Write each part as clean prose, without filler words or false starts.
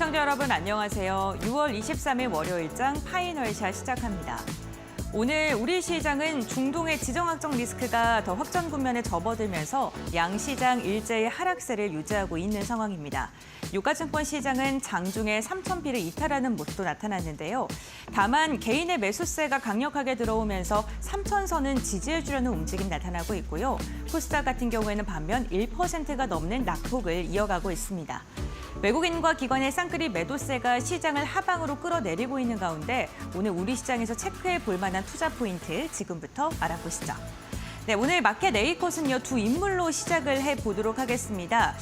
시청자 여러분 안녕하세요. 6월 23일 월요일장 파이널샷 시작합니다. 오늘 우리 시장은 중동의 지정학적 리스크가 더 확전 국면에 접어들면서 양시장 일제히 하락세를 유지하고 있는 상황입니다. 유가증권 시장은 장중에 3,000피를 이탈하는 모습도 나타났는데요. 다만 개인의 매수세가 강력하게 들어오면서 3,000선은 지지해주려는 움직임이 나타나고 있고요. 코스닥 같은 경우에는 반면 1%가 넘는 낙폭을 이어가고 있습니다. 외국인과 기관의 쌍끌이 매도세가 시장을 하방으로 끌어내리고 있는 가운데 오늘 우리 시장에서 체크해 볼 만한 투자 포인트 지금부터 알아보시죠. 네, 오늘 마켓 A컷은요, 두 인물로 시작을 해보도록 하겠습니다.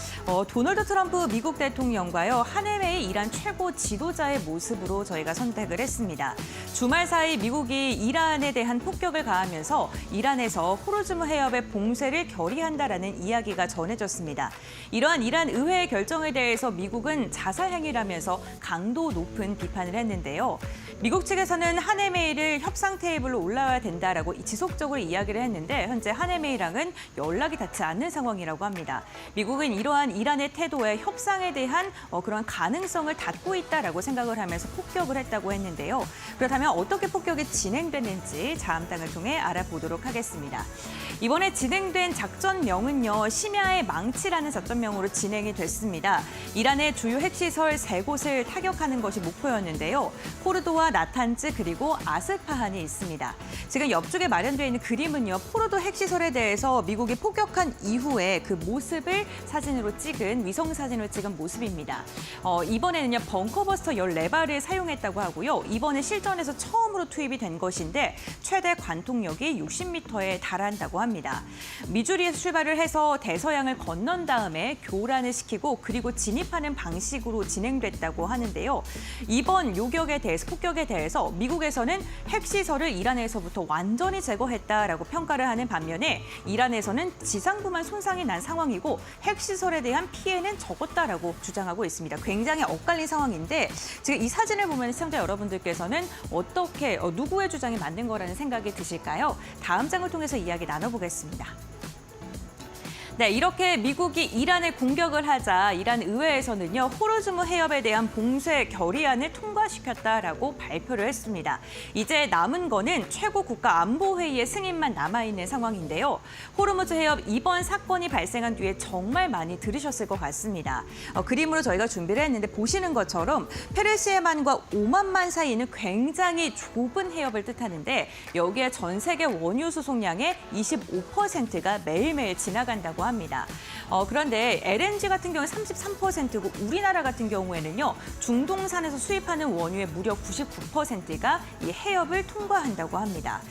도널드 트럼프 미국 대통령과요, 한해매의 이란 최고 지도자의 모습으로 저희가 선택을 했습니다. 주말 사이 미국이 이란에 대한 폭격을 가하면서 이란에서 호르무즈 해협의 봉쇄를 결의한다라는 이야기가 전해졌습니다. 이러한 이란 의회의 결정에 대해서 미국은 자살 행위라면서 강도 높은 비판을 했는데요. 미국 측에서는 한해매를 협상 테이블로 올라와야 된다라고 지속적으로 이야기를 했는데 현재 한해매랑은 연락이 닿지 않는 상황이라고 합니다. 미국은 이러한 이란의 태도에 협상에 대한 그런 가능성을 닫고 있다라고 생각을 하면서 폭격을 했다고 했는데요. 그렇다면 어떻게 폭격이 진행됐는지 자암당을 통해 알아보도록 하겠습니다. 이번에 진행된 작전명은요, 심야의 망치라는 작전명으로 진행이 됐습니다. 이란의 주요 핵시설 3곳을 타격하는 것이 목표였는데요. 포르도와 나탄즈 그리고 아스파한이 있습니다. 지금 옆쪽에 마련되어 있는 그림은요, 포르도 핵시설에 대해서 미국이 폭격한 이후에 그 모습을 사진으로 찍은 위성 사진으로 찍은 모습입니다. 이번에는요, 벙커버스터 14발을 사용했다고 하고요. 이번에 실전에서 처음으로 투입이 된 것인데 최대 관통력이 60m에 달한다고 합니다. 미주리에서 출발을 해서 대서양을 건넌 다음에 교란을 시키고 그리고 진입하는 방식으로 진행됐다고 하는데요. 이번 요격에 대해서 폭격에 대해서 미국에서는 핵시설을 이란에서부터 완전히 제거했다라고 평가를 하는 반면에 이란에서는 지상부만 손상이 난 상황이고 핵시설에 대한 피해는 적었다라고 주장하고 있습니다. 굉장히 엇갈린 상황인데 지금 이 사진을 보면 시청자 여러분들께서는 어떻게 누구의 주장이 맞는 거라는 생각이 드실까요? 다음 장을 통해서 이야기 나눠보겠습니다. 네, 이렇게 미국이 이란에 공격을 하자 이란 의회에서는요, 호르무즈 해협에 대한 봉쇄 결의안을 통과시켰다라고 발표를 했습니다. 이제 남은 거는 최고 국가안보회의의 승인만 남아있는 상황인데요. 호르무즈 해협 이번 사건이 발생한 뒤에 정말 많이 들으셨을 것 같습니다. 그림으로 저희가 준비를 했는데 보시는 것처럼 페르시아만과 오만만 사이는 굉장히 좁은 해협을 뜻하는데 여기에 전 세계 원유 수송량의 25%가 매일매일 지나간다고 합니다. 그런데 LNG 같은 경우는 33%고 우리나라 같은 경우에는요, 중동산에서 수입하는 원유의 무려 99%가 이 해협을 통과한다고 합니다.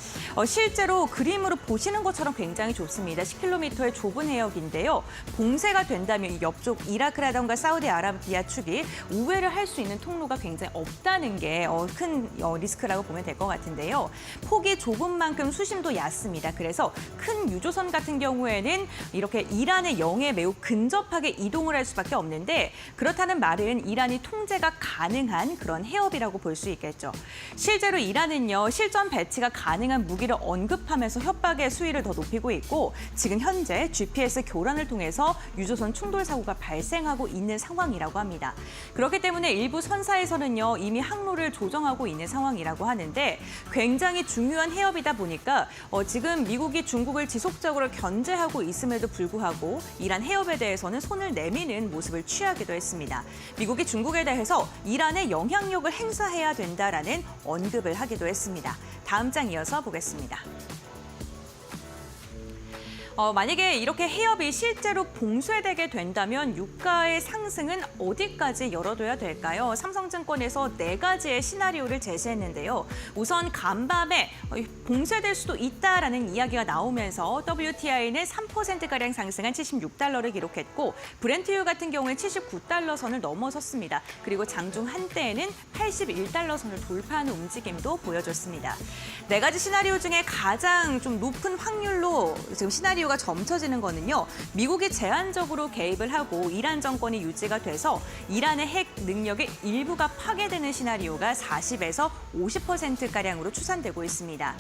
실제로 그림으로 보시는 것처럼 굉장히 좁습니다. 10km의 좁은 해역인데요. 봉쇄가 된다면 이 옆쪽 이라크라던가 사우디아라비아 측이 우회를 할 수 있는 통로가 굉장히 없다는 게 큰 리스크라고 보면 될 것 같은데요. 폭이 좁은 만큼 수심도 얕습니다. 그래서 큰 유조선 같은 경우에는 이렇게 이란의 영에 매우 근접하게 이동을 할 수밖에 없는데 그렇다는 말은 이란이 통제가 가능한 그런 해협이라고 볼 수 있겠죠. 실제로 이란은요, 실전 배치가 가능한 무기를 언급하면서 협박의 수위를 더 높이고 있고 지금 현재 GPS 교란을 통해서 유조선 충돌 사고가 발생하고 있는 상황이라고 합니다. 그렇기 때문에 일부 선사에서는요, 이미 항로를 조정하고 있는 상황이라고 하는데 굉장히 중요한 해협이다 보니까 지금 미국이 중국을 지속적으로 견제하고 있음에도 불구하고 이란 해협에 대해서는 손을 내미는 모습을 취하기도 했습니다. 미국이 중국에 대해서 이란의 영향력을 행사해야 된다라는 언급을 하기도 했습니다. 다음 장 이어서 보겠습니다. 만약에 이렇게 해협이 실제로 봉쇄되게 된다면 유가의 상승은 어디까지 열어둬야 될까요? 삼성증권에서 4가지의 시나리오를 제시했는데요. 우선 간밤에 봉쇄될 수도 있다라는 이야기가 나오면서 WTI는 3%가량 상승한 76달러를 기록했고 브렌트유 같은 경우에 79달러 선을 넘어섰습니다. 그리고 장중 한때에는 81달러 선을 돌파하는 움직임도 보여줬습니다. 4가지 시나리오 중에 가장 좀 높은 확률로 지금 시나리오가 시나리오가 점쳐지는 거는요. 미국이 제한적으로 개입을 하고 이란 정권이 유지가 돼서 이란의 핵 능력의 일부가 파괴되는 시나리오가 40에서 50%가량으로 추산되고 있습니다.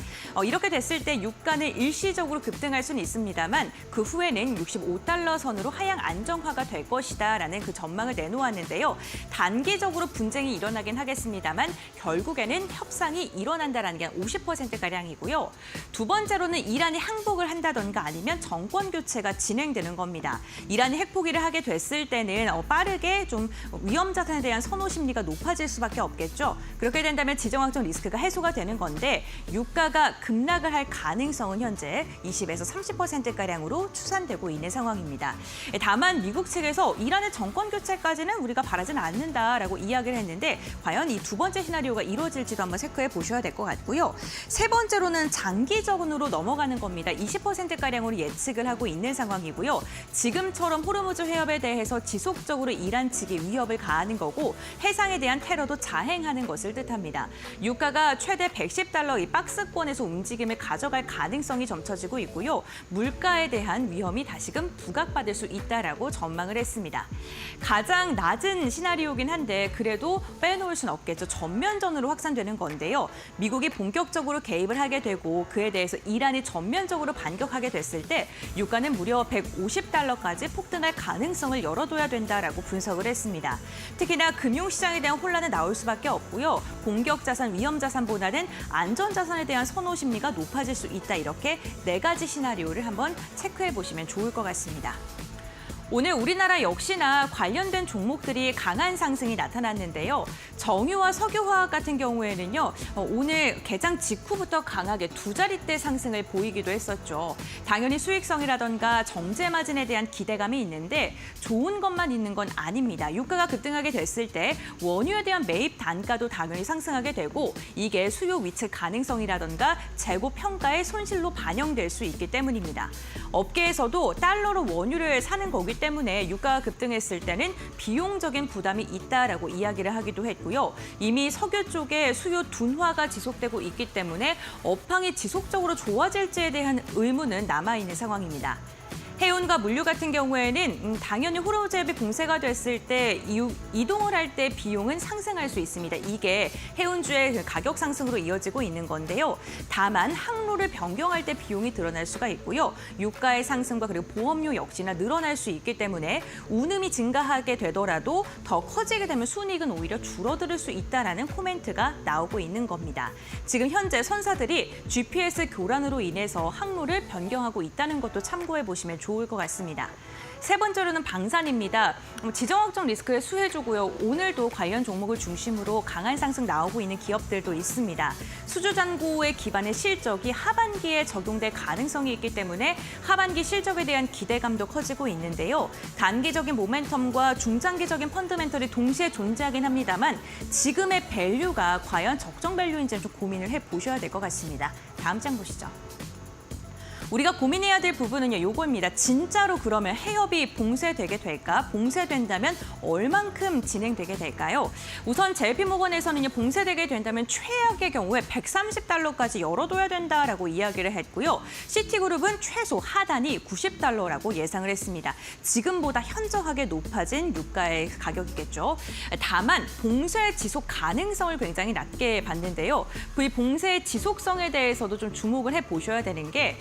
이렇게 됐을 때 유가는 일시적으로 급등할 수는 있습니다만 그 후에는 65달러 선으로 하향 안정화가 될 것이다라는 그 전망을 내놓았는데요. 단기적으로 분쟁이 일어나긴 하겠습니다만 결국에는 협상이 일어난다라는 게 50%가량이고요. 두 번째로는 이란이 항복을 한다던가 아니면 정권 교체가 진행되는 겁니다. 이란이 핵 포기를 하게 됐을 때는 빠르게 좀 위험 자산에 대한 선호 심리가 높아질 수밖에 없겠죠. 그렇게 된다면 지정학적 리스크가 해소가 되는 건데 유가가 급락을 할 가능성은 현재 20에서 30%가량으로 추산되고 있는 상황입니다. 다만 미국 측에서 이란의 정권 교체까지는 우리가 바라지는 않는다라고 이야기를 했는데 과연 이 두 번째 시나리오가 이루어질지도 한번 체크해 보셔야 될 것 같고요. 세 번째로는 장기적으로 넘어가는 겁니다. 20%가량으로 예측을 하고 있는 상황이고요. 지금처럼 호르무즈 해협에 대해서 지속적으로 이란 측이 위협을 가하는 거고 해상에 대한 테러도 자행하는 것을 뜻합니다. 유가가 최대 110달러 이 박스권에서 움직임을 가져갈 가능성이 점쳐지고 있고요. 물가에 대한 위험이 다시금 부각받을 수 있다라고 전망을 했습니다. 가장 낮은 시나리오긴 한데 그래도 빼놓을 수는 없겠죠. 전면전으로 확산되는 건데요. 미국이 본격적으로 개입을 하게 되고 그에 대해서 이란이 전면적으로 반격하게 됐을 때 유가는 무려 150달러까지 폭등할 가능성을 열어둬야 된다라고 분석을 했습니다. 특히나 금융시장에 대한 혼란은 나올 수밖에 없고요. 공격 자산, 위험 자산보다는 안전 자산에 대한 선호 심리가 높아질 수 있다. 이렇게 네 가지 시나리오를 한번 체크해 보시면 좋을 것 같습니다. 오늘 우리나라 역시나 관련된 종목들이 강한 상승이 나타났는데요. 정유와 석유화학 같은 경우에는요. 오늘 개장 직후부터 강하게 두 자릿대 상승을 보이기도 했었죠. 당연히 수익성이라던가 정제 마진에 대한 기대감이 있는데 좋은 것만 있는 건 아닙니다. 유가가 급등하게 됐을 때 원유에 대한 매입 단가도 당연히 상승하게 되고 이게 수요 위축 가능성이라던가 재고 평가의 손실로 반영될 수 있기 때문입니다. 업계에서도 달러로 원유를 사는 거기 때문에 유가가 급등했을 때는 비용적인 부담이 있다라고 이야기를 하기도 했고요. 이미 석유 쪽에 수요 둔화가 지속되고 있기 때문에 업황이 지속적으로 좋아질지에 대한 의문은 남아있는 상황입니다. 해운과 물류 같은 경우에는 당연히 호르무즈 해협이 봉쇄가 됐을 때 이동을 할 때 비용은 상승할 수 있습니다. 이게 해운주의 가격 상승으로 이어지고 있는 건데요. 다만 항로를 변경할 때 비용이 드러날 수가 있고요. 유가의 상승과 그리고 보험료 역시나 늘어날 수 있기 때문에 운임이 증가하게 되더라도 더 커지게 되면 순이익은 오히려 줄어들 수 있다라는 코멘트가 나오고 있는 겁니다. 지금 현재 선사들이 GPS 교란으로 인해서 항로를 변경하고 있다는 것도 참고해 보시면 좋을 것 같습니다. 세 번째로는 방산입니다. 지정학적 리스크의 수혜주고요. 오늘도 관련 종목을 중심으로 강한 상승 나오고 있는 기업들도 있습니다. 수주잔고에 기반의 실적이 하반기에 적용될 가능성이 있기 때문에 하반기 실적에 대한 기대감도 커지고 있는데요. 단기적인 모멘텀과 중장기적인 펀더멘털이 동시에 존재하긴 합니다만 지금의 밸류가 과연 적정 밸류인지 좀 고민을 해보셔야 될 것 같습니다. 다음 장 보시죠. 우리가 고민해야 될 부분은요, 요거입니다. 진짜로 그러면 해협이 봉쇄되게 될까? 봉쇄된다면 얼만큼 진행되게 될까요? 우선 JP모건에서는요, 봉쇄되게 된다면 최악의 경우에 130달러까지 열어둬야 된다라고 이야기를 했고요. 시티그룹은 최소 하단이 90달러라고 예상을 했습니다. 지금보다 현저하게 높아진 유가의 가격이겠죠. 다만 봉쇄 지속 가능성을 굉장히 낮게 봤는데요. 그 봉쇄의 지속성에 대해서도 좀 주목을 해보셔야 되는 게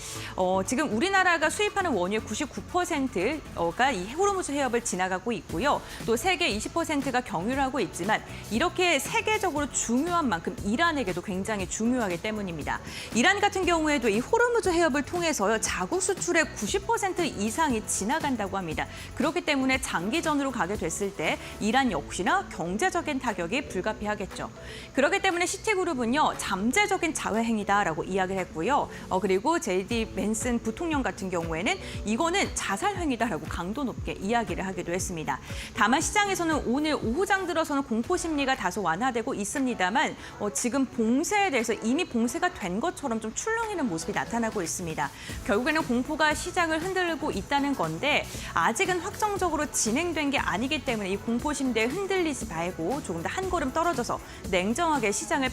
지금 우리나라가 수입하는 원유의 99%가 이 호르무즈 해협을 지나가고 있고요. 또 세계 20%가 경유를 하고 있지만 이렇게 세계적으로 중요한 만큼 이란에게도 굉장히 중요하기 때문입니다. 이란 같은 경우에도 이 호르무즈 해협을 통해서 자국 수출의 90% 이상이 지나간다고 합니다. 그렇기 때문에 장기전으로 가게 됐을 때 이란 역시나 경제적인 타격이 불가피하겠죠. 그렇기 때문에 시티그룹은요, 잠재적인 자회행위다라고 이야기를 했고요. 그리고 JD 벤슨 부통령 같은 경우에는 이거는 자살행위다라고 강도 높게 이야기를 하기도 했습니다. 다만 시장에서는 오늘 오후장 들어서는 공포 심리가 다소 완화되고 있습니다만 지금 봉쇄에 대해서 이미 봉쇄가 된 것처럼 좀 출렁이는 모습이 나타나고 있습니다. 결국에는 공포가 시장을 흔들고 있다는 건데 아직은 확정적으로 진행된 게 아니기 때문에 이 공포 심리에 흔들리지 말고 조금 더 한 걸음 떨어져서 냉정하게 시장을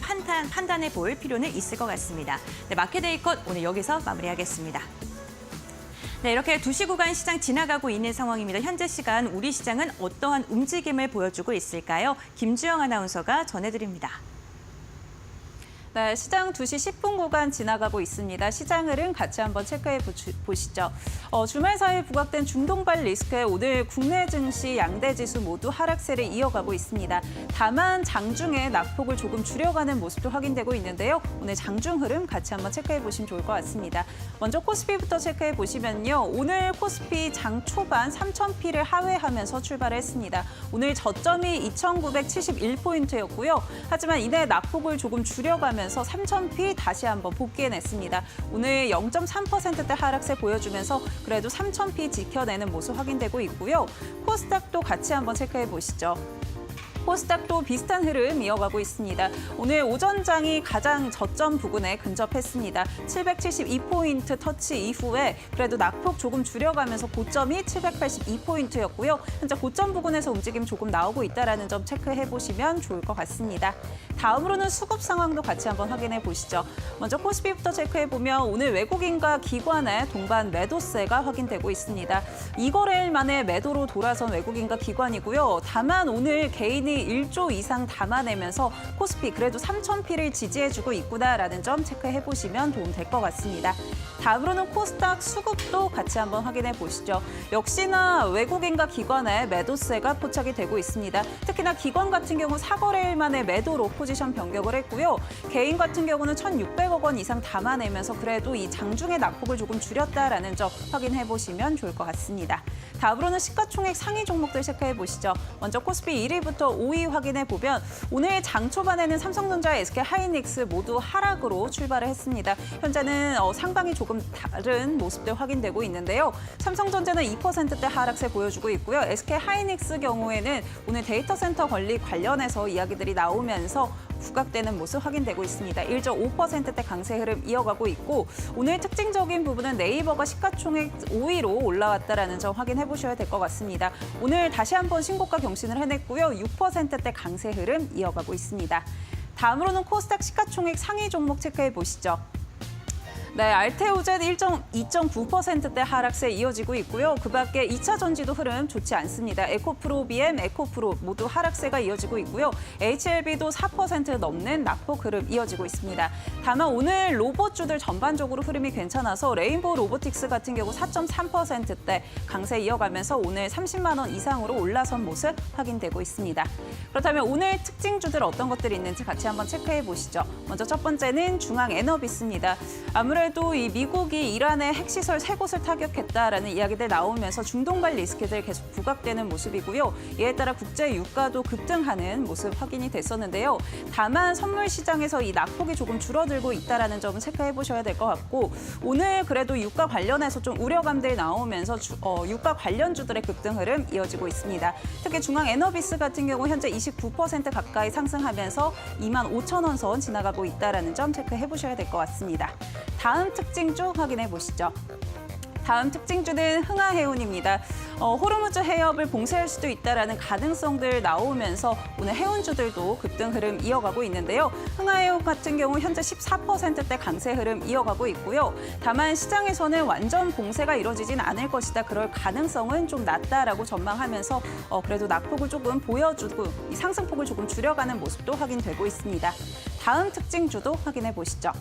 판단해 볼 필요는 있을 것 같습니다. 네, 마켓데이컷 오늘 여기서 마무리하겠습니다. 네, 이렇게 2시 구간 시장 지나가고 있는 상황입니다. 현재 시간 우리 시장은 어떠한 움직임을 보여주고 있을까요? 김주영 아나운서가 전해드립니다. 네, 시장 2시 10분 구간 지나가고 있습니다. 시장 흐름 같이 한번 체크해 보시죠. 주말 사이 부각된 중동발 리스크에 오늘 국내 증시 양대 지수 모두 하락세를 이어가고 있습니다. 다만 장중에 낙폭을 조금 줄여가는 모습도 확인되고 있는데요. 오늘 장중 흐름 같이 한번 체크해 보시면 좋을 것 같습니다. 먼저 코스피부터 체크해 보시면요. 오늘 코스피 장 초반 3,000피를 하회하면서 출발했습니다. 오늘 저점이 2,971포인트였고요. 하지만 이내 낙폭을 조금 줄여가면서 3,000피 다시 한번 복귀해냈습니다. 오늘 0.3%대 하락세 보여주면서 그래도 3,000피 지켜내는 모습 확인되고 있고요. 코스닥도 같이 한번 체크해 보시죠. 코스닥도 비슷한 흐름 이어가고 있습니다. 오늘 오전장이 가장 저점 부근에 근접했습니다. 772포인트 터치 이후에 그래도 낙폭 조금 줄여가면서 고점이 782포인트였고요. 현재 고점 부근에서 움직임 조금 나오고 있다는 점 체크해 보시면 좋을 것 같습니다. 다음으로는 수급 상황도 같이 한번 확인해 보시죠. 먼저 코스피부터 체크해 보면 오늘 외국인과 기관의 동반 매도세가 확인되고 있습니다. 2거래일 만에 매도로 돌아선 외국인과 기관이고요. 다만 오늘 개인이 1조 이상 담아내면서 코스피 그래도 3,000피를 지지해주고 있구나라는 점 체크해 보시면 도움 될 것 같습니다. 다음으로는 코스닥 수급도 같이 한번 확인해 보시죠. 역시나 외국인과 기관의 매도세가 포착이 되고 있습니다. 특히나 기관 같은 경우 4거래일 만에 매도로 포지션 변경을 했고요. 개인 같은 경우는 1,600억 원 이상 담아내면서 그래도 이 장중의 낙폭을 조금 줄였다라는 점 확인해 보시면 좋을 것 같습니다. 다음으로는 시가총액 상위 종목들 체크해 보시죠. 먼저 코스피 1위부터 5위 확인해 보면 오늘 장 초반에는 삼성전자, SK하이닉스 모두 하락으로 출발을 했습니다. 현재는 상방이 조금 다른 모습들 확인되고 있는데요. 삼성전자는 2%대 하락세 보여주고 있고요. SK하이닉스 경우에는 오늘 데이터 센터 건립 관련해서 이야기들이 나오면서 부각되는 모습 확인되고 있습니다. 1.5%대 강세 흐름 이어가고 있고 오늘 특징적인 부분은 네이버가 시가총액 5위로 올라왔다는 점 확인해 보셔야 될 것 같습니다. 오늘 다시 한번 신고가 경신을 해냈고요. 6%대 강세 흐름 이어가고 있습니다. 다음으로는 코스닥 시가총액 상위 종목 체크해 보시죠. 네, 알테오젠 2.9%대 하락세 이어지고 있고요. 그 밖에 2차 전지도 흐름 좋지 않습니다. 에코프로, BM, 에코프로 모두 하락세가 이어지고 있고요. HLB도 4% 넘는 낙폭 흐름 이어지고 있습니다. 다만 오늘 로봇주들 전반적으로 흐름이 괜찮아서 레인보우 로보틱스 같은 경우 4.3%대 강세 이어가면서 오늘 30만 원 이상으로 올라선 모습 확인되고 있습니다. 그렇다면 오늘 특징주들 어떤 것들이 있는지 같이 한번 체크해 보시죠. 먼저 첫 번째는 중앙에너비스입니다. 아무래도 이 미국이 이란의 핵시설 3곳을 타격했다라는 이야기들 나오면서 중동발 리스크들 계속 부각되는 모습이고요. 이에 따라 국제 유가도 급등하는 모습 확인이 됐었는데요. 다만 선물 시장에서 이 낙폭이 조금 줄어들고 있다는 점은 체크해 보셔야 될 것 같고 오늘 그래도 유가 관련해서 좀 우려감들이 나오면서 유가 관련주들의 급등 흐름 이어지고 있습니다. 특히 중앙에너비스 같은 경우 현재 29% 가까이 상승하면서 25,000원 선 지나가고 있다는 점 체크해 보셔야 될 것 같습니다. 다음 특징주 확인해 보시죠. 다음 특징주는 흥하해운입니다. 호르무즈 해협을 봉쇄할 수도 있다는 가능성들 나오면서 오늘 해운주들도 급등 흐름 이어가고 있는데요. 흥하해운 같은 경우 현재 14%대 강세 흐름 이어가고 있고요. 다만 시장에서는 완전 봉쇄가 이루어지진 않을 것이다. 그럴 가능성은 좀 낮다라고 전망하면서 그래도 낙폭을 조금 보여주고 이 상승폭을 조금 줄여가는 모습도 확인되고 있습니다. 다음 특징주도 확인해 보시죠.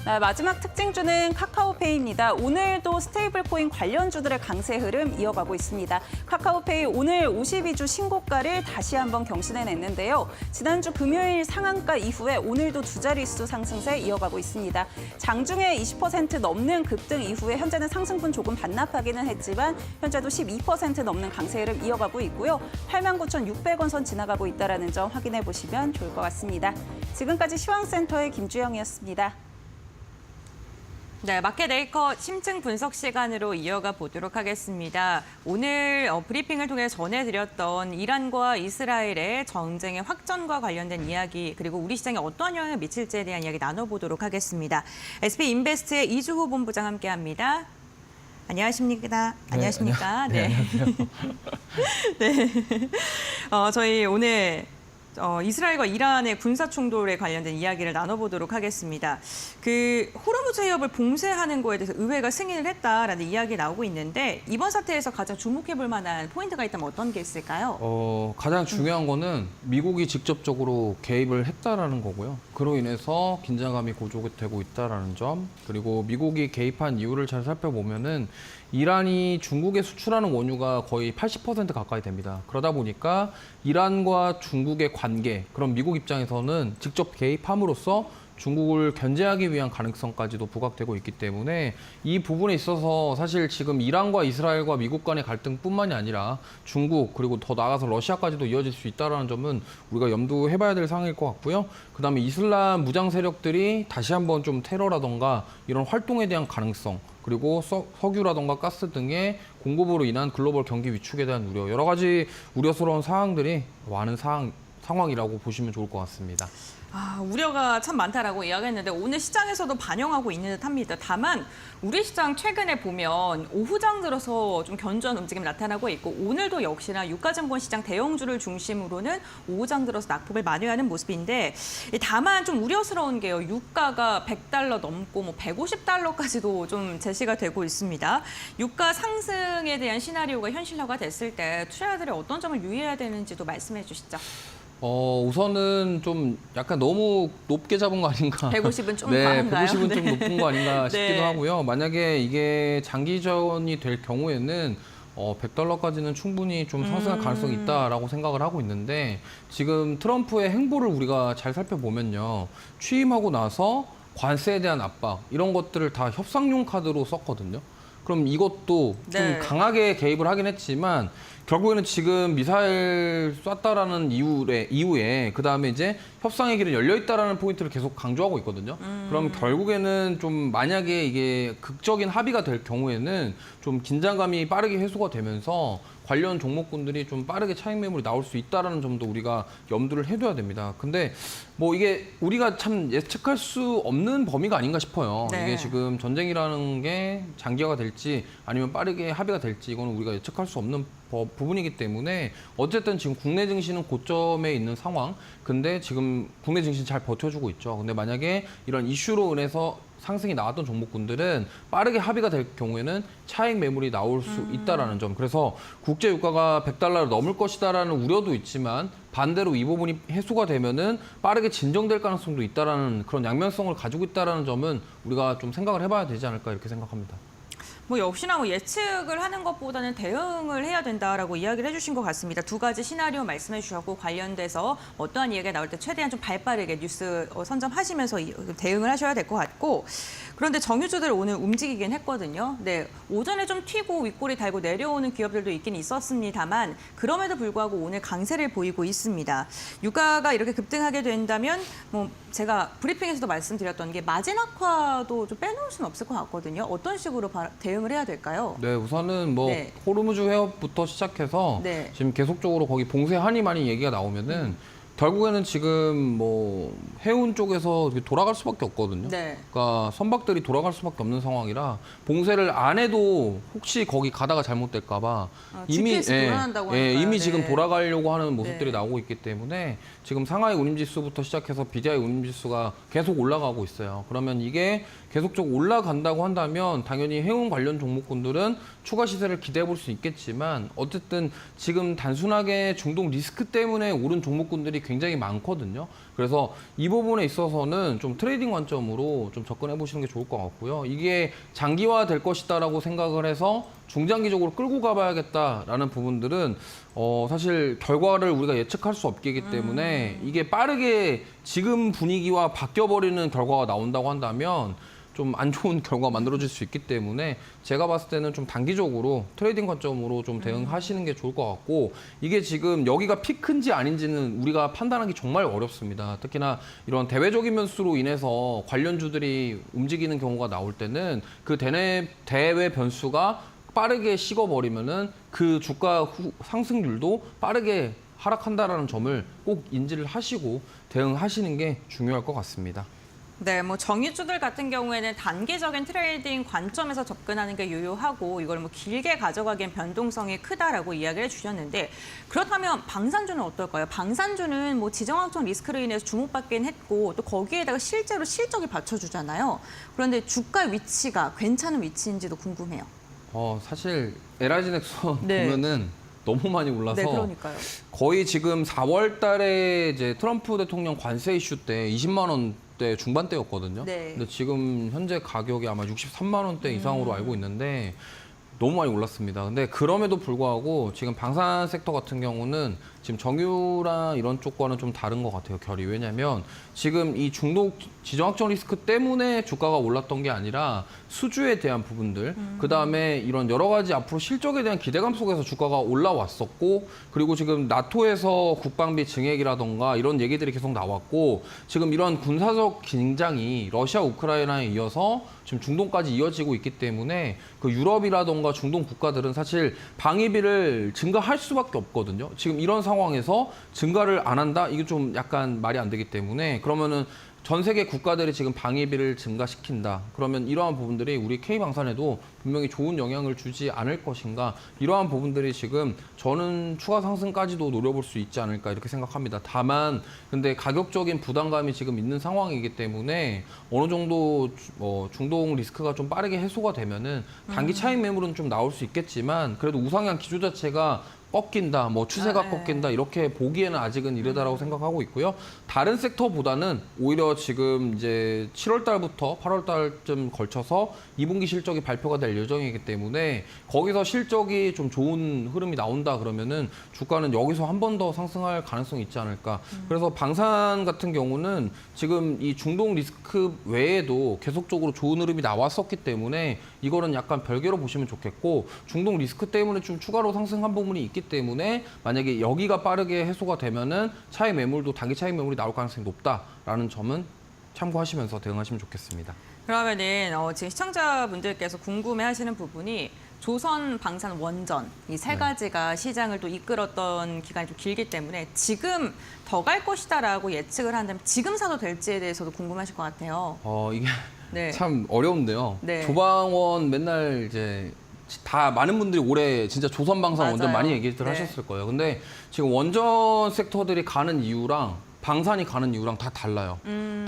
네, 마지막 특징주는 카카오페이입니다. 오늘도 스테이블 코인 관련주들의 강세 흐름 이어가고 있습니다. 카카오페이 오늘 52주 신고가를 다시 한번 경신해냈는데요. 지난주 금요일 상한가 이후에 오늘도 두 자릿수 상승세 이어가고 있습니다. 장중에 20% 넘는 급등 이후에 현재는 상승분 조금 반납하기는 했지만 현재도 12% 넘는 강세 흐름 이어가고 있고요. 89,600원 선 지나가고 있다는 점 확인해 보시면 좋을 것 같습니다. 지금까지 시황센터의 김주영이었습니다. 네, 마켓 웨이커 심층 분석 시간으로 이어가 보도록 하겠습니다. 오늘 브리핑을 통해 전해드렸던 이란과 이스라엘의 전쟁의 확전과 관련된 이야기 그리고 우리 시장에 어떤 영향을 미칠지에 대한 이야기 나눠보도록 하겠습니다. SB인베스트의 이주호 본부장 함께합니다. 안녕하십니까? 안녕하십니까? 네. 안녕하세요. 네. 저희 오늘 이스라엘과 이란의 군사 충돌에 관련된 이야기를 나눠보도록 하겠습니다. 그 호르무즈 해협을 봉쇄하는 거에 대해서 의회가 승인을 했다라는 이야기 나오고 있는데 이번 사태에서 가장 주목해볼 만한 포인트가 있다면 어떤 게 있을까요? 가장 중요한 거는 미국이 직접적으로 개입을 했다라는 거고요. 그로 인해서 긴장감이 고조되고 있다라는 점, 그리고 미국이 개입한 이유를 잘 살펴보면은 이란이 중국에 수출하는 원유가 거의 80% 가까이 됩니다. 그러다 보니까 이란과 중국의 관계, 그럼 미국 입장에서는 직접 개입함으로써 중국을 견제하기 위한 가능성까지도 부각되고 있기 때문에 이 부분에 있어서 사실 지금 이란과 이스라엘과 미국 간의 갈등뿐만이 아니라 중국 그리고 더 나아가서 러시아까지도 이어질 수 있다는 점은 우리가 염두해봐야 될 상황일 것 같고요. 그다음에 이슬람 무장 세력들이 다시 한번 좀 테러라던가 이런 활동에 대한 가능성, 그리고 석유라던가 가스 등의 공급으로 인한 글로벌 경기 위축에 대한 우려, 여러 가지 우려스러운 사항들이 많은 상황이라고 보시면 좋을 것 같습니다. 우려가 참 많다라고 이야기했는데 오늘 시장에서도 반영하고 있는 듯합니다. 다만 우리 시장 최근에 보면 오후장 들어서 좀 견조한 움직임이 나타나고 있고 오늘도 역시나 유가증권 시장 대형주를 중심으로는 오후장 들어서 낙폭을 만회하는 모습인데 다만 좀 우려스러운 게요. 유가가 $100 넘고 뭐 $150까지도 좀 제시가 되고 있습니다. 유가 상승에 대한 시나리오가 현실화가 됐을 때 투자자들이 어떤 점을 유의해야 되는지도 말씀해 주시죠. 우선은 좀 약간 너무 높게 잡은 거 아닌가. 150은 좀 네, 많은가요? 150은 좀 높은 거 아닌가 싶기도 네. 하고요. 만약에 이게 장기전이 될 경우에는 $100까지는 충분히 좀 상승할 가능성이 있다라고 생각을 하고 있는데 지금 트럼프의 행보를 우리가 잘 살펴보면요. 취임하고 나서 관세에 대한 압박 이런 것들을 다 협상용 카드로 썼거든요. 그럼 이것도 네. 좀 강하게 개입을 하긴 했지만 결국에는 지금 미사일 쐈다라는 이후에 그다음에 이제 협상의 길은 열려 있다라는 포인트를 계속 강조하고 있거든요. 그럼 결국에는 좀 만약에 이게 극적인 합의가 될 경우에는 좀 긴장감이 빠르게 해소가 되면서 관련 종목군들이 좀 빠르게 차익 매물이 나올 수 있다라는 점도 우리가 염두를 해둬야 됩니다. 근데 뭐 이게 우리가 참 예측할 수 없는 범위가 아닌가 싶어요. 네. 이게 지금 전쟁이라는 게 장기화가 될지 아니면 빠르게 합의가 될지 이거는 우리가 예측할 수 없는 부분이기 때문에 어쨌든 지금 국내 증시는 고점에 있는 상황. 근데 지금 국내 증시 잘 버텨주고 있죠. 근데 만약에 이런 이슈로 인해서 상승이 나왔던 종목군들은 빠르게 합의가 될 경우에는 차익 매물이 나올 수 있다라는 점. 그래서 국제 유가가 $100를 넘을 것이다라는 우려도 있지만 반대로 이 부분이 해소가 되면은 빠르게 진정될 가능성도 있다라는 그런 양면성을 가지고 있다라는 점은 우리가 좀 생각을 해봐야 되지 않을까 이렇게 생각합니다. 뭐 역시나 뭐 예측을 하는 것보다는 대응을 해야 된다라고 이야기를 해주신 것 같습니다. 두 가지 시나리오 말씀해 주셨고 관련돼서 어떠한 이야기가 나올 때 최대한 좀 발빠르게 뉴스 선점하시면서 대응을 하셔야 될 것 같고 그런데 정유주들 오늘 움직이긴 했거든요. 네, 오전에 좀 튀고 윗골이 달고 내려오는 기업들도 있긴 있었습니다만 그럼에도 불구하고 오늘 강세를 보이고 있습니다. 유가가 이렇게 급등하게 된다면 뭐 제가 브리핑에서도 말씀드렸던 게 마진 악화도 좀 빼놓을 수는 없을 것 같거든요. 어떤 식으로 대응을 해야 될까요? 네, 우선은 뭐 네. 호르무즈 해협부터 시작해서 네. 지금 계속적으로 거기 봉쇄하니 많이 얘기가 나오면은 결국에는 지금 뭐 해운 쪽에서 돌아갈 수밖에 없거든요. 네. 그러니까 선박들이 돌아갈 수밖에 없는 상황이라 봉쇄를 안 해도 혹시 거기 가다가 잘못될까봐 GPS 돌아간다고 하니까요. 이미 네. 지금 돌아가려고 하는 모습들이 네. 나오고 나오고 있기 때문에 지금 상하이 운임지수부터 시작해서 BDI 운임지수가 계속 올라가고 있어요. 그러면 이게 계속적으로 올라간다고 한다면 당연히 해운 관련 종목군들은 추가 시세를 기대해 볼 수 있겠지만 어쨌든 지금 단순하게 중동 리스크 때문에 오른 종목군들이 굉장히 많거든요. 그래서 이 부분에 있어서는 좀 트레이딩 관점으로 좀 접근해 보시는 게 좋을 것 같고요. 이게 장기화 될 것이다라고 생각을 해서 중장기적으로 끌고 가봐야겠다라는 부분들은 사실 결과를 우리가 예측할 수 없기 때문에 이게 빠르게 지금 분위기와 바뀌어버리는 결과가 나온다고 한다면 좀 안 좋은 결과가 만들어질 수 있기 때문에 제가 봤을 때는 좀 단기적으로 트레이딩 관점으로 좀 대응하시는 게 좋을 것 같고 이게 지금 여기가 피크인지 아닌지는 우리가 판단하기 정말 어렵습니다. 특히나 이런 대외적인 변수로 인해서 관련주들이 움직이는 경우가 나올 때는 그 대외 변수가 빠르게 식어버리면은 그 주가 상승률도 빠르게 하락한다라는 점을 꼭 인지를 하시고 대응하시는 게 중요할 것 같습니다. 네, 뭐 정유주들 같은 경우에는 단기적인 트레이딩 관점에서 접근하는 게 유효하고 이걸 뭐 길게 가져가기엔 변동성이 크다라고 이야기를 해주셨는데 그렇다면 방산주는 어떨까요? 방산주는 뭐 지정학적 리스크로 인해서 주목받긴 했고 또 거기에다가 실제로 실적이 받쳐주잖아요. 그런데 주가 위치가 괜찮은 위치인지도 궁금해요. 사실 LIG 넥슨 네. 보면은 너무 많이 올라서 네, 그러니까요. 거의 지금 4월 달에 이제 트럼프 대통령 관세 이슈 때 20만 원대 중반대였거든요. 네. 근데 지금 현재 가격이 아마 63만 원대 이상으로 알고 있는데 너무 많이 올랐습니다. 근데 그럼에도 불구하고 지금 방산 섹터 같은 경우는 지금 정유랑 이런 쪽과는 좀 다른 것 같아요, 결이. 왜냐하면 지금 이 중독 지정학적 리스크 때문에 주가가 올랐던 게 아니라 수주에 대한 부분들, 그다음에 이런 여러 가지 앞으로 실적에 대한 기대감 속에서 주가가 올라왔었고, 그리고 지금 나토에서 국방비 증액이라던가 이런 얘기들이 계속 나왔고, 지금 이런 군사적 긴장이 러시아 우크라이나에 이어서 지금 중동까지 이어지고 있기 때문에 그 유럽이라던가 중동 국가들은 사실 방위비를 증가할 수밖에 없거든요. 지금 이런 상황에서 증가를 안 한다? 이게 좀 약간 말이 안 되기 때문에 그러면은 전 세계 국가들이 지금 방위비를 증가시킨다. 그러면 이러한 부분들이 우리 K방산에도 분명히 좋은 영향을 주지 않을 것인가. 이러한 부분들이 지금 저는 추가 상승까지도 노려볼 수 있지 않을까 이렇게 생각합니다. 다만 근데 가격적인 부담감이 지금 있는 상황이기 때문에 어느 정도 중동 리스크가 좀 빠르게 해소가 되면은 단기 차익 매물은 좀 나올 수 있겠지만 그래도 우상향 기조 자체가 꺾인다, 뭐 추세가 꺾인다 이렇게 보기에는 아직은 이르다라고 생각하고 있고요. 다른 섹터보다는 오히려 지금 이제 7월 달부터 8월 달쯤 걸쳐서 2분기 실적이 발표가 될 예정이기 때문에 거기서 실적이 좀 좋은 흐름이 나온다 그러면은 주가는 여기서 한 번 더 상승할 가능성이 있지 않을까. 그래서 방산 같은 경우는 지금 이 중동 리스크 외에도 계속적으로 좋은 흐름이 나왔었기 때문에 이거는 약간 별개로 보시면 좋겠고 중동 리스크 때문에 좀 추가로 상승한 부분이 있기 때문에 만약에 여기가 빠르게 해소가 되면은 차익 매물도 단기 차익 매물이 나올 가능성이 높다라는 점은 참고하시면서 대응하시면 좋겠습니다. 그러면은 지금 시청자분들께서 궁금해하시는 부분이 조선 방산 원전 이 세 가지가 시장을 또 이끌었던 기간이 좀 길기 때문에 지금 더 갈 것이다라고 예측을 한다면 지금 사도 될지에 대해서도 궁금하실 것 같아요. 이게 네. 참 어려운데요. 네. 조방원 맨날 이제 다 많은 분들이 올해 진짜 조선방산 원전 맞아요. 많이 얘기들 네. 하셨을 거예요. 근데 지금 원전 섹터들이 가는 이유랑 방산이 가는 이유랑 다 달라요.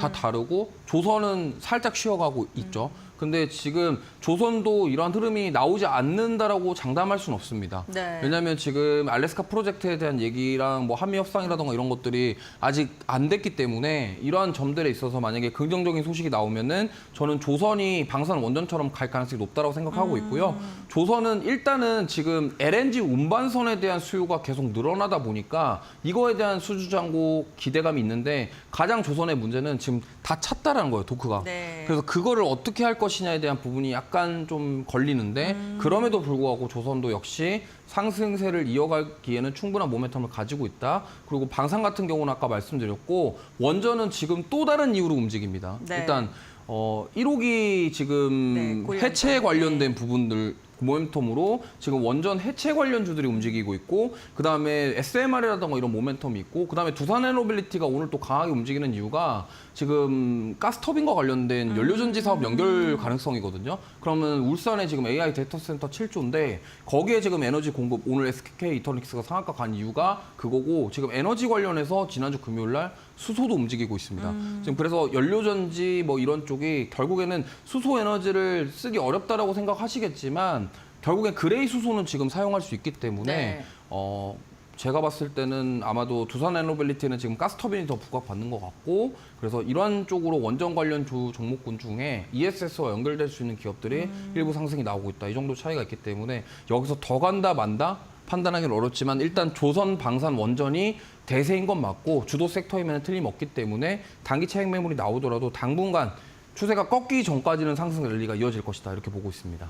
다 다르고 조선은 살짝 쉬어가고 있죠. 근데 지금 조선도 이러한 흐름이 나오지 않는다라고 장담할 수는 없습니다. 네. 왜냐하면 지금 알래스카 프로젝트에 대한 얘기랑 뭐 한미 협상이라던가 이런 것들이 아직 안 됐기 때문에 이러한 점들에 있어서 만약에 긍정적인 소식이 나오면은 저는 조선이 방산 원전처럼 갈 가능성이 높다라고 생각하고 있고요. 조선은 일단은 지금 LNG 운반선에 대한 수요가 계속 늘어나다 보니까 이거에 대한 수주 잔고 기대감이 있는데 가장 조선의 문제는 지금 다 찼다라는 거예요, 도크가. 네. 그래서 그거를 어떻게 할 것이냐에 대한 부분이 약간 좀 걸리는데 그럼에도 불구하고 조선도 역시 상승세를 이어가기에는 충분한 모멘텀을 가지고 있다. 그리고 방산 같은 경우는 아까 말씀드렸고 원전은 지금 또 다른 이유로 움직입니다. 네. 일단 1호기 지금 네, 해체에 관련된 네. 부분들 모멘텀으로 지금 원전 해체 관련주들이 움직이고 있고 그다음에 SMR이라던가 이런 모멘텀이 있고 그다음에 두산에너빌리티가 오늘 또 강하게 움직이는 이유가 지금 가스터빈과 관련된 연료전지 사업 연결 가능성이거든요. 그러면 울산에 지금 AI 데이터센터 7조인데 거기에 지금 에너지 공급 오늘 SK 이터닉스가 상한가 간 이유가 그거고 지금 에너지 관련해서 지난주 금요일 날 수소도 움직이고 있습니다. 지금 그래서 연료전지 뭐 이런 쪽이 결국에는 수소 에너지를 쓰기 어렵다라고 생각하시겠지만 결국엔 그레이 수소는 지금 사용할 수 있기 때문에 네. 제가 봤을 때는 아마도 두산에너빌리티는 지금 가스터빈이 더 부각받는 것 같고 그래서 이런 쪽으로 원전 관련 종목군 중에 ESS와 연결될 수 있는 기업들이 일부 상승이 나오고 있다. 이 정도 차이가 있기 때문에 여기서 더 간다 만다 판단하기는 어렵지만 일단 조선 방산 원전이 대세인 건 맞고 주도 섹터이면 틀림없기 때문에 단기 차익 매물이 나오더라도 당분간 추세가 꺾이기 전까지는 상승 랠리가 이어질 것이다. 이렇게 보고 있습니다.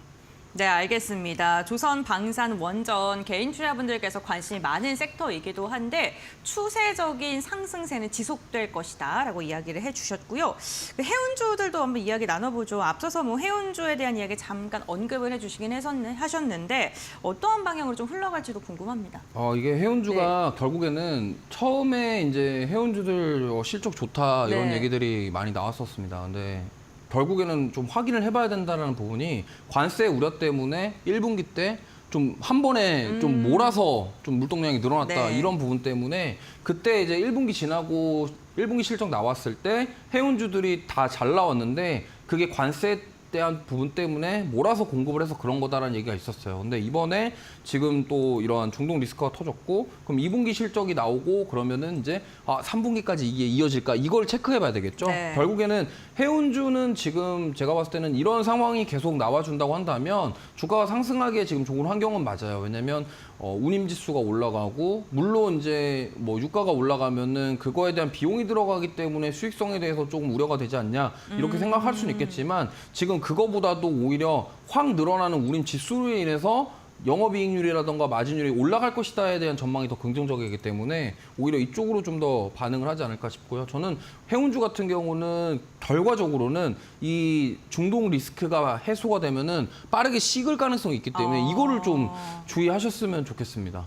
네, 알겠습니다. 조선, 방산, 원전 개인 투자분들께서 관심이 많은 섹터이기도 한데 추세적인 상승세는 지속될 것이다라고 이야기를 해주셨고요. 그 해운주들도 한번 이야기 나눠보죠. 앞서서 뭐 해운주에 대한 이야기 잠깐 언급을 해주시긴 하셨는데 어떠한 방향으로 좀 흘러갈지도 궁금합니다. 이게 해운주가 결국에는 처음에 이제 해운주들 실적 좋다 이런 네. 얘기들이 많이 나왔었습니다. 근데 결국에는 좀 확인을 해봐야 된다는 부분이 관세 우려 때문에 1분기 때 좀 한 번에 좀 몰아서 좀 물동량이 늘어났다 네. 이런 부분 때문에 그때 이제 1분기 지나고 1분기 실적 나왔을 때 해운주들이 다 잘 나왔는데 그게 관세 대한 부분 때문에 몰아서 공급을 해서 그런 거다라는 얘기가 있었어요. 근데 이번에 지금 또 이러한 중동 리스크가 터졌고 그럼 2분기 실적이 나오고 그러면은 이제 3분기까지 이게 이어질까 이걸 체크해 봐야 되겠죠. 네. 결국에는 해운주는 지금 제가 봤을 때는 이런 상황이 계속 나와준다고 한다면 주가가 상승하기에 지금 좋은 환경은 맞아요. 왜냐면 운임지수가 올라가고 물론 이제 뭐 유가가 올라가면은 그거에 대한 비용이 들어가기 때문에 수익성에 대해서 조금 우려가 되지 않냐 이렇게 생각할 수는 있겠지만 지금 그거보다도 오히려 확 늘어나는 운임지수로 인해서 영업이익률이라던가 마진율이 올라갈 것이다에 대한 전망이 더 긍정적이기 때문에 오히려 이쪽으로 좀 더 반응을 하지 않을까 싶고요. 저는 해운주 같은 경우는 결과적으로는 이 중동 리스크가 해소가 되면은 빠르게 식을 가능성이 있기 때문에 이거를 좀 주의하셨으면 좋겠습니다.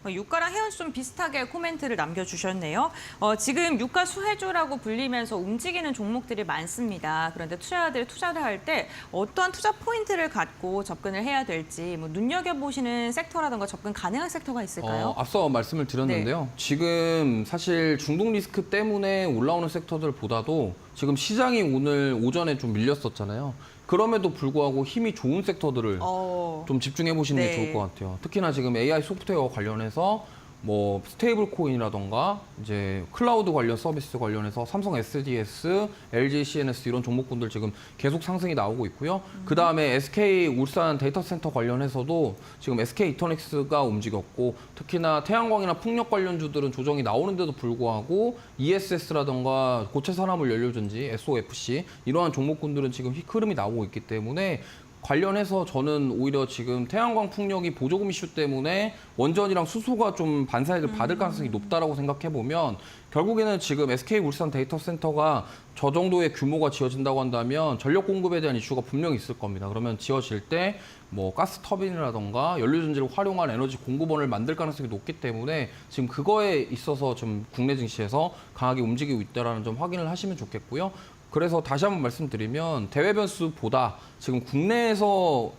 유가랑 해운수 좀 비슷하게 코멘트를 남겨주셨네요. 지금 유가 수혜주라고 불리면서 움직이는 종목들이 많습니다. 그런데 투자자들이 투자를 할 때 어떠한 투자 포인트를 갖고 접근을 해야 될지 뭐 눈여겨보시는 섹터라든가 접근 가능한 섹터가 있을까요? 앞서 말씀을 드렸는데요. 지금 사실 중동 리스크 때문에 올라오는 섹터들보다도 지금 시장이 오늘 오전에 좀 밀렸었잖아요. 그럼에도 불구하고 힘이 좋은 섹터들을 좀 집중해 보시는 게 네. 좋을 것 같아요. 특히나 지금 AI 소프트웨어 관련해서 뭐 스테이블 코인이라던가 이제 클라우드 관련 서비스 관련해서 삼성 SDS, LG CNS 이런 종목군들 지금 계속 상승이 나오고 있고요. 그 다음에 SK 울산 데이터 센터 관련해서도 지금 SK 이터넥스가 움직였고 특히나 태양광이나 풍력 관련주들은 조정이 나오는데도 불구하고 ESS라던가 고체 산화물 연료전지, SOFC 이러한 종목군들은 지금 흐름이 나오고 있기 때문에 관련해서 저는 오히려 지금 태양광 풍력이 보조금 이슈 때문에 원전이랑 수소가 좀 반사익을 받을 가능성이 높다라고 생각해 보면 결국에는 지금 SK 울산 데이터 센터가 저 정도의 규모가 지어진다고 한다면 전력 공급에 대한 이슈가 분명히 있을 겁니다. 그러면 지어질 때 뭐 가스 터빈이라던가 연료전지를 활용한 에너지 공급원을 만들 가능성이 높기 때문에 지금 그거에 있어서 좀 국내 증시에서 강하게 움직이고 있다는 점 확인을 하시면 좋겠고요. 그래서 다시 한번 말씀드리면 대외 변수보다 지금 국내에서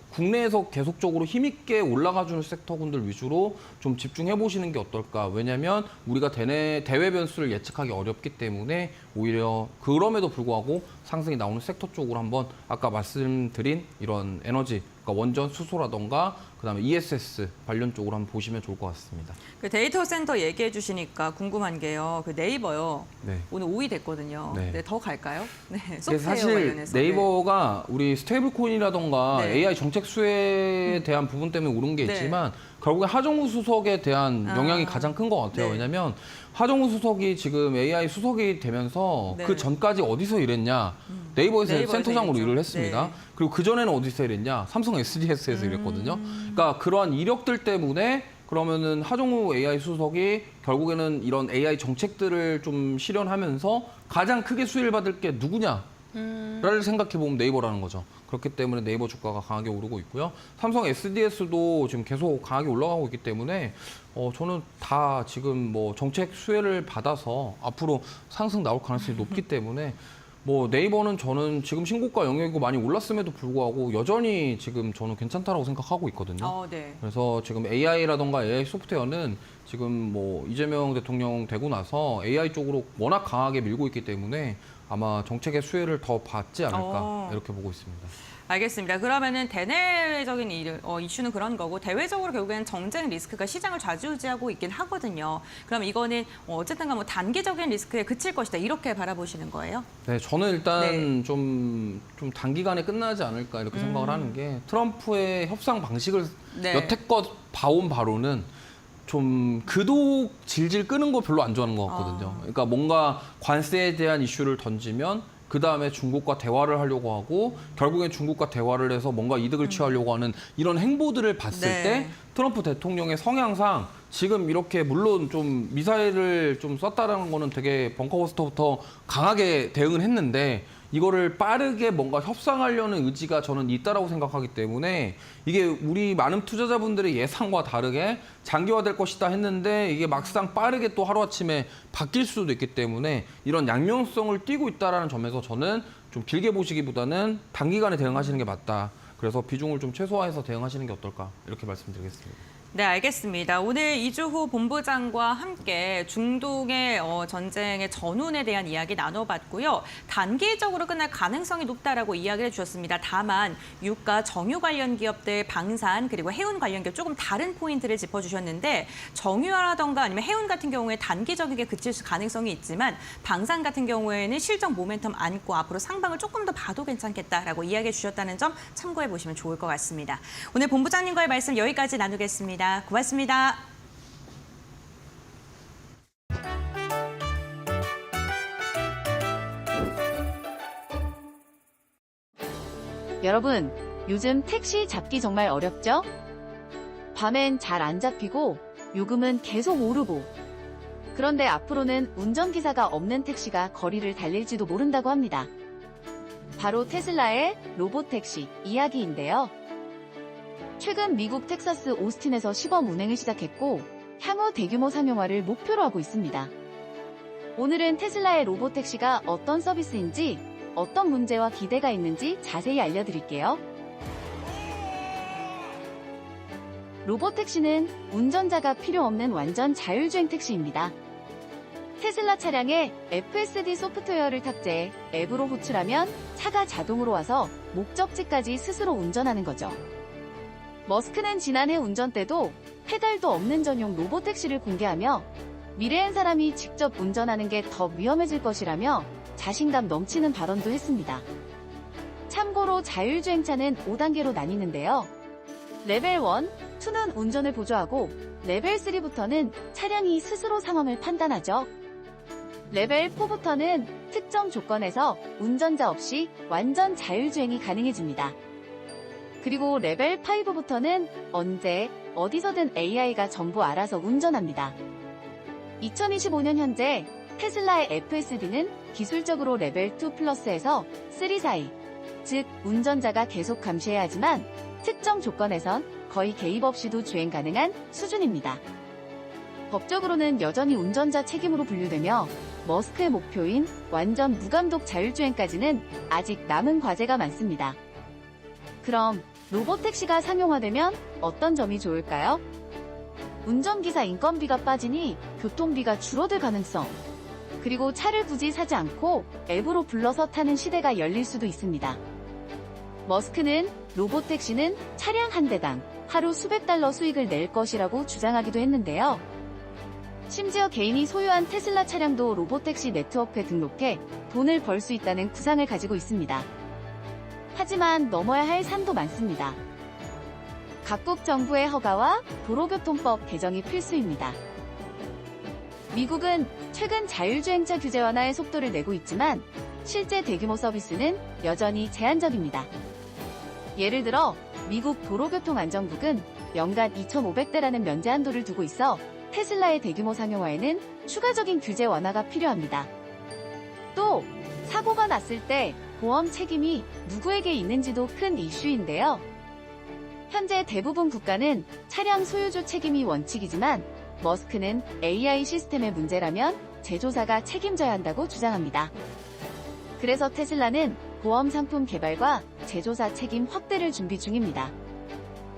계속적으로 힘있게 올라가주는 섹터군들 위주로 좀 집중해 보시는 게 어떨까. 왜냐하면 우리가 대외 변수를 예측하기 어렵기 때문에 오히려 그럼에도 불구하고 상승이 나오는 섹터 쪽으로 한번 아까 말씀드린 이런 에너지, 그러니까 원전 수소라던가 그다음에 ESS 관련 쪽으로 한번 보시면 좋을 것 같습니다. 그 데이터 센터 얘기해 주시니까 궁금한 게요. 그 네이버요. 네. 오늘 5위 됐거든요. 네. 네, 더 갈까요? 네, 근데 소프트웨어 사실 관련해서. 네이버가 우리 스테이블 코인이라던가 네. AI 정책 수혜에 대한 부분 때문에 오른 게 네. 있지만 결국에 하정우 수석에 대한 영향이 가장 큰 것 같아요. 네. 왜냐하면 하정우 수석이 지금 AI 수석이 되면서 네. 그 전까지 어디서 일했냐? 네이버에서 센터장으로 일했죠. 일을 했습니다. 네. 그리고 그전에는 어디서 일했냐? 삼성 SDS에서 일했거든요. 그러니까 그러한 이력들 때문에 그러면은 하정우 AI 수석이 결국에는 이런 AI 정책들을 좀 실현하면서 가장 크게 수혜를 받을 게 누구냐? 를 생각해 보면 네이버라는 거죠. 그렇기 때문에 네이버 주가가 강하게 오르고 있고요. 삼성 SDS도 지금 계속 강하게 올라가고 있기 때문에 저는 다 지금 뭐 정책 수혜를 받아서 앞으로 상승 나올 가능성이 높기 때문에 뭐 네이버는 저는 지금 신고가 영역이고 많이 올랐음에도 불구하고 여전히 지금 저는 괜찮다라고 생각하고 있거든요. 네. 그래서 지금 AI라던가 AI 소프트웨어는 지금 뭐 이재명 대통령 되고 나서 AI 쪽으로 워낙 강하게 밀고 있기 때문에 아마 정책의 수혜를 더 받지 않을까 이렇게 보고 있습니다. 알겠습니다. 그러면은 대내적인 이슈는 그런 거고 대외적으로 결국에는 정쟁 리스크가 시장을 좌지우지하고 있긴 하거든요. 그럼 이거는 어쨌든가 뭐 단기적인 리스크에 그칠 것이다 이렇게 바라보시는 거예요? 네, 저는 일단 네. 좀 단기간에 끝나지 않을까 이렇게 생각을 하는 게 트럼프의 협상 방식을 네. 여태껏 봐온 바로는 좀 그도 질질 끄는 거 별로 안 좋아하는 것 같거든요. 그러니까 뭔가 관세에 대한 이슈를 던지면 그 다음에 중국과 대화를 하려고 하고 결국엔 중국과 대화를 해서 뭔가 이득을 취하려고 하는 이런 행보들을 봤을 네. 때 트럼프 대통령의 성향상 지금 이렇게 물론 좀 미사일을 좀 썼다라는 거는 되게 벙커버스터부터 강하게 대응을 했는데 이거를 빠르게 뭔가 협상하려는 의지가 저는 있다라고 생각하기 때문에 이게 우리 많은 투자자분들의 예상과 다르게 장기화될 것이다 했는데 이게 막상 빠르게 또 하루아침에 바뀔 수도 있기 때문에 이런 양면성을 띠고 있다라는 점에서 저는 좀 길게 보시기보다는 단기간에 대응하시는 게 맞다. 그래서 비중을 좀 최소화해서 대응하시는 게 어떨까 이렇게 말씀드리겠습니다. 네, 알겠습니다. 오늘 이주호 본부장과 함께 중동의 전쟁의 전운에 대한 이야기 나눠봤고요. 단기적으로 끝날 가능성이 높다라고 이야기를 해주셨습니다. 다만 유가, 정유 관련 기업들, 방산 그리고 해운 관련 기업 조금 다른 포인트를 짚어주셨는데 정유라던가 아니면 해운 같은 경우에 단기적이게 그칠 가능성이 있지만 방산 같은 경우에는 실적 모멘텀 안고 앞으로 상방을 조금 더 봐도 괜찮겠다라고 이야기해 주셨다는 점 참고해 보시면 좋을 것 같습니다. 오늘 본부장님과의 말씀 여기까지 나누겠습니다. 고맙습니다. 여러분, 요즘 택시 잡기 정말 어렵죠? 밤엔 잘 안 잡히고 요금은 계속 오르고 그런데 앞으로는 운전기사가 없는 택시가 거리를 달릴지도 모른다고 합니다. 바로 테슬라의 로봇택시 이야기인데요. 최근 미국 텍사스 오스틴에서 시범 운행을 시작했고 향후 대규모 상용화를 목표로 하고 있습니다. 오늘은 테슬라의 로봇택시가 어떤 서비스인지 어떤 문제와 기대가 있는지 자세히 알려드릴게요. 로봇택시는 운전자가 필요 없는 완전 자율주행 택시입니다. 테슬라 차량에 FSD 소프트웨어를 탑재해 앱으로 호출하면 차가 자동으로 와서 목적지까지 스스로 운전하는 거죠. 머스크는 지난해 운전 때도 페달도 없는 전용 로봇택시를 공개하며 미래엔 사람이 직접 운전하는 게 더 위험해질 것이라며 자신감 넘치는 발언도 했습니다. 참고로 자율주행차는 5단계로 나뉘는데요. 레벨 1, 2는 운전을 보조하고 레벨 3부터는 차량이 스스로 상황을 판단하죠. 레벨 4부터는 특정 조건에서 운전자 없이 완전 자율주행이 가능해집니다. 그리고 레벨 5부터는 언제, 어디서든 AI가 전부 알아서 운전합니다. 2025년 현재 테슬라의 FSD는 기술적으로 레벨 2 플러스에서 3 사이, 즉 운전자가 계속 감시해야 하지만 특정 조건에선 거의 개입 없이도 주행 가능한 수준입니다. 법적으로는 여전히 운전자 책임으로 분류되며 머스크의 목표인 완전 무감독 자율주행까지는 아직 남은 과제가 많습니다. 그럼 로봇택시가 상용화되면 어떤 점이 좋을까요? 운전기사 인건비가 빠지니 교통비가 줄어들 가능성, 그리고 차를 굳이 사지 않고 앱으로 불러서 타는 시대가 열릴 수도 있습니다. 머스크는 로봇택시는 차량 한 대당 하루 수백 달러 수익을 낼 것이라고 주장하기도 했는데요. 심지어 개인이 소유한 테슬라 차량도 로봇택시 네트워크에 등록해 돈을 벌 수 있다는 구상을 가지고 있습니다. 하지만 넘어야 할 산도 많습니다. 각국 정부의 허가와 도로교통법 개정이 필수입니다. 미국은 최근 자율주행차 규제 완화의 속도를 내고 있지만 실제 대규모 서비스는 여전히 제한적입니다. 예를 들어 미국 도로교통안전국은 연간 2,500대라는 면제 한도를 두고 있어 테슬라의 대규모 상용화에는 추가적인 규제 완화가 필요합니다. 또 사고가 났을 때 보험 책임이 누구에게 있는지도 큰 이슈인데요. 현재 대부분 국가는 차량 소유주 책임이 원칙이지만 머스크는 AI 시스템의 문제라면 제조사가 책임져야 한다고 주장합니다. 그래서 테슬라는 보험 상품 개발과 제조사 책임 확대를 준비 중입니다.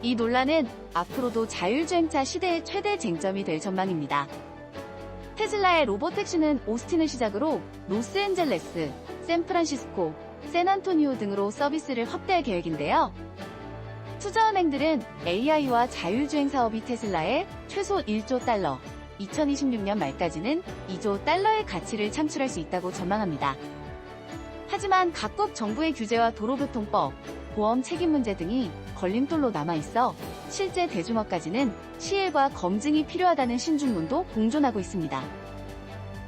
이 논란은 앞으로도 자율주행차 시대의 최대 쟁점이 될 전망입니다. 테슬라의 로봇택시는 오스틴을 시작으로 로스앤젤레스, 샌프란시스코, 샌안토니오 등으로 서비스를 확대할 계획인데요. 투자은행들은 AI와 자율주행 사업이 테슬라에 최소 1조 달러, 2026년 말까지는 2조 달러의 가치를 창출할 수 있다고 전망합니다. 하지만 각국 정부의 규제와 도로교통법, 보험 책임 문제 등이 걸림돌로 남아있어 실제 대중화까지는 시일과 검증이 필요하다는 신중론도 공존하고 있습니다.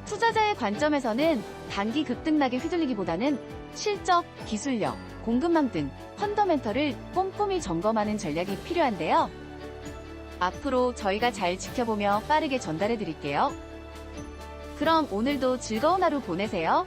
투자자의 관점에서는 단기 급등락에 휘둘리기보다는 실적, 기술력, 공급망 등 펀더멘털을 꼼꼼히 점검하는 전략이 필요한데요. 앞으로 저희가 잘 지켜보며 빠르게 전달해 드릴게요. 그럼 오늘도 즐거운 하루 보내세요.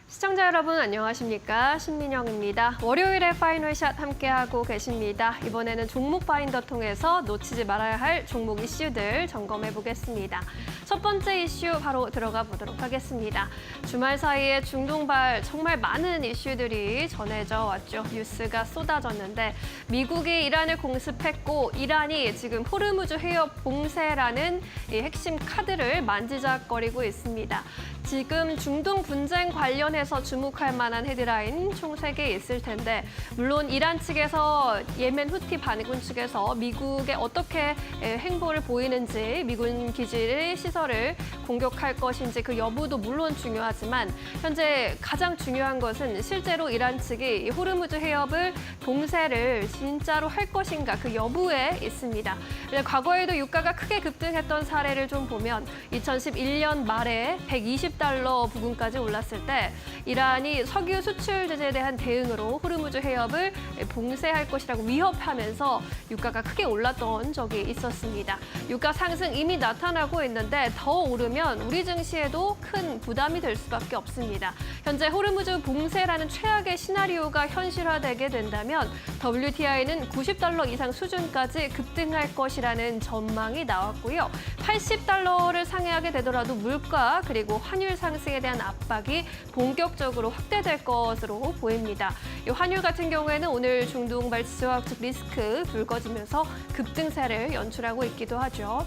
시청자 여러분 안녕하십니까? 신민영입니다. 월요일에 파이널샷 함께하고 계십니다. 이번에는 종목 파인더 통해서 놓치지 말아야 할 종목 이슈들 점검해 보겠습니다. 첫 번째 이슈 바로 들어가 보도록 하겠습니다. 주말 사이에 중동발 정말 많은 이슈들이 전해져 왔죠. 뉴스가 쏟아졌는데 미국이 이란을 공습했고 이란이 지금 호르무즈 해협 봉쇄라는 이 핵심 카드를 만지작거리고 있습니다. 지금 중동 분쟁 관련해서 주목할 만한 헤드라인 총 3개 있을 텐데 물론 이란 측에서 예멘 후티 반군 측에서 미국에 어떻게 행보를 보이는지 미군 기지의 시설을 공격할 것인지 그 여부도 물론 중요하지만 현재 가장 중요한 것은 실제로 이란 측이 호르무즈 해협을 봉쇄를 진짜로 할 것인가 그 여부에 있습니다. 과거에도 유가가 크게 급등했던 사례를 좀 보면 2011년 말에 120달러 부근까지 올랐을 때 이란이 석유 수출 제재에 대한 대응으로 호르무즈 해협을 봉쇄할 것이라고 위협하면서 유가가 크게 올랐던 적이 있었습니다. 유가 상승 이미 나타나고 있는데 더 오르면 우리 증시에도 큰 부담이 될 수밖에 없습니다. 현재 호르무즈 봉쇄라는 최악의 시나리오가 현실화되게 된다면 WTI는 90달러 이상 수준까지 급등할 것이라는 전망이 나왔고요. 80달러를 상회하게 되더라도 물가 그리고 환율 상승에 대한 압박이 본격적으로 확대될 것으로 보입니다. 이 환율 같은 경우에는 오늘 중동발 지정학적 리스크 불거지면서 급등세를 연출하고 있기도 하죠.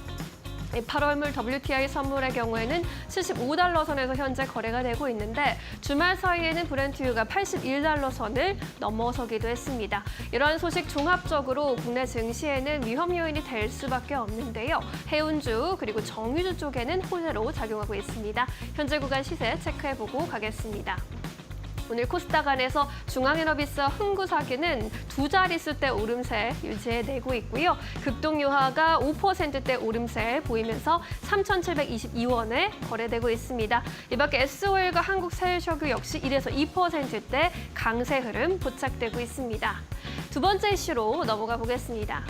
8월물 WTI 선물의 경우에는 75달러 선에서 현재 거래가 되고 있는데 주말 사이에는 브렌트유가 81달러 선을 넘어서기도 했습니다. 이런 소식 종합적으로 국내 증시에는 위험 요인이 될 수밖에 없는데요. 해운주 그리고 정유주 쪽에는 호재로 작용하고 있습니다. 현재 구간 시세 체크해보고 가겠습니다. 오늘 코스닥 안에서 중앙에너비스와 흥구사기는 두 자릿수대 오름세 유지해내고 있고요. 급동유화가 5%대 오름세 보이면서 3,722원에 거래되고 있습니다. 이 밖에 SOL과 한국세일석유 역시 1에서 2%대 강세 흐름 포착되고 있습니다. 두 번째 이슈로 넘어가 보겠습니다.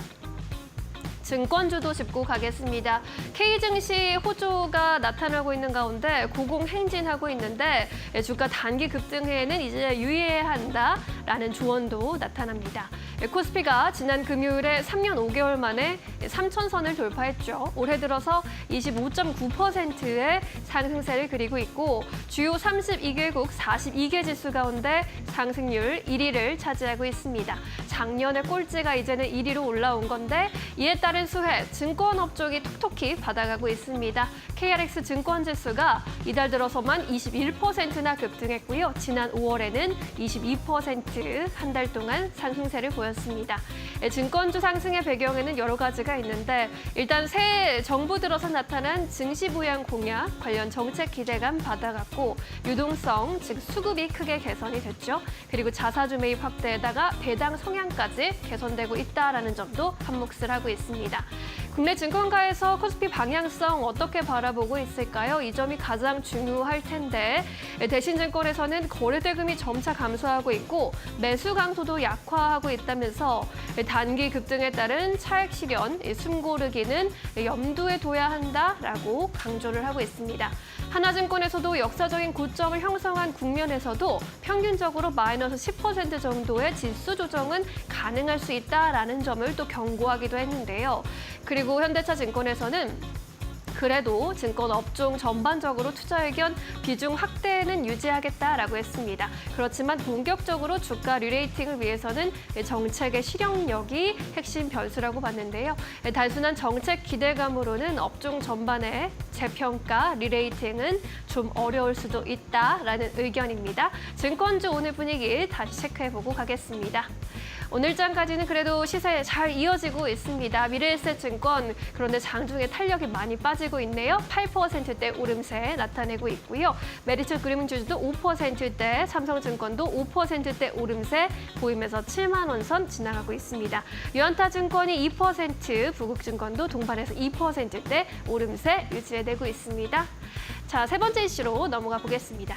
증권주도 짚고 가겠습니다. K증시 호조가 나타나고 있는 가운데 고공행진하고 있는데 주가 단기 급등에는 이제 유의해야 한다라는 조언도 나타납니다. 코스피가 지난 금요일에 3년 5개월 만에 3,000선을 돌파했죠. 올해 들어서 25.9%의 상승세를 그리고 있고 주요 32개국 42개 지수 가운데 상승률 1위를 차지하고 있습니다. 작년의 꼴찌가 이제는 1위로 올라온 건데 이에 따른 수혜 증권업종이 톡톡히 받아가고 있습니다. KRX 증권지수가 이달 들어서만 21%나 급등했고요. 지난 5월에는 22% 한 달 동안 상승세를 보였습니다. 증권주 상승의 배경에는 여러 가지가 있는데 일단 새 정부 들어서 나타난 증시 부양 공약 관련 정책 기대감 받아갔고 유동성, 즉 수급이 크게 개선이 됐죠. 그리고 자사주 매입 확대에다가 배당 성향까지 개선되고 있다라는 점도 한몫을 하고 있습니다. 국내 증권가에서 코스피 방향성 어떻게 바라보고 있을까요? 이 점이 가장 중요할 텐데 대신증권에서는 거래대금이 점차 감소하고 있고 매수 강도도 약화하고 있다면서 단기 급등에 따른 차익 실현, 숨고르기는 염두에 둬야 한다라고 강조를 하고 있습니다. 하나증권에서도 역사적인 고점을 형성한 국면에서도 평균적으로 마이너스 10% 정도의 지수 조정은 가능할 수 있다라는 점을 또 경고하기도 했는데요. 그리고 현대차증권에서는 그래도 증권 업종 전반적으로 투자 의견 비중 확대는 유지하겠다라고 했습니다. 그렇지만 본격적으로 주가 리레이팅을 위해서는 정책의 실행력이 핵심 변수라고 봤는데요. 단순한 정책 기대감으로는 업종 전반의 재평가, 리레이팅은 좀 어려울 수도 있다라는 의견입니다. 증권주 오늘 분위기 다시 체크해보고 가겠습니다. 오늘장까지는 그래도 시세 잘 이어지고 있습니다. 미래에셋증권 그런데 장중에 탄력이 많이 빠지고 있네요. 8%대 오름세 나타내고 있고요. 메리츠 금융주주도 5%대, 삼성증권도 5%대 오름세 보이면서 7만 원 선 지나가고 있습니다. 유안타증권이 2%, 부국증권도 동반해서 2%대 오름세 유지해내고 있습니다. 자, 세 번째 이슈로 넘어가 보겠습니다.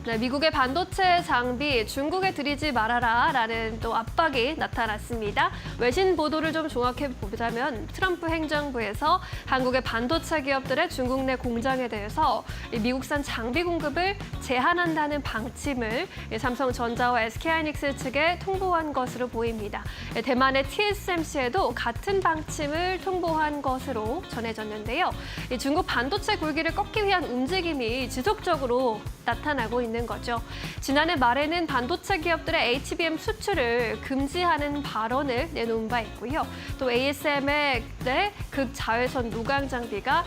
네, 미국의 반도체 장비 중국에 들이지 말아라라는 또 압박이 나타났습니다. 외신 보도를 좀 종합해 보자면 트럼프 행정부에서 한국의 반도체 기업들의 중국 내 공장에 대해서 미국산 장비 공급을 제한한다는 방침을 삼성전자와 SK하이닉스 측에 통보한 것으로 보입니다. 대만의 TSMC에도 같은 방침을 통보한 것으로 전해졌는데요. 중국 반도체 굴기를 꺾기 위한 움직임이 지속적으로 나타나고 있는 거죠. 지난해 말에는 반도체 기업들의 HBM 수출을 금지하는 발언을 내놓은 바 있고요. 또 ASM의 극자외선 노광 장비가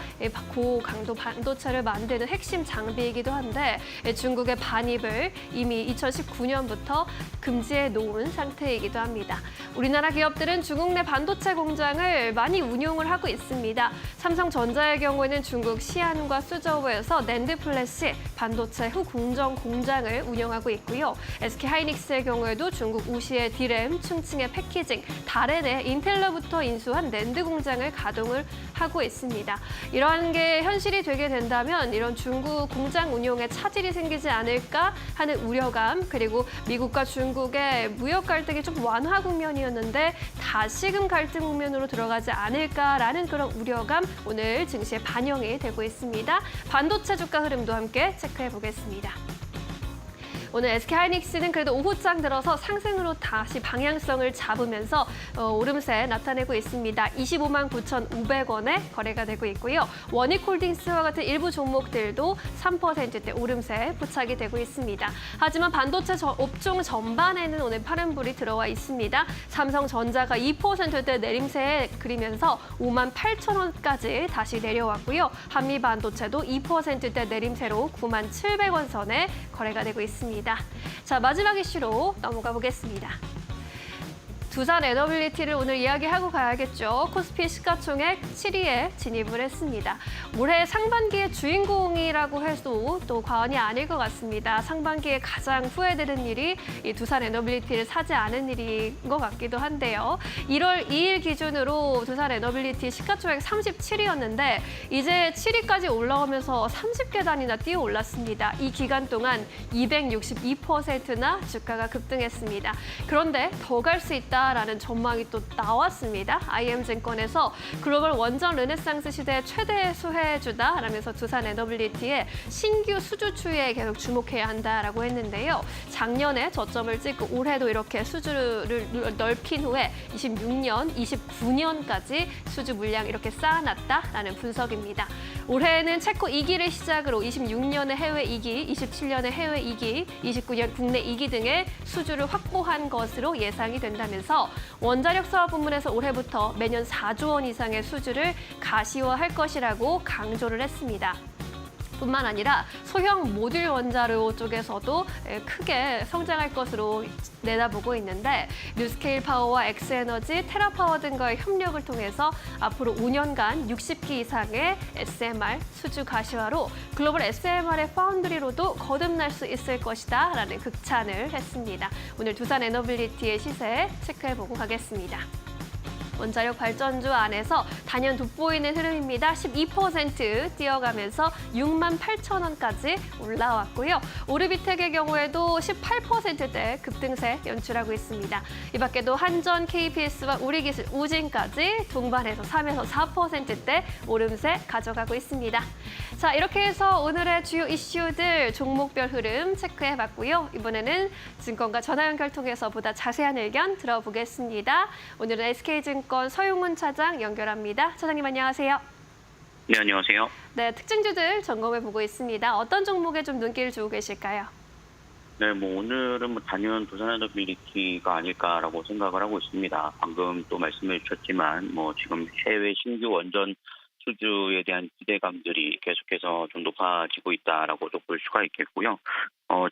고강도 반도체를 만드는 핵심 장비이기도 한데 중국의 반입을 이미 2019년부터 금지해 놓은 상태이기도 합니다. 우리나라 기업들은 중국 내 반도체 공장을 많이 운용을 하고 있습니다. 삼성전자의 경우에는 중국 시안과 수저우에서 낸드 플래시 반도체 후공정 공장을 운영하고 있고요. SK하이닉스의 경우에도 중국 우시의 디램, 충칭의 패키징, 다렌의 인텔로부터 인수한 낸드 공장을 가동을 하고 있습니다. 이러한 게 현실이 되게 된다면 이런 중국 공장 운용에 차질이 생기지 않을까 하는 우려감, 그리고 미국과 중국의 무역 갈등이 좀 완화 국면이었는데 다시금 갈등 국면으로 들어가지 않을까라는 그런 우려감 오늘 증시에 반영이 되고 있습니다. 반도체 주가 흐름도 함께 체크해 보겠습니다. 오늘 SK하이닉스는 그래도 오후장 들어서 상승으로 다시 방향성을 잡으면서 오름세 나타내고 있습니다. 25만 9,500원에 거래가 되고 있고요. 원익홀딩스와 같은 일부 종목들도 3%대 오름세 포착이 되고 있습니다. 하지만 반도체 업종 전반에는 오늘 파란불이 들어와 있습니다. 삼성전자가 2%대 내림세에 그리면서 5만 8,000원까지 다시 내려왔고요. 한미반도체도 2%대 내림세로 9만 700원 선에 거래가 되고 있습니다. 자, 마지막 이슈로 넘어가 보겠습니다. 두산 에너빌리티를 오늘 이야기하고 가야겠죠. 코스피 시가총액 7위에 진입을 했습니다. 올해 상반기의 주인공이라고 해도 또 과언이 아닐 것 같습니다. 상반기에 가장 후회되는 일이 이 두산 에너빌리티를 사지 않은 일인 것 같기도 한데요. 1월 2일 기준으로 두산 에너빌리티 시가총액 37위였는데 이제 7위까지 올라오면서 30계단이나 뛰어 올랐습니다. 이 기간 동안 262%나 주가가 급등했습니다. 그런데 더 갈 수 있다. 라는 전망이 또 나왔습니다. IM증권에서 글로벌 원전 르네상스 시대의 최대 수혜주다 라면서 두산 에너빌리티의 신규 수주 추이에 계속 주목해야 한다라고 했는데요. 작년에 저점을 찍고 올해도 이렇게 수주를 넓힌 후에 26년, 29년까지 수주 물량 이렇게 쌓아놨다라는 분석입니다. 올해는 체코 2기를 시작으로 26년의 해외 2기, 27년의 해외 2기, 29년 국내 2기 등의 수주를 확보한 것으로 예상이 된다면서 원자력 사업 부문에서 올해부터 매년 4조 원 이상의 수주를 가시화할 것이라고 강조를 했습니다. 뿐만 아니라 소형 모듈 원자로 쪽에서도 크게 성장할 것으로 내다보고 있는데 뉴스케일 파워와 엑스에너지, 테라파워 등과의 협력을 통해서 앞으로 5년간 60기 이상의 SMR 수주 가시화로 글로벌 SMR의 파운드리로도 거듭날 수 있을 것이다 라는 극찬을 했습니다. 오늘 두산 에너빌리티의 시세 체크해보고 가겠습니다. 원자력 발전주 안에서 단연 돋보이는 흐름입니다. 12% 뛰어가면서 6만 8천 원까지 올라왔고요. 오르비텍의 경우에도 18%대 급등세 연출하고 있습니다. 이 밖에도 한전, KPS와 우리기술, 우진까지 동반해서 3에서 4%대 오름세 가져가고 있습니다. 자, 이렇게 해서 오늘의 주요 이슈들 종목별 흐름 체크해봤고요. 이번에는 증권가 전화 연결 통해서 보다 자세한 의견 들어보겠습니다. 오늘은 SK증권 서용훈 차장 연결합니다. 차장님 안녕하세요. 네, 안녕하세요. 네, 특징주들 점검해보고 있습니다. 어떤 종목에 좀 눈길을 주고 계실까요? 네, 오늘은 단연 두산에너빌리티가 아닐까라고 생각을 하고 있습니다. 방금 또 말씀해 주셨지만 지금 해외 신규 원전 수주에 대한 기대감들이 계속해서 좀 높아지고 있다라고 볼 수가 있겠고요.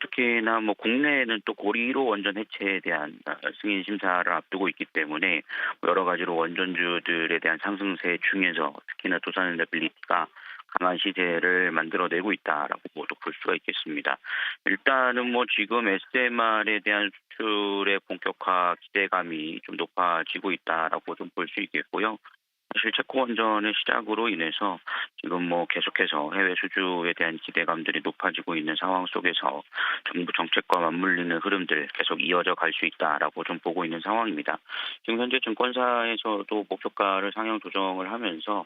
특히나 뭐 국내에는 또 고리로 원전 해체에 대한 승인 심사를 앞두고 있기 때문에 여러 가지로 원전주들에 대한 상승세 중에서 특히나 두산에너빌리티가 강한 시세를 만들어내고 있다라고 볼 수가 있겠습니다. 일단은 뭐 지금 SMR에 대한 수출의 본격화 기대감이 좀 높아지고 있다라고 좀 볼 수 있겠고요. 사실 체코 원전의 시작으로 인해서 지금 뭐 계속해서 해외 수주에 대한 기대감들이 높아지고 있는 상황 속에서 정부 정책과 맞물리는 흐름들 계속 이어져 갈 수 있다라고 좀 보고 있는 상황입니다. 지금 현재 증권사에서도 목표가를 상향 조정을 하면서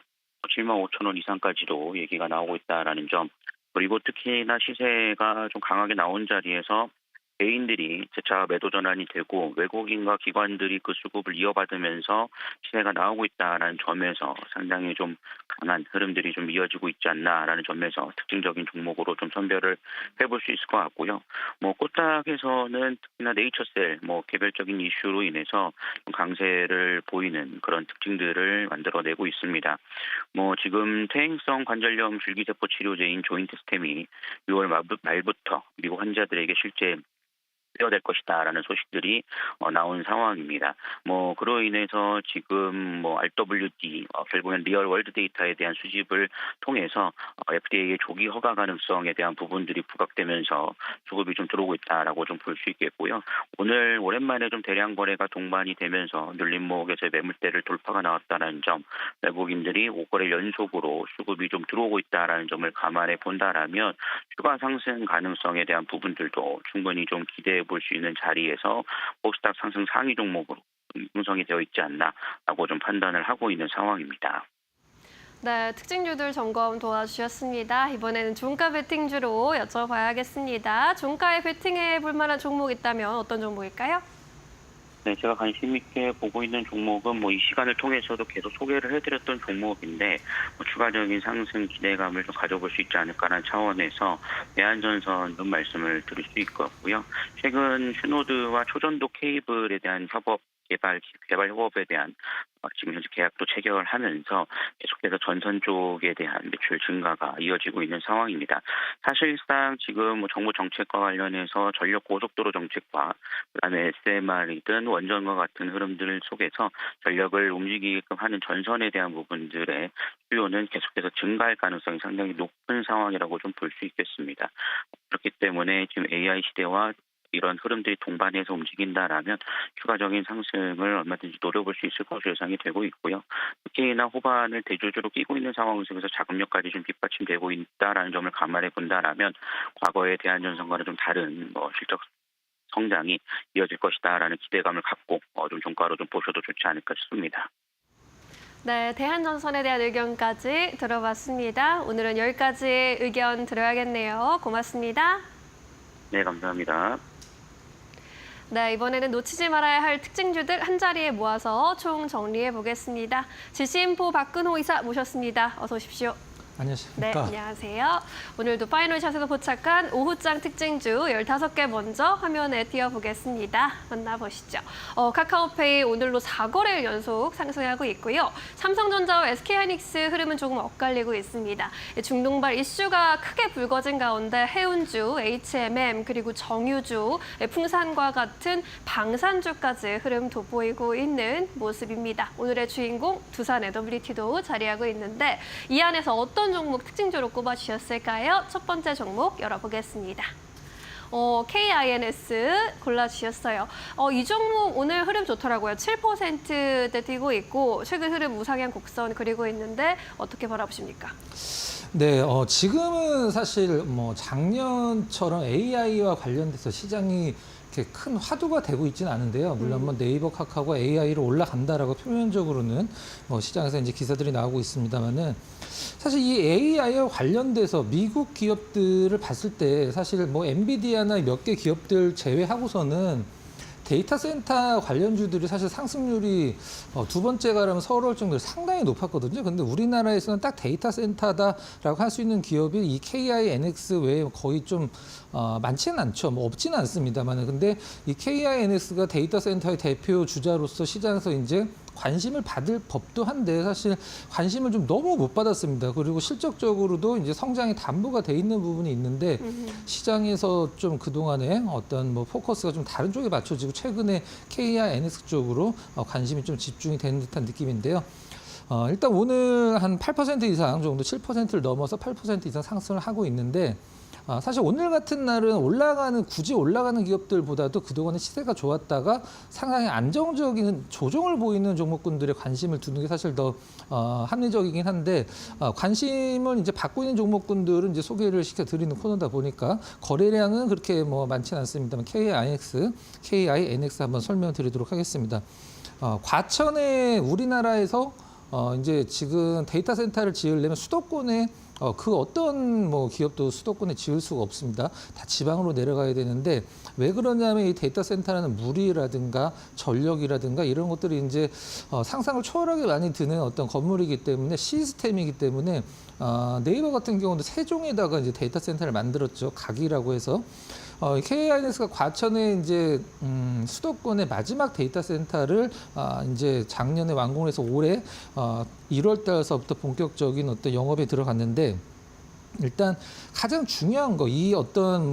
75,000원 이상까지도 얘기가 나오고 있다라는 점, 그리고 특히나 시세가 좀 강하게 나온 자리에서 개인들이 재차 매도 전환이 되고 외국인과 기관들이 그 수급을 이어받으면서 시세가 나오고 있다라는 점에서 상당히 좀 강한 흐름들이 좀 이어지고 있지 않나라는 점에서 특징적인 종목으로 좀 선별을 해볼 수 있을 것 같고요. 뭐 코스닥에서는 특히나 네이처셀 뭐 개별적인 이슈로 인해서 좀 강세를 보이는 그런 특징들을 만들어내고 있습니다. 뭐 지금 퇴행성 관절염 줄기세포 치료제인 조인트스템이 6월 말부터 미국 환자들에게 실제 될 것이다라는 소식들이 나온 상황입니다. 뭐 그로 인해서 지금 뭐 RWD 결국엔 리얼 월드 데이터에 대한 수집을 통해서 FDA의 조기 허가 가능성에 대한 부분들이 부각되면서 수급이 좀 들어오고 있다라고 좀 볼 수 있겠고요. 오늘 오랜만에 좀 대량 거래가 동반이 되면서 눌림목에서 매물대를 돌파가 나왔다는 점, 외국인들이 5거래 연속으로 수급이 좀 들어오고 있다라는 점을 감안해 본다라면 추가 상승 가능성에 대한 부분들도 충분히 좀 기대해 볼 수 있는 자리에서 코스닥 상승 상위 종목으로 형성이 되어 있지 않나라고 좀 판단을 하고 있는 상황입니다. 네, 특징주들 점검 도와주셨습니다. 이번에는 종가 베팅주로 여쭤봐야겠습니다. 종가에 베팅해 볼 만한 종목 있다면 어떤 종목일까요? 네, 제가 관심 있게 보고 있는 종목은 뭐 이 시간을 통해서도 계속 소개를 해드렸던 종목인데 추가적인 상승 기대감을 좀 가져볼 수 있지 않을까라는 차원에서 대한전선 좀 말씀을 드릴 수 있고요. 최근 슈노드와 초전도 케이블에 대한 개발 협업에 대한 지금 현재 계약도 체결을 하면서 계속해서 전선 쪽에 대한 매출 증가가 이어지고 있는 상황입니다. 사실상 지금 뭐 정부 정책과 관련해서 전력 고속도로 정책과 그다음에 SMR이든 원전과 같은 흐름들 속에서 전력을 움직이게끔 하는 전선에 대한 부분들의 수요는 계속해서 증가할 가능성이 상당히 높은 상황이라고 좀 볼 수 있겠습니다. 그렇기 때문에 지금 AI 시대와 이런 흐름들이 동반해서 움직인다라면 추가적인 상승을 얼마든지 노려볼 수 있을 것으로 예상이 되고 있고요. 특히나 후반을 대조주로 끼고 있는 상황 속에서 자금력까지 좀 뒷받침되고 있다라는 점을 감안해 본다라면 과거의 대한전선과는 좀 다른 실적 성장이 이어질 것이다라는 기대감을 갖고 좀 종가로 좀 보셔도 좋지 않을까 싶습니다. 네, 대한전선에 대한 의견까지 들어봤습니다. 오늘은 여기까지 의견 들어야겠네요. 고맙습니다. 네, 감사합니다. 네, 이번에는 놓치지 말아야 할 특징주들 한자리에 모아서 총 정리해 보겠습니다. 지시인포 박근호 이사 모셨습니다. 어서 오십시오. 안녕하십니까. 네, 안녕하세요. 오늘도 파이널샷에서 포착한 오후장 특징주 15개 먼저 화면에 띄워보겠습니다. 만나보시죠. 카카오페이 오늘로 4거래일 연속 상승하고 있고요. 삼성전자와 SK하이닉스 흐름은 조금 엇갈리고 있습니다. 중동발 이슈가 크게 불거진 가운데 해운주, HMM, 그리고 정유주, 풍산과 같은 방산주까지 흐름 돋보이고 있는 모습입니다. 오늘의 주인공 두산에너빌리티도 자리하고 있는데 이 안에서 어떤 종목 특징주로 꼽아주셨을까요? 첫 번째 종목 열어보겠습니다. KINS 골라주셨어요. 이 종목 오늘 흐름 좋더라고요. 7%대 뛰고 있고 최근 흐름 우상향 곡선 그리고 있는데 어떻게 바라보십니까? 네, 지금은 사실 작년처럼 AI와 관련돼서 시장이 이렇게 큰 화두가 되고 있지는 않은데요. 물론 네이버, 카카오가 AI로 올라간다라고 표면적으로는 시장에서 이제 기사들이 나오고 있습니다만은 사실 이 AI와 관련돼서 미국 기업들을 봤을 때 사실 엔비디아나 몇 개 기업들 제외하고서는 데이터 센터 관련주들이 사실 상승률이 두 번째가라면 서러울 정도로 상당히 높았거든요. 근데 우리나라에서는 딱 데이터 센터다라고 할 수 있는 기업이 이 KINX 외에 거의 좀 많지는 않죠. 없지는 않습니다만. 근데 이 KINX가 데이터 센터의 대표 주자로서 시장에서 이제 관심을 받을 법도 한데 사실 관심을 좀 너무 못 받았습니다. 그리고 실적적으로도 이제 성장이 담보가 돼 있는 부분이 있는데 시장에서 좀 그동안에 어떤 뭐 포커스가 좀 다른 쪽에 맞춰지고 최근에 KI와 NX 쪽으로 관심이 좀 집중이 되는 듯한 느낌인데요. 일단 오늘 한 8% 이상 정도 7%를 넘어서 8% 이상 상승을 하고 있는데 사실 오늘 같은 날은 굳이 올라가는 기업들보다도 그동안에 시세가 좋았다가 상당히 안정적인 조정을 보이는 종목군들의 관심을 두는 게 사실 더 합리적이긴 한데 관심을 이제 받고 있는 종목군들은 이제 소개를 시켜드리는 코너다 보니까 거래량은 그렇게 뭐 많지는 않습니다만 KINX 한번 설명드리도록 하겠습니다. 과천에 우리나라에서 이제 지금 데이터 센터를 지으려면 수도권에 그 어떤 뭐 기업도 수도권에 지을 수가 없습니다. 다 지방으로 내려가야 되는데 왜 그러냐면 이 데이터 센터라는 물이라든가 전력이라든가 이런 것들이 이제 상상을 초월하게 많이 드는 어떤 건물이기 때문에 시스템이기 때문에 네이버 같은 경우도 세종에다가 이제 데이터 센터를 만들었죠. 각이라고 해서. KINX가 과천에 이제 수도권의 마지막 데이터 센터를 이제 작년에 완공을 해서 올해 1월 달서부터 본격적인 어떤 영업에 들어갔는데 일단 가장 중요한 거, 이 어떤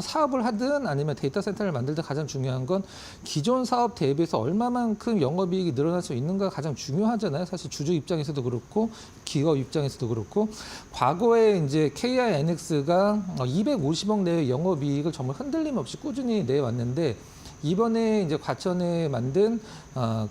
사업을 하든 아니면 데이터 센터를 만들든 가장 중요한 건 기존 사업 대비해서 얼마만큼 영업이익이 늘어날 수 있는가가 가장 중요하잖아요. 사실 주주 입장에서도 그렇고 기업 입장에서도 그렇고 과거에 이제 KINX가 250억 내의 영업이익을 정말 흔들림 없이 꾸준히 내왔는데 이번에 이제 과천에 만든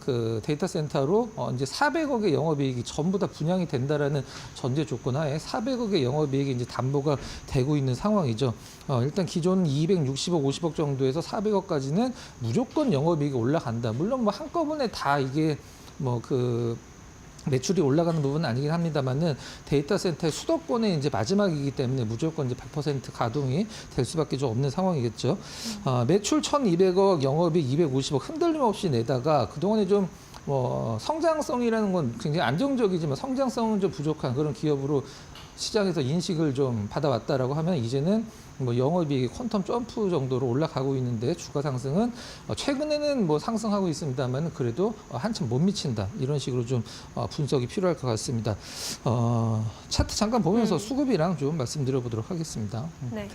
그 데이터 센터로 이제 400억의 영업이익이 전부 다 분양이 된다라는 전제 조건 하에 400억의 영업이익이 이제 담보가 되고 있는 상황이죠. 일단 기존 260억, 50억 정도에서 400억까지는 무조건 영업이익이 올라간다. 물론 뭐 한꺼번에 다 이게 매출이 올라가는 부분은 아니긴 합니다만은 데이터 센터의 수도권에 이제 마지막이기 때문에 무조건 이제 100% 가동이 될 수밖에 좀 없는 상황이겠죠. 매출 1,200억, 영업이익 250억 흔들림 없이 내다가 그동안에 좀 성장성이라는 건 굉장히 안정적이지만 성장성은 좀 부족한 그런 기업으로 시장에서 인식을 좀 받아왔다라고 하면 이제는 뭐 영업이익이 퀀텀 점프 정도로 올라가고 있는데 주가 상승은 최근에는 뭐 상승하고 있습니다만 그래도 한참 못 미친다 이런 식으로 좀 분석이 필요할 것 같습니다. 차트 잠깐 보면서 수급이랑 좀 말씀드려 보도록 하겠습니다. 네.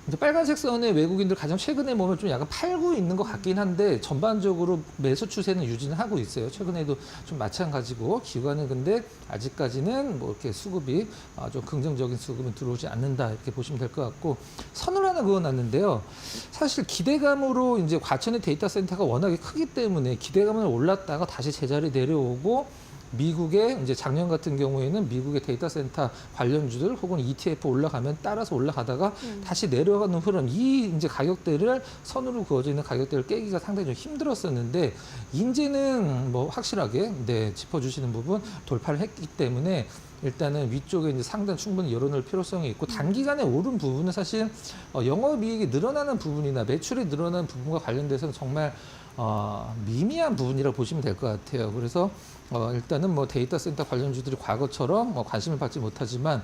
이제 빨간색 선의 외국인들 가장 최근에 보면 좀 약간 팔고 있는 것 같긴 한데 전반적으로 매수 추세는 유지는 하고 있어요. 최근에도 좀 마찬가지고 기관은 근데 아직까지는 뭐 이렇게 수급이 좀 긍정적인 수급은 들어오지 않는다 이렇게 보시면 될 것 같고 선을 하나 그어놨는데요. 사실 기대감으로 이제 과천의 데이터 센터가 워낙에 크기 때문에 기대감을 올랐다가 다시 제자리 내려오고 미국의 이제 작년 같은 경우에는 미국의 데이터 센터 관련주들 혹은 ETF 올라가면 따라서 올라가다가 다시 내려가는 흐름 이 이제 가격대를 선으로 그어져 있는 가격대를 깨기가 상당히 좀 힘들었었는데 이제는 뭐 확실하게 짚어주시는 부분 돌파를 했기 때문에 일단은 위쪽에 이제 상단 충분히 열어놓을 필요성이 있고 단기간에 오른 부분은 사실 영업이익이 늘어나는 부분이나 매출이 늘어나는 부분과 관련돼서는 정말 미미한 부분이라고 보시면 될 것 같아요. 그래서 일단은 뭐 데이터 센터 관련주들이 과거처럼 관심을 받지 못하지만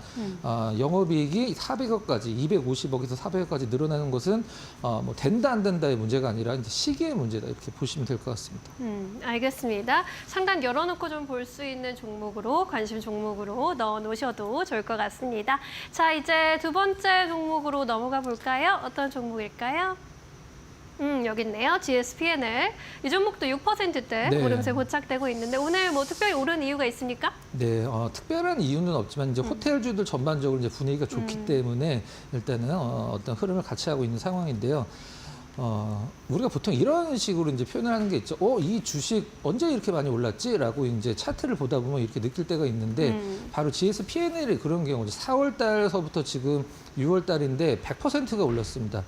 영업이익이 400억까지 250억에서 400억까지 늘어나는 것은 뭐 된다 안 된다의 문제가 아니라 이제 시기의 문제다 이렇게 보시면 될 것 같습니다. 알겠습니다. 상단 열어놓고 좀 볼 수 있는 종목으로 관심 종목으로 넣어 놓으셔도 좋을 것 같습니다. 자, 이제 두 번째 종목으로 넘어가 볼까요? 어떤 종목일까요? 여기 있네요. GSPNL. 이 종목도 6%대 네. 오름세 고착되고 있는데 오늘 뭐 특별히 오른 이유가 있습니까? 네, 특별한 이유는 없지만 이제 호텔주들 전반적으로 이제 분위기가 좋기 때문에 일단은 어떤 흐름을 같이 하고 있는 상황인데요. 우리가 보통 이런 식으로 이제 표현을 하는 게 있죠. 이 주식 언제 이렇게 많이 올랐지?라고 이제 차트를 보다 보면 이렇게 느낄 때가 있는데 바로 GSPNL이 그런 경우죠. 4월 달서부터 지금 6월 달인데 100%가 올랐습니다.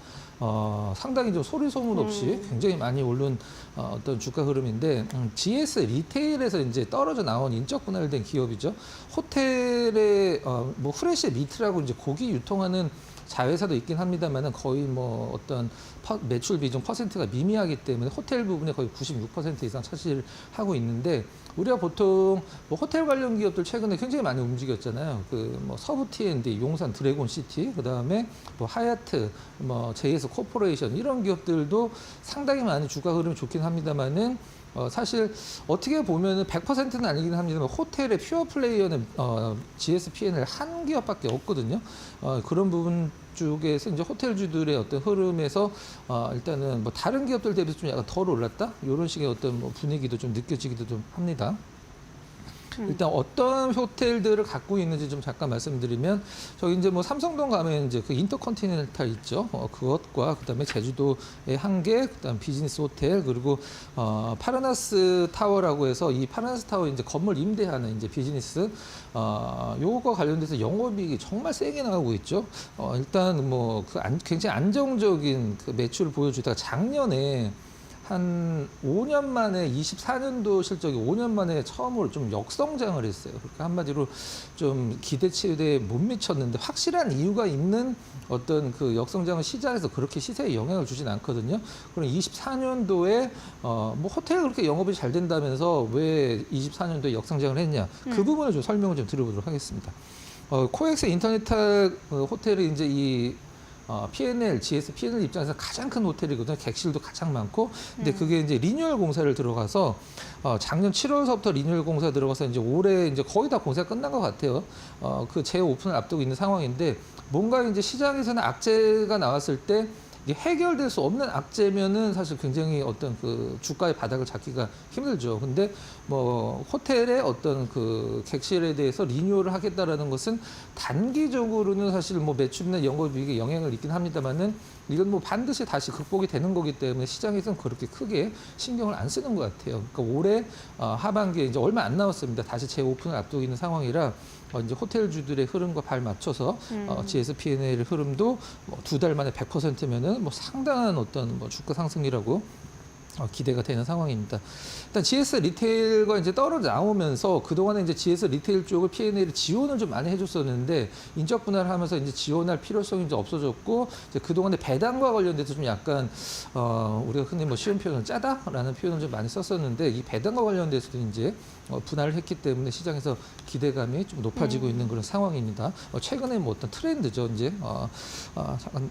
상당히 좀 소리 소문 없이 굉장히 많이 오른 어떤 주가 흐름인데 GS 리테일에서 이제 떨어져 나온 인적 분할된 기업이죠. 호텔의 뭐 후레쉬 미트라고 이제 고기 유통하는 자회사도 있긴 합니다만은 거의 뭐 어떤 매출 비중 퍼센트가 미미하기 때문에 호텔 부분에 거의 96% 이상 차지를 하고 있는데 우리가 보통 뭐 호텔 관련 기업들 최근에 굉장히 많이 움직였잖아요. 그 뭐 서부 T&D, 용산 드래곤 시티, 그 다음에 뭐 하얏트, 뭐 JS 코퍼레이션 이런 기업들도 상당히 많이 주가 흐름이 좋긴 합니다만은 사실 어떻게 보면은 100%는 아니긴 합니다만 호텔의 퓨어 플레이어는 GS P&L 한 기업밖에 없거든요. 그런 부분 쪽에서 이제 호텔주들의 어떤 흐름에서 일단은 뭐 다른 기업들 대비해서 좀 약간 덜 올랐다 이런 식의 어떤 뭐 분위기도 좀 느껴지기도 좀 합니다. 일단 어떤 호텔들을 갖고 있는지 좀 잠깐 말씀드리면 저기 이제 뭐 삼성동 가면 이제 그 인터컨티넨탈 있죠. 그것과 그다음에 제주도의 한 개, 그다음 비즈니스 호텔 그리고 파라나스 타워라고 해서 이 파라나스 타워 이제 건물 임대하는 이제 비즈니스 요거 관련돼서 영업이익이 정말 세게 나가고 있죠. 일단 뭐 그 굉장히 안정적인 그 매출을 보여주다가 작년에 한 5년 만에 24년도 실적이 5년 만에 처음으로 좀 역성장을 했어요. 그러니까 한마디로 좀 기대치에 못 미쳤는데 확실한 이유가 있는 어떤 그 역성장은 시장에서 그렇게 시세에 영향을 주진 않거든요. 그럼 24년도에 뭐 호텔 그렇게 영업이 잘 된다면서 왜 24년도에 역성장을 했냐? 그 부분을 좀 설명을 좀 드려보도록 하겠습니다. 코엑스 인터내탈 호텔이 이제 이 P&L, GS P&L 입장에서 가장 큰 호텔이거든요. 객실도 가장 많고. 근데 그게 이제 리뉴얼 공사를 들어가서 작년 7월서부터 리뉴얼 공사 들어가서 이제 올해 이제 거의 다 공사가 끝난 것 같아요. 그 재오픈을 앞두고 있는 상황인데 뭔가 이제 시장에서는 악재가 나왔을 때 이게 해결될 수 없는 악재면은 사실 굉장히 어떤 그 주가의 바닥을 잡기가 힘들죠. 근데 뭐 호텔의 어떤 그 객실에 대해서 리뉴얼을 하겠다라는 것은 단기적으로는 사실 뭐 매출이나 영업이익에 영향을 있긴 합니다만은 이건 뭐 반드시 다시 극복이 되는 거기 때문에 시장에서는 그렇게 크게 신경을 안 쓰는 것 같아요. 그러니까 올해 하반기에 이제 얼마 안 남았습니다. 다시 재오픈을 앞두고 있는 상황이라 이제 호텔주들의 흐름과 발 맞춰서 GS P&L 흐름도 뭐 2달 만에 100%면은 뭐 상당한 어떤 뭐 주가 상승이라고 기대가 되는 상황입니다. 일단 GS 리테일과 이제 떨어져 나오면서 그동안에 이제 GS 리테일 쪽을 P&L 지원을 좀 많이 해줬었는데 인적 분할을 하면서 이제 지원할 필요성이 이제 없어졌고 이제 그동안에 배당과 관련돼서 좀 약간 우리가 흔히 뭐 쉬운 표현은 짜다라는 표현을 좀 많이 썼었는데 이 배당과 관련돼서도 이제 분할을 했기 때문에 시장에서 기대감이 좀 높아지고 있는 그런 상황입니다. 최근에 뭐 어떤 트렌드죠. 이제 잠깐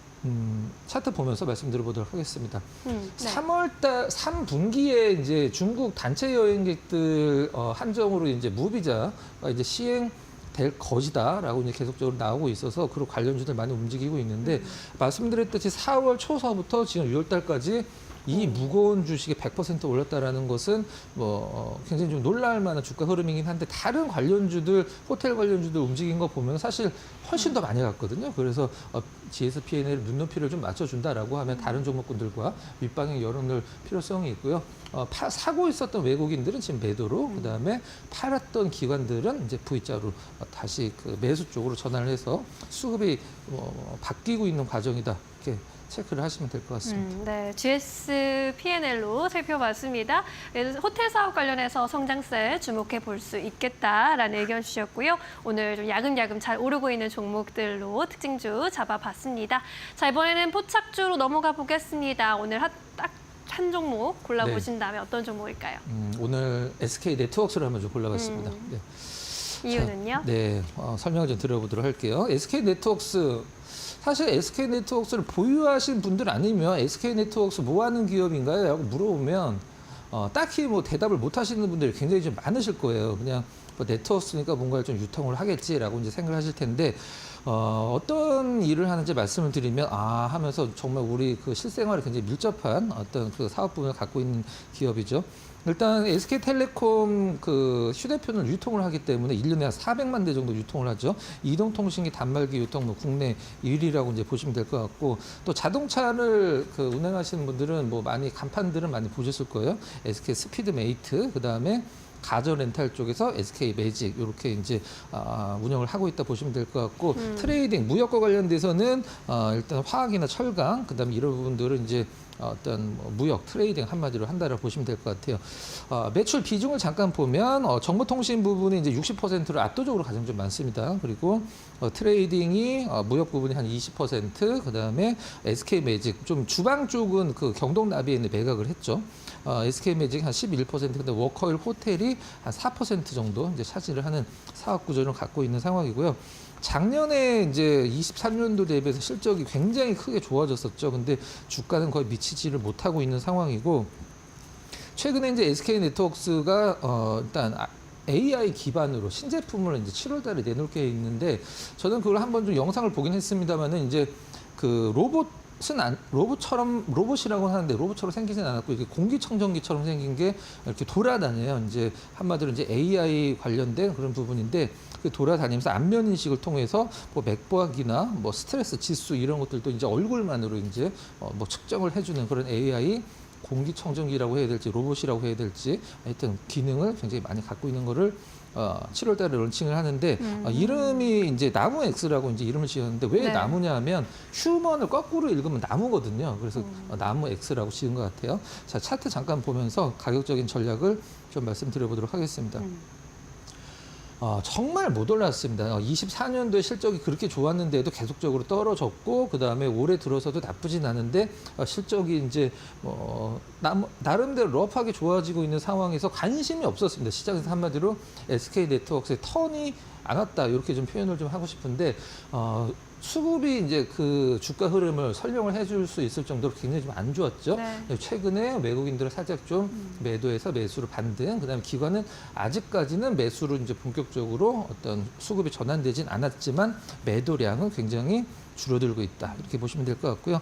차트 보면서 말씀드려보도록 하겠습니다. 네. 3월달 3분기에 이제 중국 단체 여행객들 한정으로 이제 무비자가 이제 시행될 것이다라고 이제 계속적으로 나오고 있어서 그런 관련주들 많이 움직이고 있는데 말씀드렸듯이 4월 초서부터 지금 6월달까지 이 무거운 주식이 100% 올랐다라는 것은 뭐 굉장히 좀 놀랄 만한 주가 흐름이긴 한데 다른 관련주들, 호텔 관련주들 움직인 거 보면 사실 훨씬 더 많이 갔거든요. 그래서 GS P&L 눈높이를 좀 맞춰준다라고 하면 다른 종목군들과 윗방향 열어놓을 필요성이 있고요. 사고 있었던 외국인들은 지금 매도로, 그 다음에 팔았던 기관들은 이제 V자로 다시 그 매수 쪽으로 전환을 해서 수급이 바뀌고 있는 과정이다. 이렇게 체크를 하시면 될 것 같습니다. 네, GS P&L로 살펴봤습니다. 호텔 사업 관련해서 성장세 주목해 볼 수 있겠다라는 의견 주셨고요. 오늘 좀 야금야금 잘 오르고 있는 종목들로 특징주 잡아봤습니다. 자, 이번에는 포착주로 넘어가 보겠습니다. 오늘 딱 한 종목 골라보신다면 어떤 종목일까요? 오늘 SK 네트워크를 한번 좀 골라봤습니다. 네. 이유는요? 네, 설명을 좀 드려보도록 할게요. SK 네트워크 사실 SK 네트워크를 보유하신 분들 아니면 SK 네트워크 뭐 하는 기업인가요? 라고 물어보면 딱히 뭐 대답을 못 하시는 분들이 굉장히 좀 많으실 거예요. 그냥 뭐 네트워크니까 뭔가 좀 유통을 하겠지라고 이제 생각하실 텐데 어떤 일을 하는지 말씀을 드리면 하면서 정말 우리 그 실생활에 굉장히 밀접한 어떤 그 사업 부분을 갖고 있는 기업이죠. 일단 SK텔레콤 그 휴대폰을 유통을 하기 때문에 1년에 한 400만 대 정도 유통을 하죠. 이동통신기 단말기 유통 뭐 국내 1위라고 이제 보시면 될 것 같고 또 자동차를 그 운행하시는 분들은 뭐 많이 간판들은 많이 보셨을 거예요. SK 스피드메이트 그다음에 가전 렌탈 쪽에서 SK 매직 이렇게 이제 운영을 하고 있다 보시면 될 것 같고 트레이딩 무역과 관련돼서는 일단 화학이나 철강 그다음에 이런 부분들은 이제 어떤 무역, 트레이딩 한마디로 한다라고 보시면 될 것 같아요. 매출 비중을 잠깐 보면 정보통신 부분이 이제 60%를 압도적으로 가장 좀 많습니다. 그리고 트레이딩이 무역 부분이 한 20%, 그다음에 SK 매직 좀 주방 쪽은 그 경동나비에 있는 매각을 했죠. SK 매직 한 11%, 근데 워커힐 호텔이 한 4% 정도 이제 차지를 하는 사업 구조를 갖고 있는 상황이고요. 작년에 이제 23년도 대비해서 실적이 굉장히 크게 좋아졌었죠. 근데 주가는 거의 미치지를 못하고 있는 상황이고, 최근에 이제 SK 네트워크스가 일단 AI 기반으로 신제품을 이제 7월 달에 내놓을 게 있는데, 저는 그걸 한번 좀 영상을 보긴 했습니다만은 이제 그 로봇이라고 하는데 로봇처럼 생기진 않았고, 이게 공기청정기처럼 생긴 게 이렇게 돌아다녀요. 이제 한마디로 이제 AI 관련된 그런 부분인데, 그 돌아다니면서 안면 인식을 통해서 뭐 맥박이나 뭐 스트레스 지수 이런 것들도 이제 얼굴만으로 이제 뭐 측정을 해주는 그런 AI 공기청정기라고 해야 될지 로봇이라고 해야 될지 하여튼 기능을 굉장히 많이 갖고 있는 거를 7월 달에 론칭을 하는데, 이름이 이제 나무 X라고 이제 이름을 지었는데, 왜 네. 나무냐 하면 휴먼을 거꾸로 읽으면 나무거든요. 그래서 나무 X라고 지은 것 같아요. 자, 차트 잠깐 보면서 가격적인 전략을 좀 말씀드려 보도록 하겠습니다. 정말 못 올랐습니다. 24년도에 실적이 그렇게 좋았는데도 계속적으로 떨어졌고, 그 다음에 올해 들어서도 나쁘진 않은데 실적이 이제 나름대로 러프하게 좋아지고 있는 상황에서 관심이 없었습니다. 시장에서 한마디로 SK 네트워크의 턴이 안 왔다, 이렇게 좀 표현을 좀 하고 싶은데, 수급이 이제 그 주가 흐름을 설명을 해줄 수 있을 정도로 굉장히 좀 안 좋았죠. 네. 최근에 외국인들은 살짝 좀 매도해서 매수로 반등, 그다음에 기관은 아직까지는 매수로 이제 본격적으로 어떤 수급이 전환되진 않았지만 매도량은 굉장히 줄어들고 있다, 이렇게 보시면 될 것 같고요.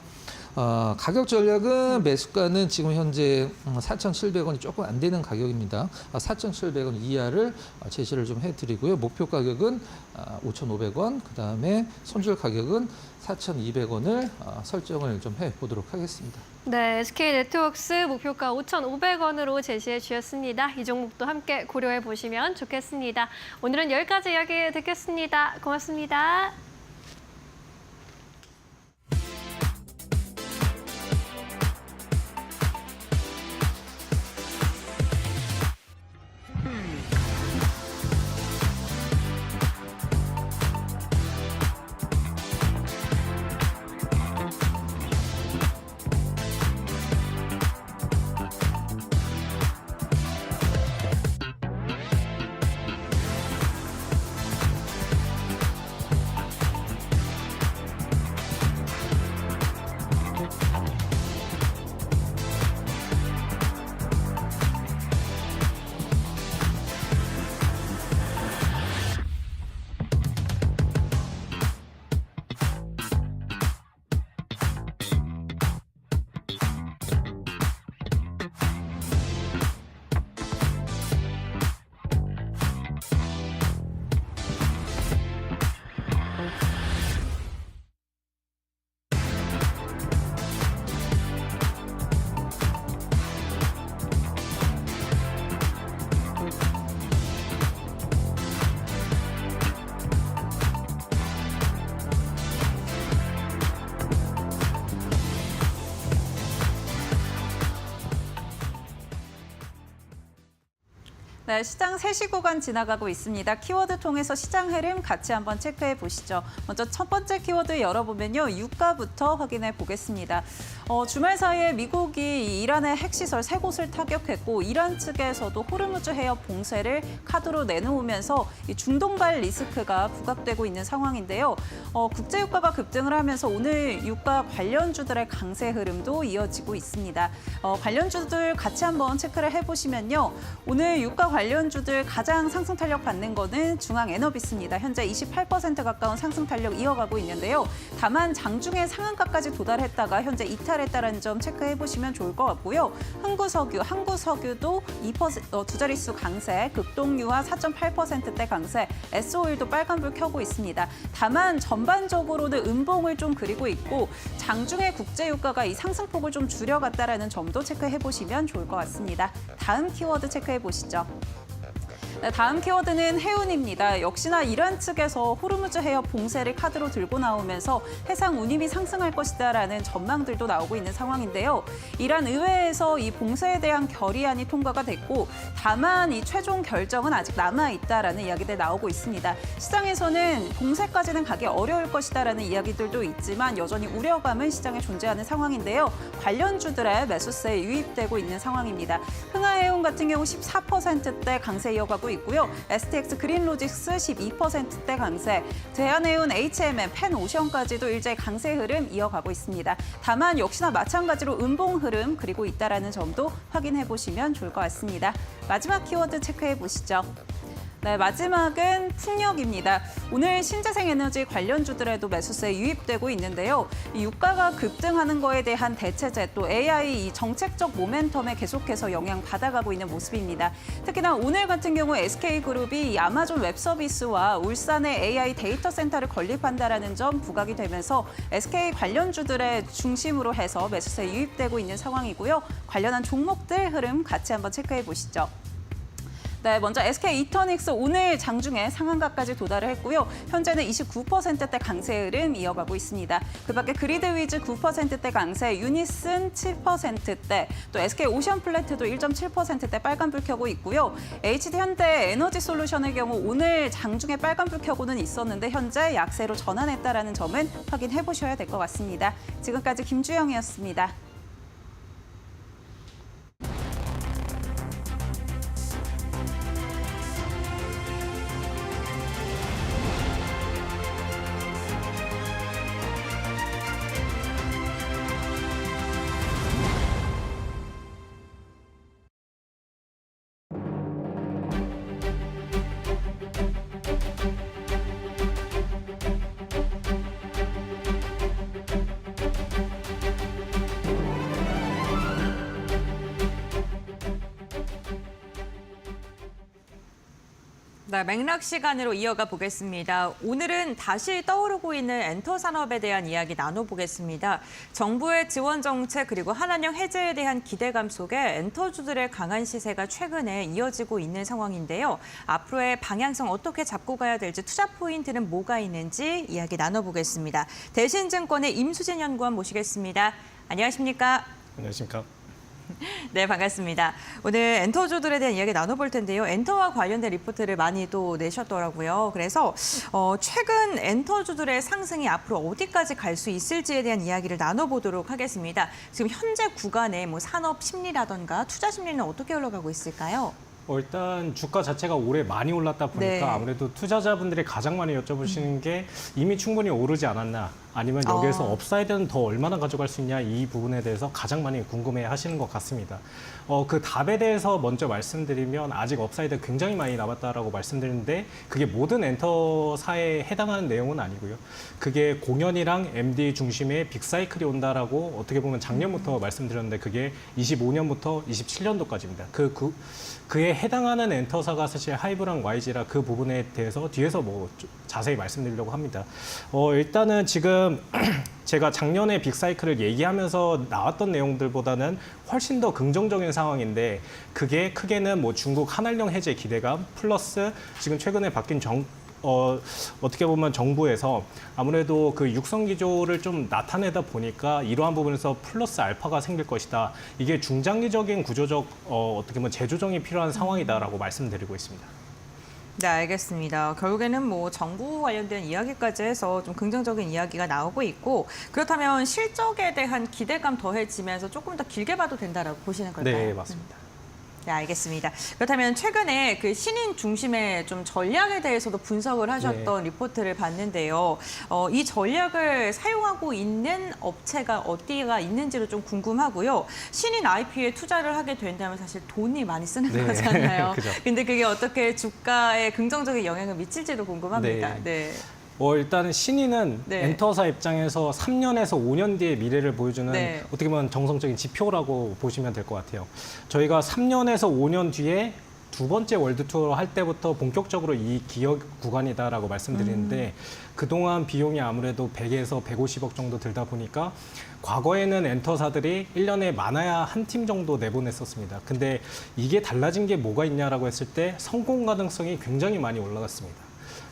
가격 전략은 매수가는 지금 현재 4,700원이 조금 안 되는 가격입니다. 4,700원 이하를 제시를 좀 해드리고요. 목표 가격은 5,500원, 그 다음에 손절 가격은 4,200원을 설정을 좀 해보도록 하겠습니다. 네, SK 네트워크스 목표가 5,500원으로 제시해 주셨습니다. 이 종목도 함께 고려해 보시면 좋겠습니다. 오늘은 여기까지 이야기 듣겠습니다. 고맙습니다. 네, 시장 3시 구간 지나가고 있습니다. 키워드 통해서 시장 흐름 같이 한번 체크해 보시죠. 먼저 첫 번째 키워드 열어보면요. 유가부터 확인해 보겠습니다. 주말 사이에 미국이 이란의 핵시설 3곳을 타격했고, 이란 측에서도 호르무즈 해협 봉쇄를 카드로 내놓으면서 이 중동발 리스크가 부각되고 있는 상황인데요. 국제유가가 급등을 하면서 오늘 유가 관련주들의 강세 흐름도 이어지고 있습니다. 관련주들 같이 한번 체크를 해보시면요. 오늘 유가 관련주들 가장 상승 탄력 받는 거는 중앙에너비스입니다. 현재 28% 가까운 상승 탄력 이어가고 있는데요. 다만 장중에 상한가까지 도달했다가 현재 이탈했다는 점 체크해 보시면 좋을 것 같고요. 한국석유도 2% 두 자릿수 강세, 극동유화 4.8%대 강세, S오일도 빨간불 켜고 있습니다. 다만 전반적으로는 음봉을 좀 그리고 있고, 장중에 국제유가가 이 상승폭을 좀 줄여갔다라는 점도 체크해 보시면 좋을 것 같습니다. 다음 키워드 체크해 보시죠. 네, 다음 키워드는 해운입니다. 역시나 이란 측에서 호르무즈 해협 봉쇄를 카드로 들고 나오면서 해상 운임이 상승할 것이다라는 전망들도 나오고 있는 상황인데요. 이란 의회에서 이 봉쇄에 대한 결의안이 통과가 됐고 다만 이 최종 결정은 아직 남아있다라는 이야기들 나오고 있습니다. 시장에서는 봉쇄까지는 가기 어려울 것이다라는 이야기들도 있지만 여전히 우려감은 시장에 존재하는 상황인데요. 관련주들의 매수세에 유입되고 있는 상황입니다. 흥하해운 같은 경우 14%대 강세 이어가고 있고요. STX 그린로직스 12%대 강세, 대한해운 HMM, 펜오션까지도 일제 강세 흐름 이어가고 있습니다. 다만 역시나 마찬가지로 음봉 흐름 그리고 있다라는 점도 확인해 보시면 좋을 것 같습니다. 마지막 키워드 체크해 보시죠. 네, 마지막은 풍력입니다. 오늘 신재생에너지 관련주들에도 매수세에 유입되고 있는데요. 이 유가가 급등하는 거에 대한 대체제 또 AI 이 정책적 모멘텀에 계속해서 영향받아가고 있는 모습입니다. 특히나 오늘 같은 경우 SK그룹이 이 아마존 웹서비스와 울산의 AI 데이터 센터를 건립한다라는 점 부각이 되면서 SK 관련주들의 중심으로 해서 매수세에 유입되고 있는 상황이고요. 관련한 종목들 흐름 같이 한번 체크해 보시죠. 네, 먼저 SK 이터닉스 오늘 장중에 상한가까지 도달을 했고요. 현재는 29%대 강세 흐름 이어가고 있습니다. 그밖에 그리드위즈 9%대 강세, 유니슨 7%대, 또 SK 오션플래트도 1.7%대 빨간불 켜고 있고요. HD현대 에너지솔루션의 경우 오늘 장중에 빨간불 켜고는 있었는데 현재 약세로 전환했다라는 점은 확인해 보셔야 될 것 같습니다. 지금까지 김주영이었습니다. 네, 맥락 시간으로 이어가 보겠습니다. 오늘은 다시 떠오르고 있는 엔터 산업에 대한 이야기 나눠보겠습니다. 정부의 지원 정책 그리고 한한령 해제에 대한 기대감 속에 엔터주들의 강한 시세가 최근에 이어지고 있는 상황인데요. 앞으로의 방향성 어떻게 잡고 가야 될지 투자 포인트는 뭐가 있는지 이야기 나눠보겠습니다. 대신증권의 임수진 연구원 모시겠습니다. 안녕하십니까? 안녕하십니까? 네, 반갑습니다. 오늘 엔터주들에 대한 이야기 나눠볼 텐데요. 엔터와 관련된 리포트를 많이 또 내셨더라고요. 그래서 최근 엔터주들의 상승이 앞으로 어디까지 갈 수 있을지에 대한 이야기를 나눠보도록 하겠습니다. 지금 현재 구간에 뭐 산업 심리라던가 투자 심리는 어떻게 흘러가고 있을까요? 일단 주가 자체가 올해 많이 올랐다 보니까 네. 아무래도 투자자분들이 가장 많이 여쭤보시는 게 이미 충분히 오르지 않았나 아니면 여기에서 업사이드는 더 얼마나 가져갈 수 있냐 이 부분에 대해서 가장 많이 궁금해 하시는 것 같습니다. 그 답에 대해서 먼저 말씀드리면 아직 업사이드 굉장히 많이 남았다라고 말씀드리는데 그게 모든 엔터사에 해당하는 내용은 아니고요. 그게 공연이랑 MD 중심의 빅사이클이 온다라고 어떻게 보면 작년부터 말씀드렸는데 그게 25년부터 27년도까지입니다. 그에 해당하는 엔터사가 사실 하이브랑 YG라 그 부분에 대해서 뒤에서 뭐 자세히 말씀드리려고 합니다. 일단은 지금 제가 작년에 빅사이클을 얘기하면서 나왔던 내용들보다는 훨씬 더 긍정적인 상황인데 그게 크게는 뭐 중국 한한령 해제 기대감 플러스 지금 최근에 바뀐 어떻게 보면 정부에서 아무래도 그 육성 기조를 좀 나타내다 보니까 이러한 부분에서 플러스 알파가 생길 것이다. 이게 중장기적인 구조적 어떻게 보면 재조정이 필요한 상황이다라고 말씀드리고 있습니다. 네, 알겠습니다. 결국에는 뭐 정부 관련된 이야기까지 해서 좀 긍정적인 이야기가 나오고 있고 그렇다면 실적에 대한 기대감 더해지면서 조금 더 길게 봐도 된다라고 보시는 걸까요? 네, 맞습니다. 네, 알겠습니다. 그렇다면 최근에 그 신인 중심의 좀 전략에 대해서도 분석을 하셨던 리포트를 봤는데요. 이 전략을 사용하고 있는 업체가 어디가 있는지도 좀 궁금하고요. 신인 IP에 투자를 하게 된다면 사실 돈이 많이 쓰는 거잖아요. 그죠. 근데 그게 어떻게 주가에 긍정적인 영향을 미칠지도 궁금합니다. 네. 일단은 신인은 엔터사 입장에서 3년에서 5년 뒤의 미래를 보여주는 어떻게 보면 정성적인 지표라고 보시면 될 것 같아요. 저희가 3년에서 5년 뒤에 두 번째 월드 투어 할 때부터 본격적으로 이 기여 구간이다라고 말씀드리는데 그동안 비용이 아무래도 100에서 150억 정도 들다 보니까 과거에는 엔터사들이 1년에 많아야 한 팀 정도 내보냈었습니다. 근데 이게 달라진 게 뭐가 있냐라고 했을 때 성공 가능성이 굉장히 많이 올라갔습니다.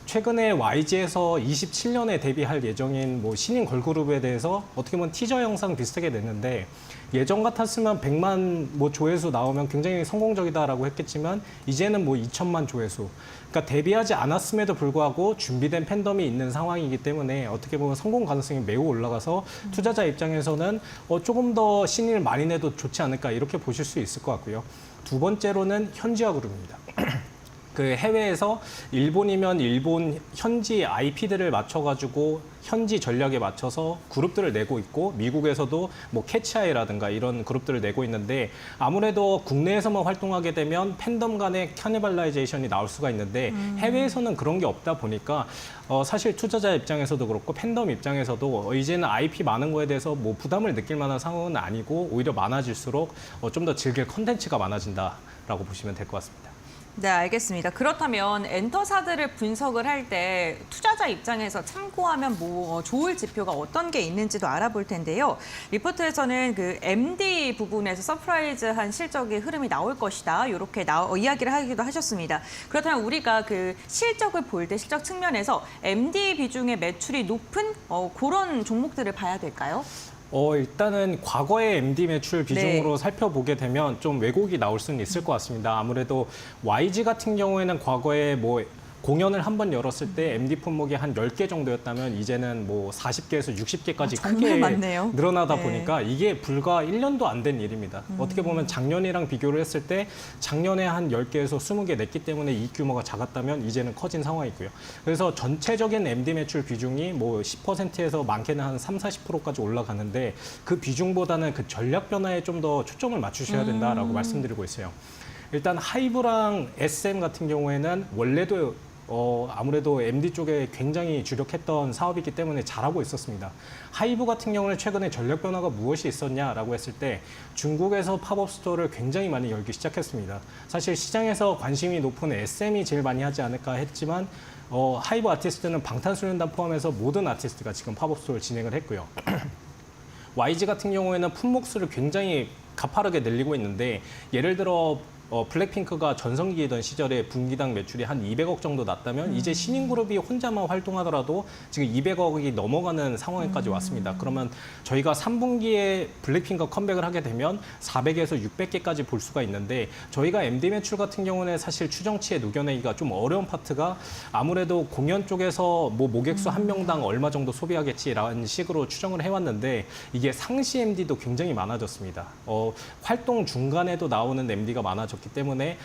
최근에 YG에서 27년에 데뷔할 예정인 뭐 신인 걸그룹에 대해서 어떻게 보면 티저 영상 비슷하게 냈는데 예전 같았으면 100만 뭐 조회수 나오면 굉장히 성공적이다라고 했겠지만 이제는 뭐 2천만 조회수. 그러니까 데뷔하지 않았음에도 불구하고 준비된 팬덤이 있는 상황이기 때문에 어떻게 보면 성공 가능성이 매우 올라가서 투자자 입장에서는 조금 더 신인을 많이 내도 좋지 않을까 이렇게 보실 수 있을 것 같고요. 두 번째로는 현지화 그룹입니다. 그 해외에서 일본이면 일본 현지 IP들을 맞춰가지고 현지 전략에 맞춰서 그룹들을 내고 있고 미국에서도 뭐 캐치아이라든가 이런 그룹들을 내고 있는데 아무래도 국내에서만 활동하게 되면 팬덤 간의 캐니발라이제이션이 나올 수가 있는데 해외에서는 그런 게 없다 보니까 사실 투자자 입장에서도 그렇고 팬덤 입장에서도 이제는 IP 많은 거에 대해서 뭐 부담을 느낄 만한 상황은 아니고 오히려 많아질수록 좀 더 즐길 컨텐츠가 많아진다라고 보시면 될 것 같습니다. 네, 알겠습니다. 그렇다면 엔터사들을 분석을 할 때 투자자 입장에서 참고하면 뭐 좋을 지표가 어떤 게 있는지도 알아볼 텐데요. 리포트에서는 그 MD 부분에서 서프라이즈한 실적의 흐름이 나올 것이다. 이렇게 이야기를 하기도 하셨습니다. 그렇다면 우리가 그 실적을 볼 때 실적 측면에서 MD 비중의 매출이 높은 그런 종목들을 봐야 될까요? 일단은 과거의 MD 매출 비중으로 네. 살펴보게 되면 좀 왜곡이 나올 수는 있을 것 같습니다. 아무래도 YG 같은 경우에는 과거에 뭐 공연을 한 번 열었을 때 MD 품목이 한 10개 정도였다면 이제는 뭐 40개에서 60개까지 크게 많네요. 늘어나다 네. 보니까 이게 불과 1년도 안 된 일입니다. 어떻게 보면 작년이랑 비교를 했을 때 작년에 한 10개에서 20개 냈기 때문에 이 규모가 작았다면 이제는 커진 상황이고요. 그래서 전체적인 MD 매출 비중이 뭐 10%에서 많게는 한 30-40%까지 올라가는데 그 비중보다는 그 전략 변화에 좀 더 초점을 맞추셔야 된다라고 말씀드리고 있어요. 일단 하이브랑 SM 같은 경우에는 원래도 아무래도 MD 쪽에 굉장히 주력했던 사업이기 때문에 잘하고 있었습니다. 하이브 같은 경우는 최근에 전략 변화가 무엇이 있었냐라고 했을 때 중국에서 팝업 스토어를 굉장히 많이 열기 시작했습니다. 사실 시장에서 관심이 높은 SM이 제일 많이 하지 않을까 했지만 하이브 아티스트는 방탄소년단 포함해서 모든 아티스트가 지금 팝업 스토어를 진행을 했고요. YG 같은 경우에는 품목 수를 굉장히 가파르게 늘리고 있는데 예를 들어 블랙핑크가 전성기이던 시절에 분기당 매출이 한 200억 정도 났다면 이제 신인 그룹이 혼자만 활동하더라도 지금 200억이 넘어가는 상황까지 왔습니다. 그러면 저희가 3분기에 블랙핑크가 컴백을 하게 되면 400에서 600개까지 볼 수가 있는데 저희가 MD 매출 같은 경우는 사실 추정치에 녹여내기가 좀 어려운 파트가 아무래도 공연 쪽에서 뭐 모객수 한 명당 얼마 정도 소비하겠지라는 식으로 추정을 해왔는데 이게 상시 MD도 굉장히 많아졌습니다. 활동 중간에도 나오는 MD가 많아졌기 때문에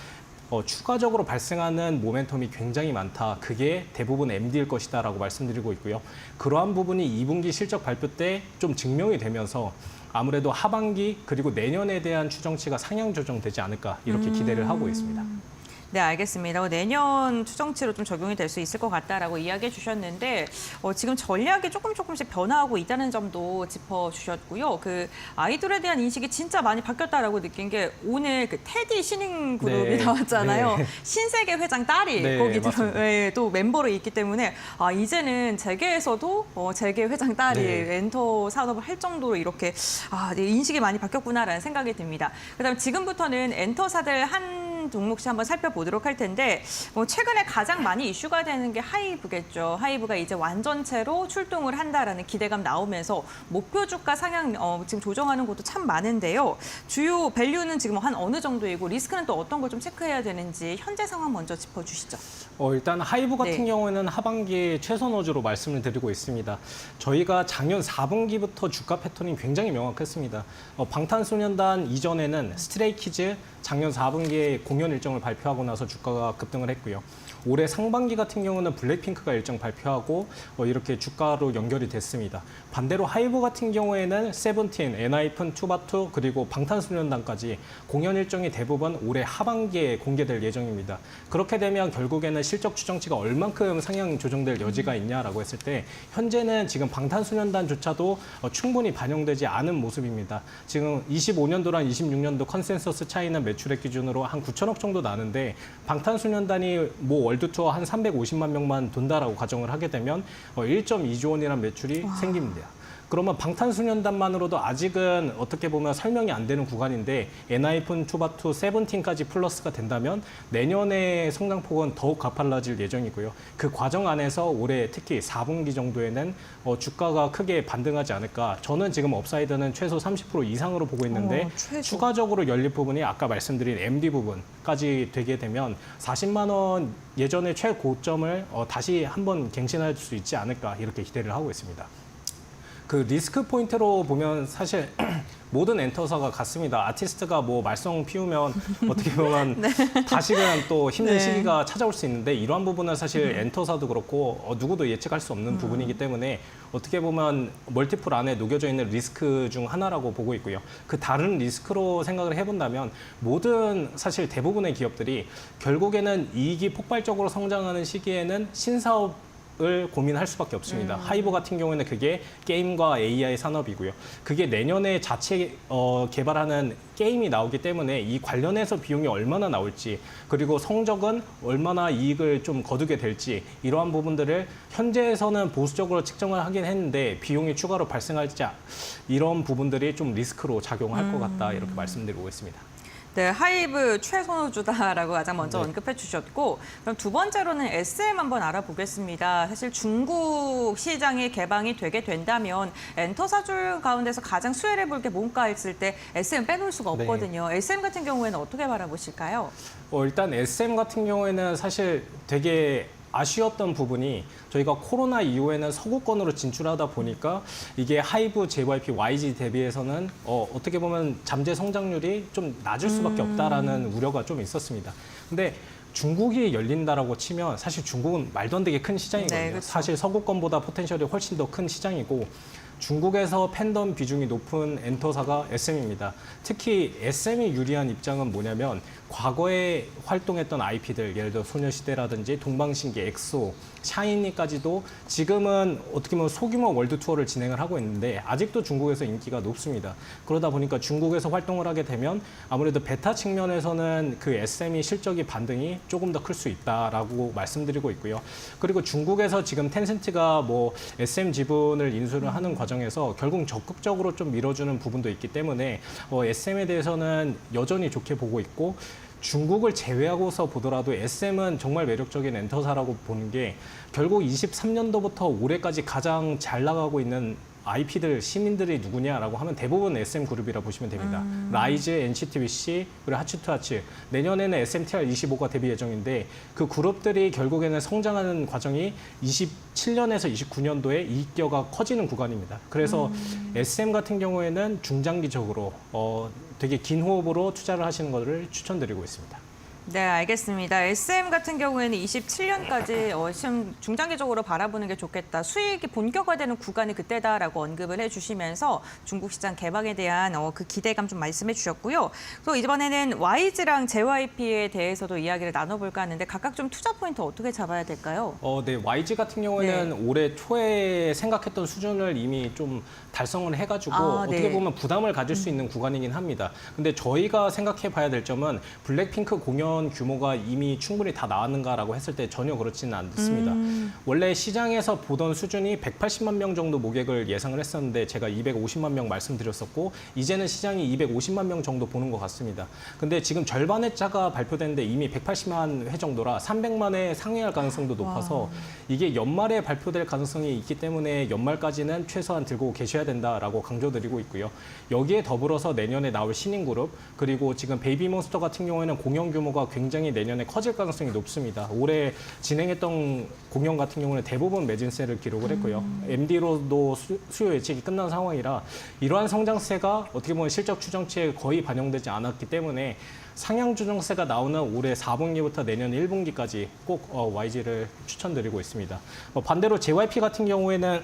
추가적으로 발생하는 모멘텀이 굉장히 많다. 그게 대부분 MD일 것이다라고 말씀드리고 있고요. 그러한 부분이 2분기 실적 발표 때 좀 증명이 되면서 아무래도 하반기 그리고 내년에 대한 추정치가 상향 조정되지 않을까 이렇게 기대를 하고 있습니다. 네, 알겠습니다. 내년 추정치로 좀 적용이 될 수 있을 것 같다라고 이야기해 주셨는데 지금 전략이 조금씩 변화하고 있다는 점도 짚어주셨고요. 그 아이돌에 대한 인식이 진짜 많이 바뀌었다라고 느낀 게 오늘 그 테디 신인 그룹이 네. 나왔잖아요. 네. 신세계 회장 딸이 네, 거기 맞습니다. 또 멤버로 있기 때문에 이제는 재계에서도 재계 회장 딸이 네. 엔터 산업을 할 정도로 이렇게 네, 인식이 많이 바뀌었구나라는 생각이 듭니다. 그다음 지금부터는 엔터사들 한 종목씩 한번 살펴보도록 할 텐데 최근에 가장 많이 이슈가 되는 게 하이브겠죠. 하이브가 이제 완전체로 출동을 한다라는 기대감 나오면서 목표 주가 상향 지금 조정하는 곳도 참 많은데요. 주요 밸류는 지금 한 어느 정도이고 리스크는 또 어떤 걸 좀 체크해야 되는지 현재 상황 먼저 짚어주시죠. 일단 하이브 같은 네. 경우에는 하반기에 최선 호주로 말씀을 드리고 있습니다. 저희가 작년 4분기부터 주가 패턴이 굉장히 명확했습니다. 방탄소년단 이전에는 스트레이키즈 작년 4분기에 공연 일정을 발표하고 나서 주가가 급등을 했고요. 올해 상반기 같은 경우는 블랙핑크가 일정 발표하고 이렇게 주가로 연결이 됐습니다. 반대로 하이브 같은 경우에는 세븐틴, 엔하이픈, 투바투 그리고 방탄소년단까지 공연 일정이 대부분 올해 하반기에 공개될 예정입니다. 그렇게 되면 결국에는 실적 추정치가 얼만큼 상향 조정될 여지가 있냐라고 했을 때 현재는 지금 방탄소년단조차도 충분히 반영되지 않은 모습입니다. 지금 25년도랑 26년도 컨센서스 차이는 매출액 기준으로 한 9천 6천억 정도 나는데 방탄소년단이 뭐 월드 투어 한 350만 명만 돈다라고 가정을 하게 되면 1.2조 원이라는 매출이 생깁니다. 그러면 방탄소년단만으로도 아직은 어떻게 보면 설명이 안 되는 구간인데 엔하이픈, 투바투, 세븐틴까지 플러스가 된다면 내년에 성장폭은 더욱 가팔라질 예정이고요. 그 과정 안에서 올해 특히 4분기 정도에는 주가가 크게 반등하지 않을까. 저는 지금 업사이드는 최소 30% 이상으로 보고 있는데 최소. 추가적으로 열릴 부분이 아까 말씀드린 MD 부분까지 되게 되면 40만 원 예전의 최고점을 다시 한번 갱신할 수 있지 않을까 이렇게 기대를 하고 있습니다. 그 리스크 포인트로 보면 사실 모든 엔터사가 같습니다. 아티스트가 뭐 말썽 피우면 어떻게 보면 다시금 또 힘든 시기가 찾아올 수 있는데 이러한 부분은 사실 엔터사도 그렇고 누구도 예측할 수 없는 부분이기 때문에 어떻게 보면 멀티플 안에 녹여져 있는 리스크 중 하나라고 보고 있고요. 그 다른 리스크로 생각을 해본다면 모든 사실 대부분의 기업들이 결국에는 이익이 폭발적으로 성장하는 시기에는 신사업 을 고민할 수밖에 없습니다. 하이브 같은 경우에는 그게 게임과 AI 산업이고요. 그게 내년에 자체 개발하는 게임이 나오기 때문에 이 관련해서 비용이 얼마나 나올지 그리고 성적은 얼마나 이익을 좀 거두게 될지 이러한 부분들을 현재에서는 보수적으로 측정을 하긴 했는데 비용이 추가로 발생할지 이런 부분들이 좀 리스크로 작용할 것 같다 이렇게 말씀드리고 있습니다. 네, 하이브 최선호주다라고 가장 먼저 언급해 주셨고 그럼 두 번째로는 SM 한번 알아보겠습니다. 사실 중국 시장이 개방이 되게 된다면 엔터사주 가운데서 가장 수혜를 볼 게 뭔가 했을 때 SM 빼놓을 수가 없거든요. SM 같은 경우에는 어떻게 바라보실까요? 일단 SM 같은 경우에는 사실 되게 아쉬웠던 부분이 저희가 코로나 이후에는 서구권으로 진출하다 보니까 이게 하이브, JYP, YG 대비해서는 어떻게 보면 잠재 성장률이 좀 낮을 수밖에 없다라는 우려가 좀 있었습니다. 근데 중국이 열린다라고 치면 사실 중국은 말도 안 되게 큰 시장이거든요. 네, 그렇죠. 사실 서구권보다 포텐셜이 훨씬 더 큰 시장이고 중국에서 팬덤 비중이 높은 엔터사가 SM입니다. 특히 SM이 유리한 입장은 뭐냐면 과거에 활동했던 IP들, 예를 들어 소녀시대라든지 동방신기, 엑소, 샤이니까지도 지금은 어떻게 보면 소규모 월드 투어를 진행을 하고 있는데 아직도 중국에서 인기가 높습니다. 그러다 보니까 중국에서 활동을 하게 되면 아무래도 베타 측면에서는 그 SM이 실적이 반등이 조금 더 클 수 있다라고 말씀드리고 있고요. 그리고 중국에서 지금 텐센트가 뭐 SM 지분을 인수를 하는 과정에서 결국 적극적으로 좀 밀어주는 부분도 있기 때문에 SM에 대해서는 여전히 좋게 보고 있고 중국을 제외하고서 보더라도 SM은 정말 매력적인 엔터사라고 보는 게 결국 23년도부터 올해까지 가장 잘 나가고 있는 IP들, 시민들이 누구냐라고 하면 대부분 SM 그룹이라 보시면 됩니다. 라이즈, NCT 위시, 그리고 하츠투하츠. 내년에는 SMTR25가 데뷔 예정인데 그 그룹들이 결국에는 성장하는 과정이 27년에서 29년도에 이익겨가 커지는 구간입니다. 그래서 SM 같은 경우에는 중장기적으로 되게 긴 호흡으로 투자를 하시는 것을 추천드리고 있습니다. 네, 알겠습니다. SM 같은 경우에는 27년까지 중장기적으로 바라보는 게 좋겠다. 수익이 본격화되는 구간이 그때다라고 언급을 해주시면서 중국 시장 개방에 대한 그 기대감 좀 말씀해 주셨고요. 또 이번에는 YG랑 JYP에 대해서도 이야기를 나눠볼까 하는데 각각 좀 투자 포인트 어떻게 잡아야 될까요? 네, YG 같은 경우에는 올해 초에 생각했던 수준을 이미 좀 달성을 해가지고 어떻게 보면 부담을 가질 수 있는 구간이긴 합니다. 근데 저희가 생각해 봐야 될 점은 블랙핑크 공연 규모가 이미 충분히 다 나왔는가라고 했을 때 전혀 그렇지는 않습니다. 원래 시장에서 보던 수준이 180만 명 정도 모객을 예상을 했었는데 제가 250만 명 말씀드렸었고 이제는 시장이 250만 명 정도 보는 것 같습니다. 근데 지금 절반 회차가 발표됐는데 이미 180만 회 정도라 300만 회 상회할 가능성도 높아서 이게 연말에 발표될 가능성이 있기 때문에 연말까지는 최소한 들고 계셔야 된다라고 강조드리고 있고요. 여기에 더불어서 내년에 나올 신인 그룹 그리고 지금 베이비몬스터 같은 경우에는 공연 규모가 굉장히 내년에 커질 가능성이 높습니다. 올해 진행했던 공연 같은 경우는 대부분 매진세를 기록을 했고요. MD로도 수요 예측이 끝난 상황이라 이러한 성장세가 어떻게 보면 실적 추정치에 거의 반영되지 않았기 때문에 상향 조정세가 나오는 올해 4분기부터 내년 1분기까지 꼭 YG를 추천드리고 있습니다. 반대로 JYP 같은 경우에는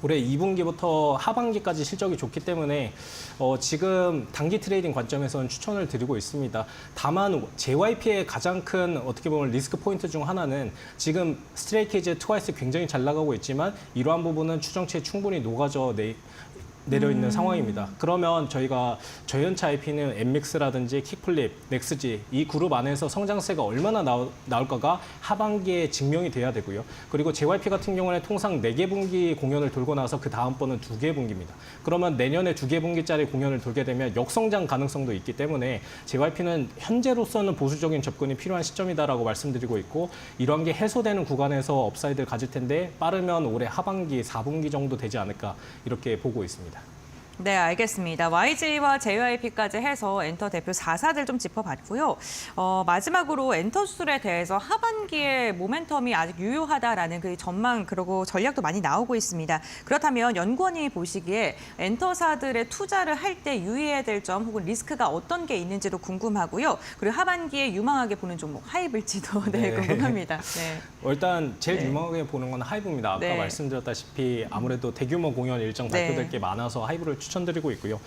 올해 2분기부터 하반기까지 실적이 좋기 때문에 지금 단기 트레이딩 관점에서는 추천을 드리고 있습니다. 다만 JYP의 가장 큰 어떻게 보면 리스크 포인트 중 하나는 지금 스트레이키즈, 트와이스 굉장히 잘 나가고 있지만 이러한 부분은 추정치에 충분히 녹아져 내려 있는 상황입니다. 그러면 저희가 저연차 IP는 엠믹스라든지 킥플립, 넥스지 이 그룹 안에서 성장세가 얼마나 나올까가 하반기에 증명이 돼야 되고요. 그리고 JYP 같은 경우는 통상 4개 분기 공연을 돌고 나서 그 다음번은 2개 분기입니다. 그러면 내년에 2개 분기짜리 공연을 돌게 되면 역성장 가능성도 있기 때문에 JYP는 현재로서는 보수적인 접근이 필요한 시점이다라고 말씀드리고 있고 이러한 게 해소되는 구간에서 업사이드를 가질 텐데 빠르면 올해 하반기 4분기 정도 되지 않을까 이렇게 보고 있습니다. 네, 알겠습니다. YG와 JYP까지 해서 엔터 대표 4사들 좀 짚어봤고요. 마지막으로 엔터 수술에 대해서 하반기에 모멘텀이 아직 유효하다라는 그 전망 그리고 전략도 많이 나오고 있습니다. 그렇다면 연구원이 보시기에 엔터사들의 투자를 할 때 유의해야 될 점 혹은 리스크가 어떤 게 있는지도 궁금하고요. 그리고 하반기에 유망하게 보는 종목 하이브일지도 궁금합니다. 네. 일단 제일 유망하게 보는 건 하이브입니다. 아까 네. 말씀드렸다시피 아무래도 대규모 공연 일정 발표될 네. 게 많아서 하이브를 추천드리고 있고요.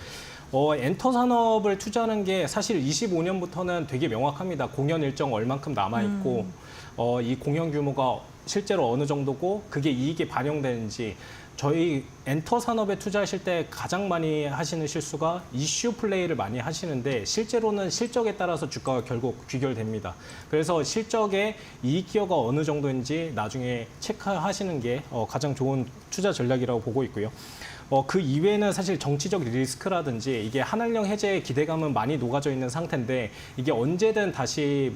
엔터 산업을 투자하는 게 사실 25년부터는 되게 명확합니다. 공연 일정 얼만큼 남아있고 이 공연 규모가 실제로 어느 정도고 그게 이익에 반영되는지 저희 엔터 산업에 투자하실 때 가장 많이 하시는 실수가 이슈 플레이를 많이 하시는데 실제로는 실적에 따라서 주가가 결국 귀결됩니다. 그래서 실적의 이익 기여가 어느 정도인지 나중에 체크하시는 게 가장 좋은 투자 전략이라고 보고 있고요. 그 이외에는 사실 정치적 리스크라든지 이게 한한령 해제의 기대감은 많이 녹아져 있는 상태인데 이게 언제든 다시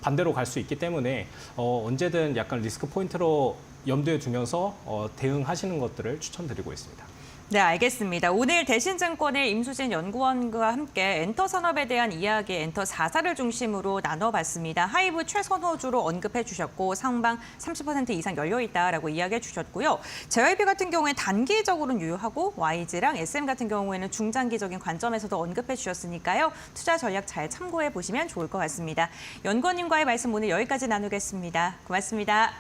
반대로 갈 수 있기 때문에 언제든 약간 리스크 포인트로 염두에 두면서 대응하시는 것들을 추천드리고 있습니다. 네, 알겠습니다. 오늘 대신증권의 임수진 연구원과 함께 엔터 산업에 대한 이야기, 엔터 4사를 중심으로 나눠봤습니다. 하이브 최선호주로 언급해 주셨고 상방 30% 이상 열려있다라고 이야기해 주셨고요. JYP 같은 경우에 단기적으로는 유효하고 YG랑 SM 같은 경우에는 중장기적인 관점에서도 언급해 주셨으니까요. 투자 전략 잘 참고해 보시면 좋을 것 같습니다. 연구원님과의 말씀 오늘 여기까지 나누겠습니다. 고맙습니다.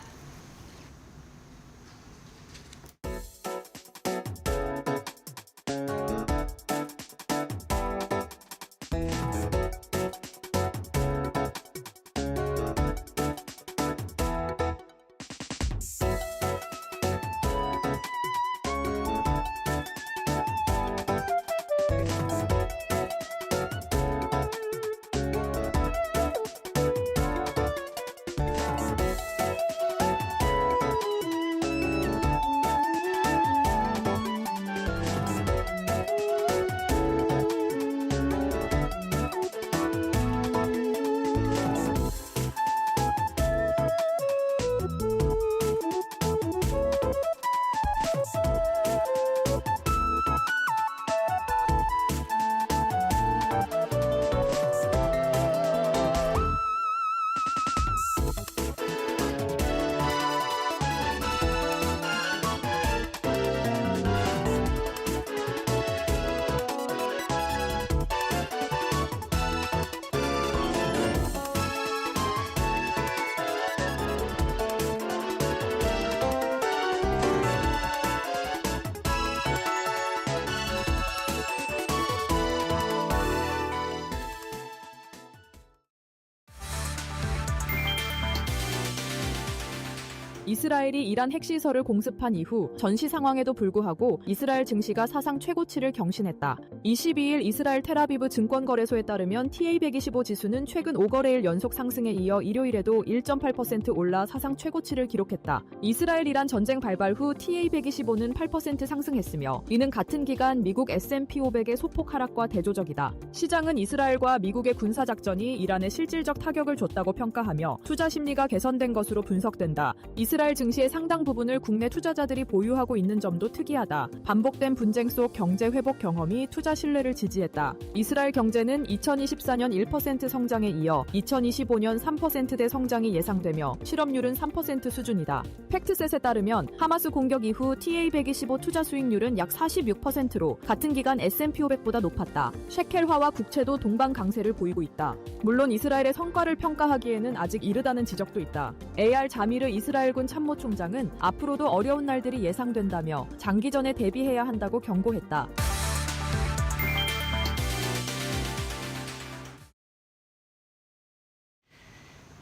이스라엘이 이란 핵시설을 공습한 이후 전시 상황에도 불구하고 이스라엘 증시가 사상 최고치를 경신했다. 22일 이스라엘 텔아비브 증권거래소에 따르면 TA125 지수는 최근 5거래일 연속 상승에 이어 일요일에도 1.8% 올라 사상 최고치를 기록했다. 이스라엘-이란 전쟁 발발 후 TA125는 8% 상승했으며 이는 같은 기간 미국 S&P 500의 소폭 하락과 대조적이다. 시장은 이스라엘과 미국의 군사작전이 이란에 실질적 타격을 줬다고 평가하며 투자 심리가 개선된 것으로 분석된다. 이스라엘 증시의 상당 부분을 국내 투자자들이 보유하고 있는 점도 특이하다. 반복된 분쟁 속 경제 회복 경험이 투자 신뢰를 지지했다. 이스라엘 경제는 2024년 1% 성장에 이어 2025년 3%대 성장이 예상되며 실업률은 3% 수준이다. 팩트셋에 따르면 하마스 공격 이후 TA125 투자 수익률은 약 46%로 같은 기간 S&P 500보다 높았다. 셰켈화와 국채도 동반 강세를 보이고 있다. 물론 이스라엘의 성과를 평가하기에는 아직 이르다는 지적도 있다. AR 자미르 이스라엘군 참모총장은 앞으로도 어려운 날들이 예상된다며 장기전에 대비해야 한다고 경고했다.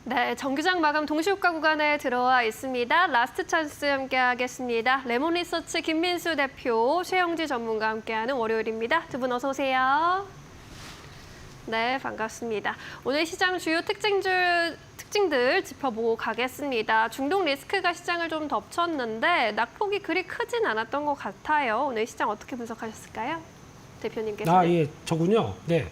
네, 정규장 마감 동시효과 구간에 들어와 있습니다. 라스트 찬스 함께하겠습니다. 레몬리서치 김민수 대표, 최영지 전문가 함께하는 월요일입니다. 두 분 어서 오세요. 네, 반갑습니다. 오늘 시장 주요 특징들 짚어보고 가겠습니다. 중동 리스크가 시장을 좀 덮쳤는데 낙폭이 그리 크진 않았던 것 같아요. 오늘 시장 어떻게 분석하셨을까요? 대표님께서. 예, 저군요. 네.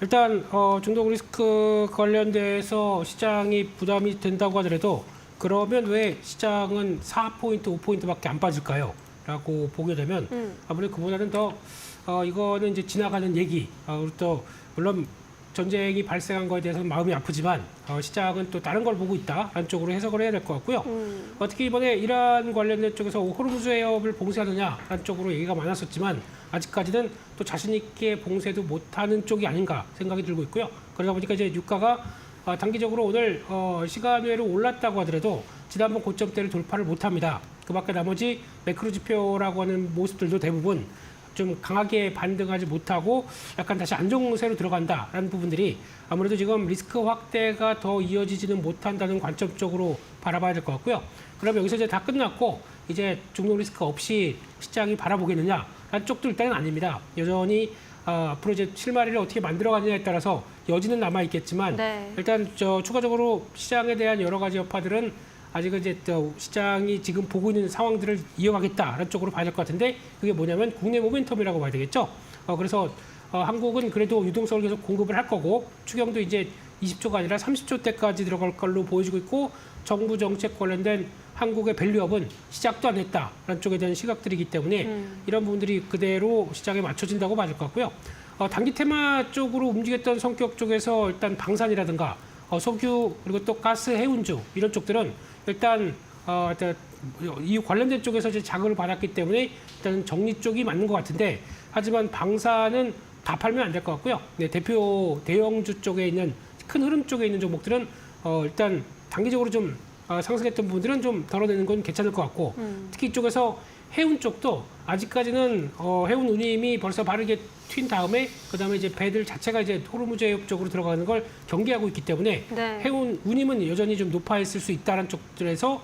일단 중동 리스크 관련돼서 시장이 부담이 된다고 하더라도 그러면 왜 시장은 4포인트, 5포인트밖에 안 빠질까요? 라고 보게 되면 아무래도 그보다는 더 이거는 이제 지나가는 얘기. 또 물론 전쟁이 발생한 거에 대해서는 마음이 아프지만 시장은 또 다른 걸 보고 있다라는 쪽으로 해석을 해야 될 것 같고요. 특히 이번에 이란 관련된 쪽에서 호르무즈 해협을 봉쇄하느냐라는 쪽으로 얘기가 많았었지만 아직까지는 또 자신 있게 봉쇄도 못하는 쪽이 아닌가 생각이 들고 있고요. 그러다 보니까 이제 유가가 단기적으로 오늘 시간 외로 올랐다고 하더라도 지난번 고점대를 돌파를 못합니다. 그밖에 나머지 매크로 지표라고 하는 모습들도 대부분 좀 강하게 반등하지 못하고 약간 다시 안정세로 들어간다라는 부분들이 아무래도 지금 리스크 확대가 더 이어지지는 못한다는 관점 쪽으로 바라봐야 될 것 같고요. 그럼 여기서 이제 다 끝났고 이제 중동 리스크 없이 시장이 바라보겠느냐라는 쪽도 일단은 아닙니다. 여전히 앞으로 이제 실마리를 어떻게 만들어가느냐에 따라서 여지는 남아 있겠지만 네. 일단 추가적으로 시장에 대한 여러 가지 여파들은 아직은 이제 시장이 지금 보고 있는 상황들을 이어가겠다라는 쪽으로 봐야 될 것 같은데 그게 뭐냐면 국내 모멘텀이라고 봐야 되겠죠. 그래서 한국은 그래도 유동성을 계속 공급을 할 거고 추경도 이제 20조가 아니라 30조대까지 들어갈 걸로 보여지고 있고 정부 정책 관련된 한국의 밸류업은 시작도 안 했다라는 쪽에 대한 시각들이기 때문에 이런 부분들이 그대로 시장에 맞춰진다고 봐야 될 것 같고요. 단기 테마 쪽으로 움직였던 성격 쪽에서 일단 방산이라든가 석유 그리고 또 가스 해운주 이런 쪽들은 일단 이 관련된 쪽에서 이제 자극을 받았기 때문에 일단 정리 쪽이 맞는 것 같은데 하지만 방사는 다 팔면 안 될 것 같고요. 네, 대표 대형주 쪽에 있는 큰 흐름 쪽에 있는 종목들은 일단 단기적으로 좀 상승했던 부분들은 좀 덜어내는 건 괜찮을 것 같고 특히 이쪽에서 해운 쪽도 아직까지는 해운 운임이 벌써 바르게 튄 다음에 그다음에 이제 배들 자체가 이제 호르무즈 해협 쪽으로 들어가는 걸 경계하고 있기 때문에 네. 해운 운임은 여전히 좀 높아 있을 수 있다는 쪽들에서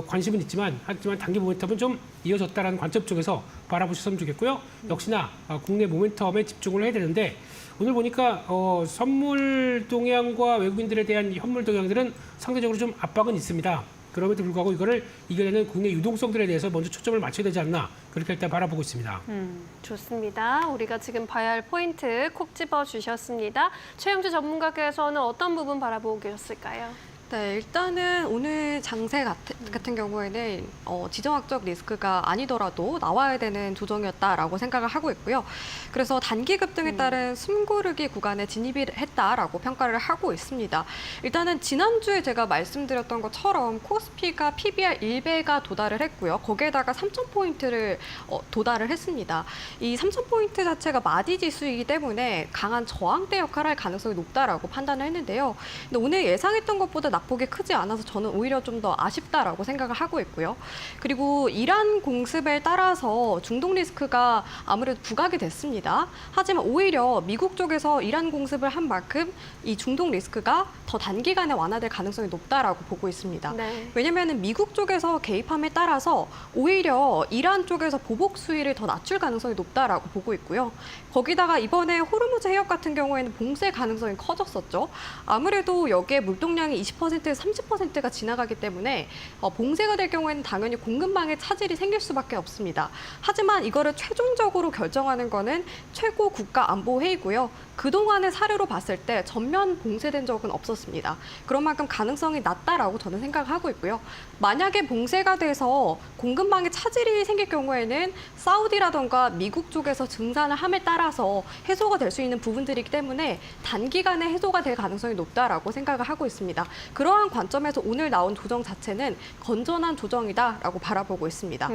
관심은 있지만 하지만 단기 모멘텀은 좀 이어졌다라는 관점 쪽에서 바라보셨으면 좋겠고요. 역시나 국내 모멘텀에 집중을 해야 되는데 오늘 보니까 선물 동향과 외국인들에 대한 현물 동향들은 상대적으로 좀 압박은 있습니다. 그럼에도 불구하고 이거를 이겨내는 국내 유동성들에 대해서 먼저 초점을 맞춰야 되지 않나 그렇게 일단 바라보고 있습니다. 좋습니다. 우리가 지금 봐야 할 포인트 콕 집어주셨습니다. 최영주 전문가께서는 어떤 부분 바라보고 계셨을까요? 네, 일단은 오늘 장세 같은 경우에는 지정학적 리스크가 아니더라도 나와야 되는 조정이었다라고 생각을 하고 있고요. 그래서 단기 급등에 따른 숨고르기 구간에 진입을 했다라고 평가를 하고 있습니다. 일단은 지난주에 제가 말씀드렸던 것처럼 코스피가 PBR 1배가 도달을 했고요. 거기에다가 3,000포인트를 도달을 했습니다. 이 3,000포인트 자체가 마디 지수이기 때문에 강한 저항대 역할을 할 가능성이 높다라고 판단을 했는데요. 근데 오늘 예상했던 것보다 낙폭이 크지 않아서 저는 오히려 좀 더 아쉽다라고 생각을 하고 있고요. 그리고 이란 공습에 따라서 중동 리스크가 아무래도 부각이 됐습니다. 하지만 오히려 미국 쪽에서 이란 공습을 한 만큼 이 중동 리스크가 더 단기간에 완화될 가능성이 높다라고 보고 있습니다. 네. 왜냐하면 미국 쪽에서 개입함에 따라서 오히려 이란 쪽에서 보복 수위를 더 낮출 가능성이 높다라고 보고 있고요. 거기다가 이번에 호르무즈 해협 같은 경우에는 봉쇄 가능성이 커졌었죠. 아무래도 여기에 물동량이 20%에서 30%가 지나가기 때문에 봉쇄가 될 경우에는 당연히 공급망에 차질이 생길 수밖에 없습니다. 하지만 이거를 최종적으로 결정하는 거는 최고 국가안보회의고요. 그동안의 사례로 봤을 때 전면 봉쇄된 적은 없었습니다. 그런 만큼 가능성이 낮다라고 저는 생각하고 있고요. 만약에 봉쇄가 돼서 공급망에 차질이 생길 경우에는 사우디라던가 미국 쪽에서 증산을 함에 따라서 해소가 될 수 있는 부분들이기 때문에 단기간에 해소가 될 가능성이 높다라고 생각을 하고 있습니다. 그러한 관점에서 오늘 나온 조정 자체는 건전한 조정이다라고 바라보고 있습니다.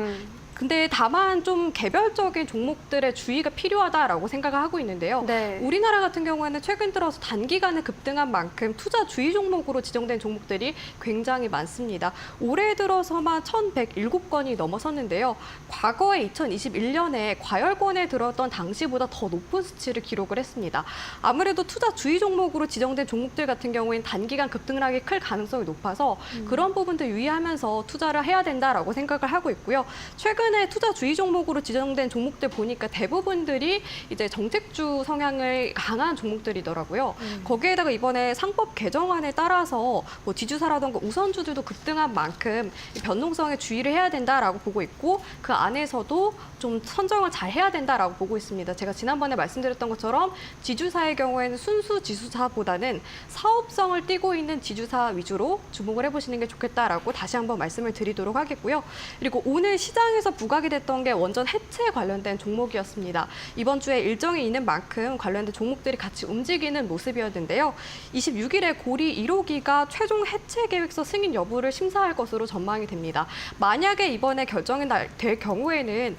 근데 다만 좀 개별적인 종목들의 주의가 필요하다라고 생각을 하고 있는데요. 네. 우리나라 같은 경우에는 최근 들어서 단기간에 급등한 만큼 투자 주의 종목으로 지정된 종목들이 굉장히 많습니다. 올해 들어서만 1,107건이 넘어섰는데요. 과거에 2021년에 과열권에 들었던 당시보다 더 높은 수치를 기록을 했습니다. 아무래도 투자 주의 종목으로 지정된 종목들 같은 경우에는 단기간 급등락이 클 가능성이 높아서 그런 부분들 유의하면서 투자를 해야 된다라고 생각을 하고 있고요. 최근에 투자 주의 종목으로 지정된 종목들 보니까 대부분들이 이제 정책주 성향을 강한 종목들이더라고요. 거기에다가 이번에 상법 개정안에 따라서 뭐 지주사라던가 우선주들도 급등한 만큼 변동성에 주의를 해야 된다라고 보고 있고 그 안에서도 좀 선정을 잘 해야 된다라고 보고 있습니다. 제가 지난번에 말씀드렸던 것처럼 지주사의 경우에는 순수 지주사보다는 사업성을 띠고 있는 지주사 위주로 주목을 해보시는 게 좋겠다라고 다시 한번 말씀을 드리도록 하겠고요. 그리고 오늘 시장에서 부각이 됐던 게 원전 해체 관련된 종목이었습니다. 이번 주에 일정이 있는 만큼 관련된 종목들이 같이 움직이는 모습이었는데요. 26일에 고리 1호기가 최종 해체 계획서 승인 여부를 심사할 것으로 전망이 됩니다. 만약에 이번에 결정이 될 경우에는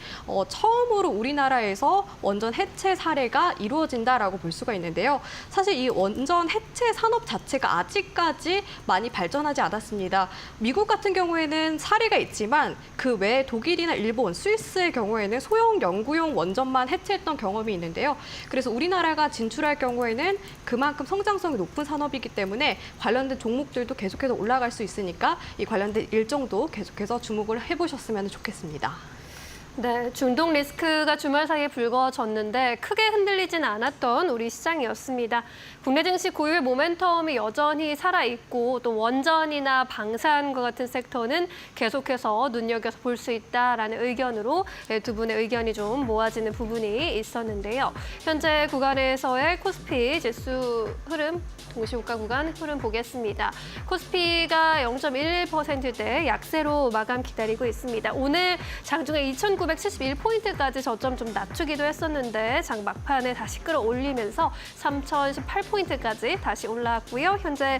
처음으로 우리나라에서 원전 해체 사례가 이루어진다라고 볼 수가 있는데요. 사실 이 원전 해체 산업 자체가 아직까지 많이 발전하지 않았습니다. 미국 같은 경우에는 사례가 있지만 그 외에 독일이나 일본, 스위스의 경우에는 소형 연구용 원전만 해체했던 경험이 있는데요. 그래서 우리나라가 진출할 경우에는 그만큼 성장성이 높은 산업이기 때문에 관련된 종목들도 계속해서 올라갈 수 있으니까 이 관련된 일정도 계속해서 주목을 해보셨으면 좋겠습니다. 네, 중동 리스크가 주말 사이에 불거졌는데 크게 흔들리진 않았던 우리 시장이었습니다. 국내 증시 고유의 모멘텀이 여전히 살아있고 또 원전이나 방산과 같은 섹터는 계속해서 눈여겨서 볼 수 있다라는 의견으로 두 분의 의견이 좀 모아지는 부분이 있었는데요. 현재 구간에서의 코스피 지수 흐름, 동시호가 구간 흐름 보겠습니다. 코스피가 0.11%대 약세로 마감 기다리고 있습니다. 오늘 장중에 2,971포인트까지 저점 좀 낮추기도 했었는데 장 막판에 다시 끌어올리면서 3,018포인트까지 다시 올라왔고요. 현재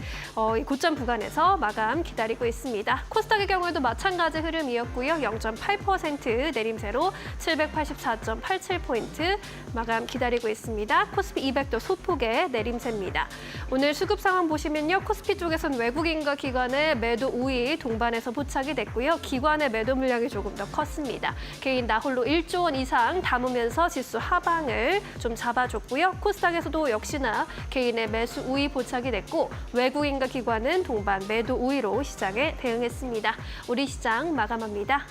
이 고점 구간에서 마감 기다리고 있습니다. 코스닥의 경우에도 마찬가지 흐름이었고요. 0.8% 내림세로 784.87포인트 마감 기다리고 있습니다. 코스피 200도 소폭의 내림세입니다. 오늘 수급 상황 보시면요. 코스피 쪽에서는 외국인과 기관의 매도 우위 동반해서 포착이 됐고요. 기관의 매도 물량이 조금 더 컸습니다. 개인 나홀로 1조 원 이상 담으면서 지수 하방을 좀 잡아줬고요. 코스닥에서도 역시나 개인의 매수 우위 포착이 됐고 외국인과 기관은 동반 매도 우위로 시장에 대응했습니다. 우리 시장 마감합니다.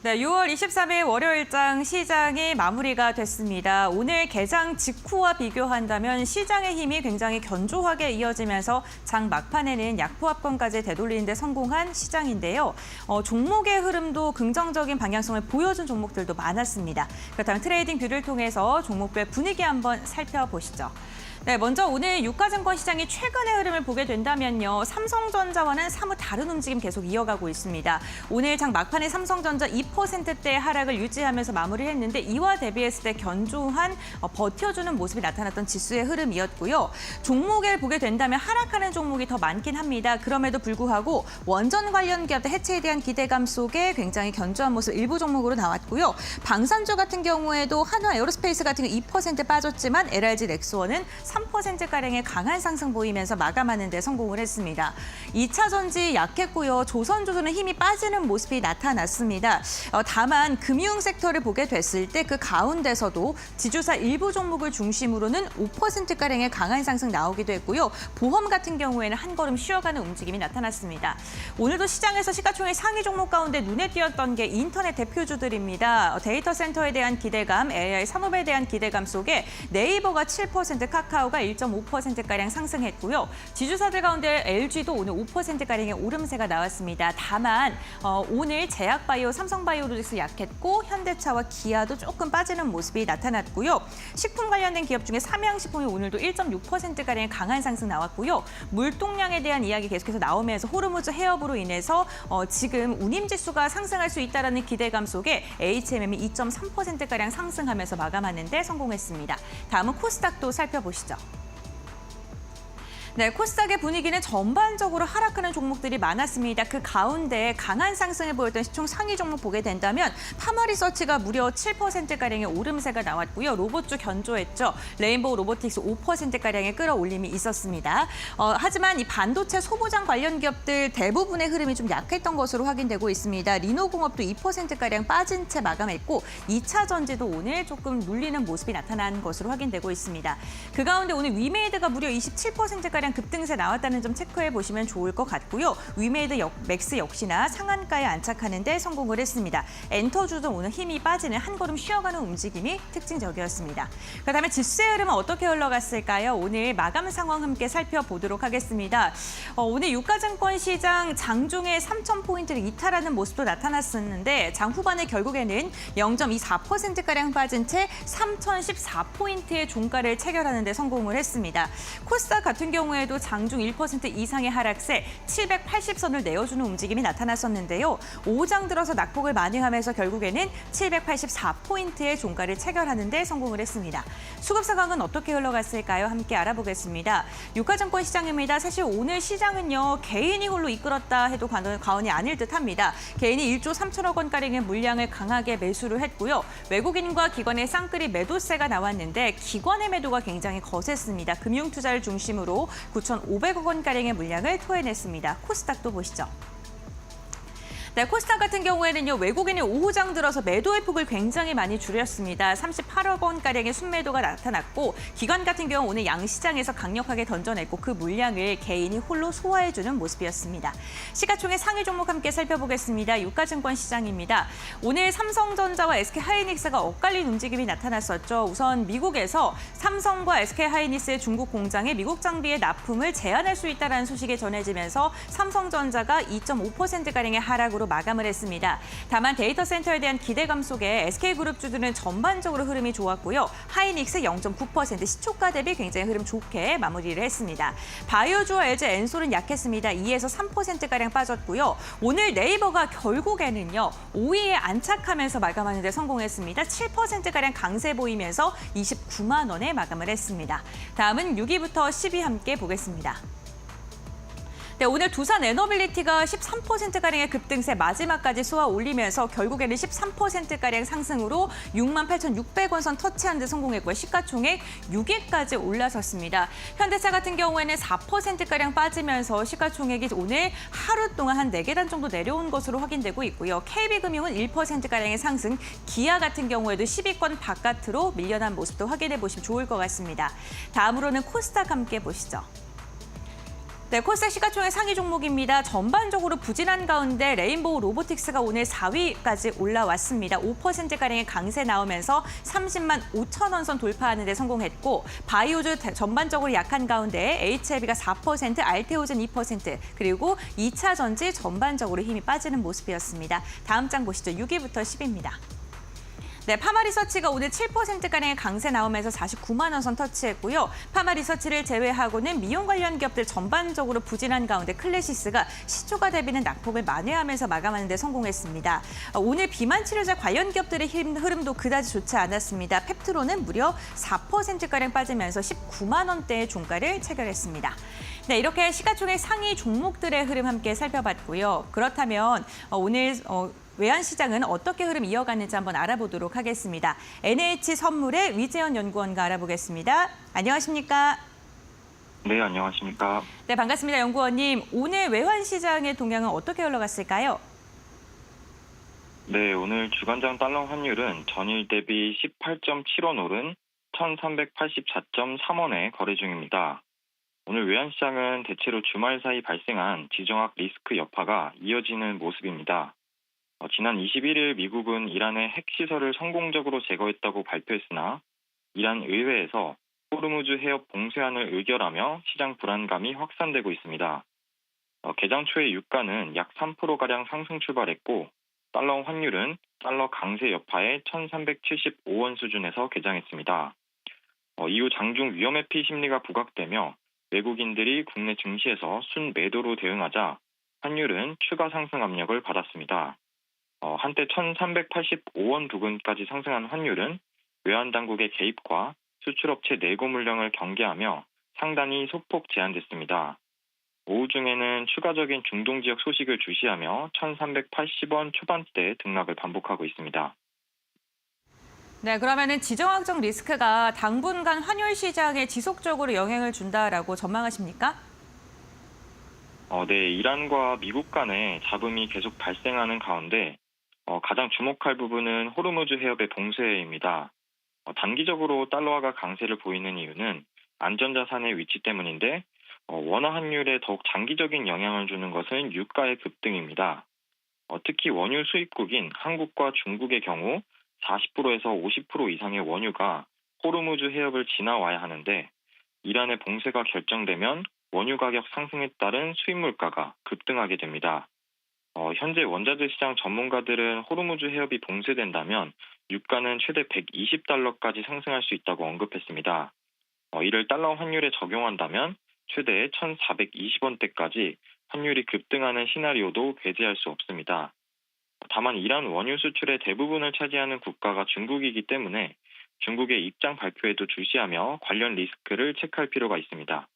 네, 6월 23일 월요일장 시장이 마무리가 됐습니다. 오늘 개장 직후와 비교한다면 시장의 힘이 굉장히 견조하게 이어지면서 장 막판에는 약포합권까지 되돌리는 데 성공한 시장인데요. 종목의 흐름도 긍정적인 방향성을 보여준 종목들도 많았습니다. 그렇다면 트레이딩 뷰를 통해서 종목별 분위기 한번 살펴보시죠. 네, 먼저 오늘 유가증권 시장이 최근의 흐름을 보게 된다면요. 삼성전자와는 사뭇 다른 움직임 계속 이어가고 있습니다. 오늘 장 막판에 삼성전자 2%대 하락을 유지하면서 마무리했는데 이와 대비했을 때 견조한 버텨주는 모습이 나타났던 지수의 흐름이었고요. 종목을 보게 된다면 하락하는 종목이 더 많긴 합니다. 그럼에도 불구하고 원전 관련 기업들 해체에 대한 기대감 속에 굉장히 견조한 모습 일부 종목으로 나왔고요. 방산주 같은 경우에도 한화 에어로스페이스 같은 경우 2% 빠졌지만 LRG 넥스원은 3%가량의 강한 상승 보이면서 마감하는 데 성공을 했습니다. 2차 전지 약했고요. 조선주는 힘이 빠지는 모습이 나타났습니다. 다만 금융 섹터를 보게 됐을 때 그 가운데서도 지주사 일부 종목을 중심으로는 5%가량의 강한 상승 나오기도 했고요. 보험 같은 경우에는 한 걸음 쉬어가는 움직임이 나타났습니다. 오늘도 시장에서 시가총액 상위 종목 가운데 눈에 띄었던 게 인터넷 대표주들입니다. 데이터 센터에 대한 기대감, AI 산업에 대한 기대감 속에 네이버가 7%, 카카오 카카오가 1.5%가량 상승했고요. 지주사들 가운데 LG도 오늘 5%가량의 오름세가 나왔습니다. 다만 오늘 제약바이오, 삼성바이오로직스 약했고 현대차와 기아도 조금 빠지는 모습이 나타났고요. 식품 관련된 기업 중에 삼양식품이 오늘도 1.6%가량의 강한 상승 나왔고요. 물동량에 대한 이야기 계속해서 나오면서 호르무즈 해협으로 인해서 지금 운임지수가 상승할 수 있다는 기대감 속에 HMM이 2.3%가량 상승하면서 마감하는 데 성공했습니다. 다음은 코스닥도 살펴보시죠. 네, 코스닥의 분위기는 전반적으로 하락하는 종목들이 많았습니다. 그 가운데 강한 상승을 보였던 시총 상위 종목 보게 된다면 파마리서치가 무려 7%가량의 오름세가 나왔고요. 로봇주 견조했죠. 레인보우 로보틱스 5%가량의 끌어올림이 있었습니다. 하지만 이 반도체 소부장 관련 기업들 대부분의 흐름이 좀 약했던 것으로 확인되고 있습니다. 리노공업도 2%가량 빠진 채 마감했고 2차 전지도 오늘 조금 눌리는 모습이 나타난 것으로 확인되고 있습니다. 그 가운데 오늘 위메이드가 무려 27%가량 급등세 나왔다는 점 체크해 보시면 좋을 것 같고요. 위메이드 맥스 역시나 상한가에 안착하는 데 성공을 했습니다. 엔터주도 오늘 힘이 빠지는 한 걸음 쉬어가는 움직임이 특징적이었습니다. 그다음에 지수의 흐름은 어떻게 흘러갔을까요? 오늘 마감 상황 함께 살펴보도록 하겠습니다. 오늘 유가증권 시장 장중에 3,000포인트를 이탈하는 모습도 나타났었는데 장 후반에 결국에는 0.24%가량 빠진 채 3,014포인트의 종가를 체결하는 데 성공을 했습니다. 코스닥 같은 경우에도 장중 1% 이상의 하락세 780선을 내어주는 움직임이 나타났었는데요. 5장 들어서 낙폭을 만회하면서 결국에는 784포인트의 종가를 체결하는 데 성공을 했습니다. 수급 상황은 어떻게 흘러갔을까요? 함께 알아보겠습니다. 유가증권 시장입니다. 사실 오늘 시장은요. 개인이 홀로 이끌었다 해도 과언이 아닐 듯합니다. 개인이 1조 3천억 원가량의 물량을 강하게 매수를 했고요. 외국인과 기관의 쌍끌이 매도세가 나왔는데 기관의 매도가 굉장히 거셌습니다. 금융투자를 중심으로 9,500억 원가량의 물량을 토해냈습니다. 코스닥도 보시죠. 네, 코스닥 같은 경우에는요, 외국인이 오후장 들어서 매도의 폭을 굉장히 많이 줄였습니다. 38억 원가량의 순매도가 나타났고, 기관 같은 경우 오늘 양시장에서 강력하게 던져냈고, 그 물량을 개인이 홀로 소화해주는 모습이었습니다. 시가총액 상위 종목 함께 살펴보겠습니다. 유가증권 시장입니다. 오늘 삼성전자와 SK하이닉스가 엇갈린 움직임이 나타났었죠. 우선 미국에서 삼성과 SK하이닉스의 중국 공장에 미국 장비의 납품을 제한할 수 있다는 소식이 전해지면서 삼성전자가 2.5%가량의 하락으로 마감을 했습니다. 다만 데이터 센터에 대한 기대감 속에 SK그룹주들은 전반적으로 흐름이 좋았고요. 하이닉스 0.9% 시초가 대비 굉장히 흐름 좋게 마무리를 했습니다. 바이오주와 LG 엔솔은 약했습니다. 2에서 3%가량 빠졌고요. 오늘 네이버가 결국에는요. 5위에 안착하면서 마감하는 데 성공했습니다. 7%가량 강세 보이면서 29만 원에 마감을 했습니다. 다음은 6위부터 10위 함께 보겠습니다. 네, 오늘 두산 에너빌리티가 13%가량의 급등세 마지막까지 쏘아 올리면서 결국에는 13%가량 상승으로 68,600원 선 터치하는 데 성공했고요. 시가총액 6위까지 올라섰습니다. 현대차 같은 경우에는 4%가량 빠지면서 시가총액이 오늘 하루 동안 한 4계단 정도 내려온 것으로 확인되고 있고요. KB금융은 1%가량의 상승, 기아 같은 경우에도 10위권 바깥으로 밀려난 모습도 확인해 보시면 좋을 것 같습니다. 다음으로는 코스닥 함께 보시죠. 네, 코스닥 시가총액 상위 종목입니다. 전반적으로 부진한 가운데 레인보우 로보틱스가 오늘 4위까지 올라왔습니다. 5%가량의 강세 나오면서 30만 5천 원 선 돌파하는 데 성공했고 바이오주 전반적으로 약한 가운데 HLB가 4%, 알테오젠 2%, 그리고 2차 전지 전반적으로 힘이 빠지는 모습이었습니다. 다음 장 보시죠. 6위부터 10위입니다. 네, 파마리서치가 오늘 7%가량의 강세 나오면서 49만 원 선 터치했고요. 파마리서치를 제외하고는 미용 관련 기업들 전반적으로 부진한 가운데 클래시스가 시초가 대비는 낙폭을 만회하면서 마감하는 데 성공했습니다. 오늘 비만 치료제 관련 기업들의 흐름도 그다지 좋지 않았습니다. 펩트로는 무려 4%가량 빠지면서 19만 원대의 종가를 체결했습니다. 네, 이렇게 시가총액 상위 종목들의 흐름 함께 살펴봤고요. 그렇다면 오늘 외환시장은 어떻게 흐름 이어갔는지 한번 알아보도록 하겠습니다. NH선물의 위재현 연구원과 알아보겠습니다. 안녕하십니까? 네, 안녕하십니까? 네, 반갑습니다. 연구원님. 오늘 외환시장의 동향은 어떻게 흘러갔을까요? 네, 오늘 주간장 달러 환율은 전일 대비 18.7원 오른 1,384.3원에 거래 중입니다. 오늘 외환시장은 대체로 주말 사이 발생한 지정학 리스크 여파가 이어지는 모습입니다. 지난 21일 미국은 이란의 핵시설을 성공적으로 제거했다고 발표했으나 이란 의회에서 또 호르무즈 해협 봉쇄안을 의결하며 시장 불안감이 확산되고 있습니다. 개장 초에 유가는 약 3%가량 상승 출발했고 달러 환율은 달러 강세 여파의 1,375원 수준에서 개장했습니다. 이후 장중 위험회피 심리가 부각되며 외국인들이 국내 증시에서 순매도로 대응하자 환율은 추가 상승 압력을 받았습니다. 한때 1,385원 부근까지 상승한 환율은 외환당국의 개입과 수출업체 내고 물량을 경계하며 상단이 소폭 제한됐습니다. 오후 중에는 추가적인 중동 지역 소식을 주시하며 1,380원 초반대 등락을 반복하고 있습니다. 네, 그러면은 지정학적 리스크가 당분간 환율 시장에 지속적으로 영향을 준다라고 전망하십니까? 네, 이란과 미국 간의 잡음이 계속 발생하는 가운데 가장 주목할 부분은 호르무즈 해협의 봉쇄입니다. 단기적으로 달러화가 강세를 보이는 이유는 안전자산의 위치 때문인데 원화 환율에 더욱 장기적인 영향을 주는 것은 유가의 급등입니다. 특히 원유 수입국인 한국과 중국의 경우 40%에서 50% 이상의 원유가 호르무즈 해협을 지나와야 하는데 이란의 봉쇄가 결정되면 원유 가격 상승에 따른 수입 물가가 급등하게 됩니다. 현재 원자재 시장 전문가들은 호르무즈 해협이 봉쇄된다면 유가는 최대 120달러까지 상승할 수 있다고 언급했습니다. 이를 달러 환율에 적용한다면 최대 1,420원대까지 환율이 급등하는 시나리오도 배제할 수 없습니다. 다만 이란 원유 수출의 대부분을 차지하는 국가가 중국이기 때문에 중국의 입장 발표에도 주시하며 관련 리스크를 체크할 필요가 있습니다.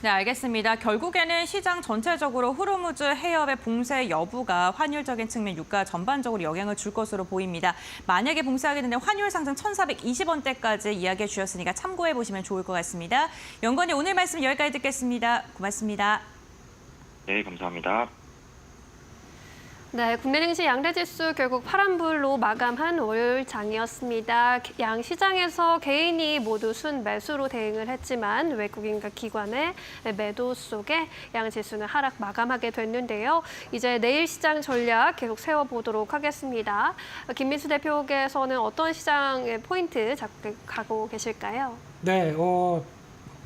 네, 알겠습니다. 결국에는 시장 전체적으로 호르무즈 해협의 봉쇄 여부가 환율적인 측면 유가 전반적으로 영향을 줄 것으로 보입니다. 만약에 봉쇄하게 되면 환율 상승 1,420원대까지 이야기해 주셨으니까 참고해 보시면 좋을 것 같습니다. 연구원님 오늘 말씀 여기까지 듣겠습니다. 고맙습니다. 네, 감사합니다. 네, 국내 증시 양대지수 결국 파란불로 마감한 월요일 장이었습니다. 양 시장에서 개인이 모두 순매수로 대응을 했지만 외국인과 기관의 매도 속에 양 지수는 하락 마감하게 됐는데요. 이제 내일 시장 전략 계속 세워보도록 하겠습니다. 김민수 대표께서는 어떤 시장의 포인트 잡고 가고 계실까요? 네,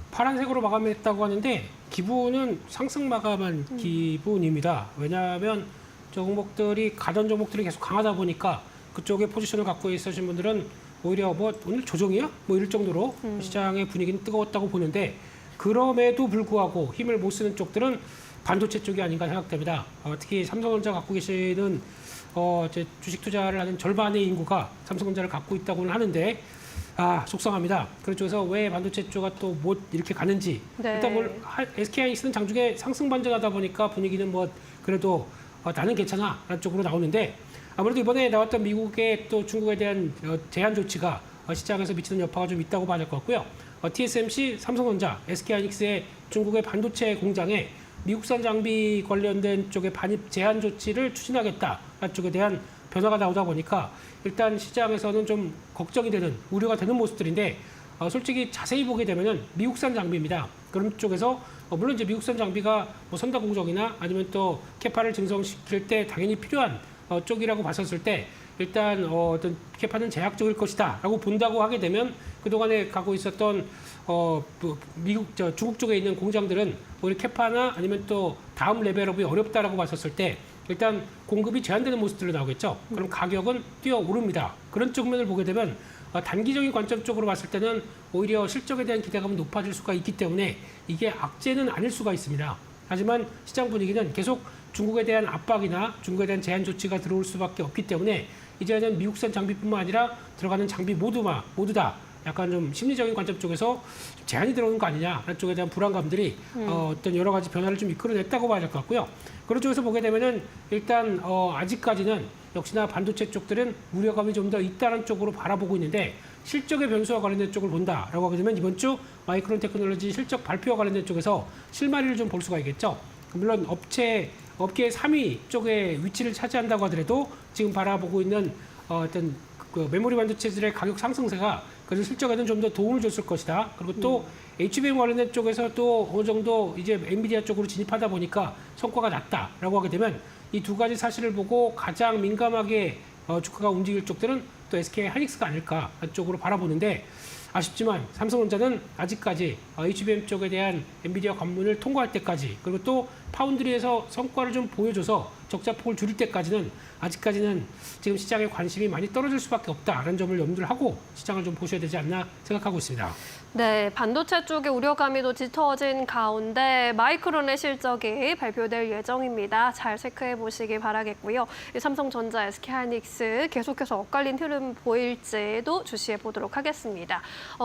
파란색으로 마감했다고 하는데 기분은 상승 마감한 기분입니다. 왜냐하면 종목들이 가던 종목들이 계속 강하다 보니까 그쪽에 포지션을 갖고 있으신 분들은 오히려 오늘 조정이야? 이럴 정도로 시장의 분위기는 뜨거웠다고 보는데 그럼에도 불구하고 힘을 못 쓰는 쪽들은 반도체 쪽이 아닌가 생각됩니다. 특히 삼성전자 갖고 계시는 주식 투자를 하는 절반의 인구가 삼성전자를 갖고 있다고는 하는데 속상합니다. 그런 쪽에서 왜 반도체 쪽가 또 못 이렇게 가는지 네. 일단 SK하이닉스는 장중에 상승 반등하다 보니까 분위기는 그래도 나는 괜찮아 라는 쪽으로 나오는데 아무래도 이번에 나왔던 미국의 또 중국에 대한 제한 조치가 시장에서 미치는 여파가 좀 있다고 봐야 될 것 같고요. TSMC, 삼성전자, SK하이닉스의 중국의 반도체 공장에 미국산 장비 관련된 쪽의 반입 제한 조치를 추진하겠다라는 쪽에 대한 변화가 나오다 보니까 일단 시장에서는 좀 걱정이 되는 우려가 되는 모습들인데 솔직히 자세히 보게 되면은 미국산 장비입니다. 그런 쪽에서 물론 이제 미국산 장비가 선다 공정이나 아니면 또 캐파를 증성시킬 때 당연히 필요한 쪽이라고 봤었을 때 일단 어떤 캐파는 제약적일 것이다라고 본다고 하게 되면 그동안에 가고 있었던 중국 쪽에 있는 공장들은 오히려 캐파나 아니면 또 다음 레벨업이 어렵다라고 봤었을 때 일단 공급이 제한되는 모습들로 나오겠죠. 그럼 가격은 뛰어오릅니다. 그런 측면을 보게 되면 단기적인 관점 쪽으로 봤을 때는 오히려 실적에 대한 기대감이 높아질 수가 있기 때문에 이게 악재는 아닐 수가 있습니다. 하지만 시장 분위기는 계속 중국에 대한 압박이나 중국에 대한 제한 조치가 들어올 수밖에 없기 때문에 이제는 미국산 장비뿐만 아니라 들어가는 장비 모두 다 약간 좀 심리적인 관점 쪽에서 제한이 들어오는 거 아니냐라는 쪽에 대한 불안감들이 어떤 여러 가지 변화를 좀 이끌어냈다고 봐야 될 것 같고요. 그런 쪽에서 보게 되면은 일단 아직까지는 역시나 반도체 쪽들은 우려감이 좀 더 있다는 쪽으로 바라보고 있는데 실적의 변수와 관련된 쪽을 본다라고 하게 되면 이번 주 마이크론 테크놀로지 실적 발표와 관련된 쪽에서 실마리를 좀 볼 수가 있겠죠. 물론 업계 3위 쪽에 위치를 차지한다고 하더라도 지금 바라보고 있는 어떤 그 메모리 반도체들의 가격 상승세가 그래서 실적에는 좀 더 도움을 줬을 것이다. 그리고 또 HBM 관련된 쪽에서 또 어느 정도 이제 엔비디아 쪽으로 진입하다 보니까 성과가 났다라고 하게 되면 이 두 가지 사실을 보고 가장 민감하게 주가가 움직일 쪽들은 또 SK 하이닉스가 아닐까 쪽으로 바라보는데 아쉽지만 삼성전자는 아직까지 HBM 쪽에 대한 엔비디아 관문을 통과할 때까지 그리고 또 파운드리에서 성과를 좀 보여줘서 적자폭을 줄일 때까지는 아직까지는 지금 시장에 관심이 많이 떨어질 수밖에 없다라는 점을 염두를 하고 시장을 좀 보셔야 되지 않나 생각하고 있습니다. 네, 반도체 쪽에 우려감이 또 짙어진 가운데 마이크론의 실적이 발표될 예정입니다. 잘 체크해 보시기 바라겠고요. 삼성전자, SK하이닉스 계속해서 엇갈린 흐름 보일지도 주시해 보도록 하겠습니다.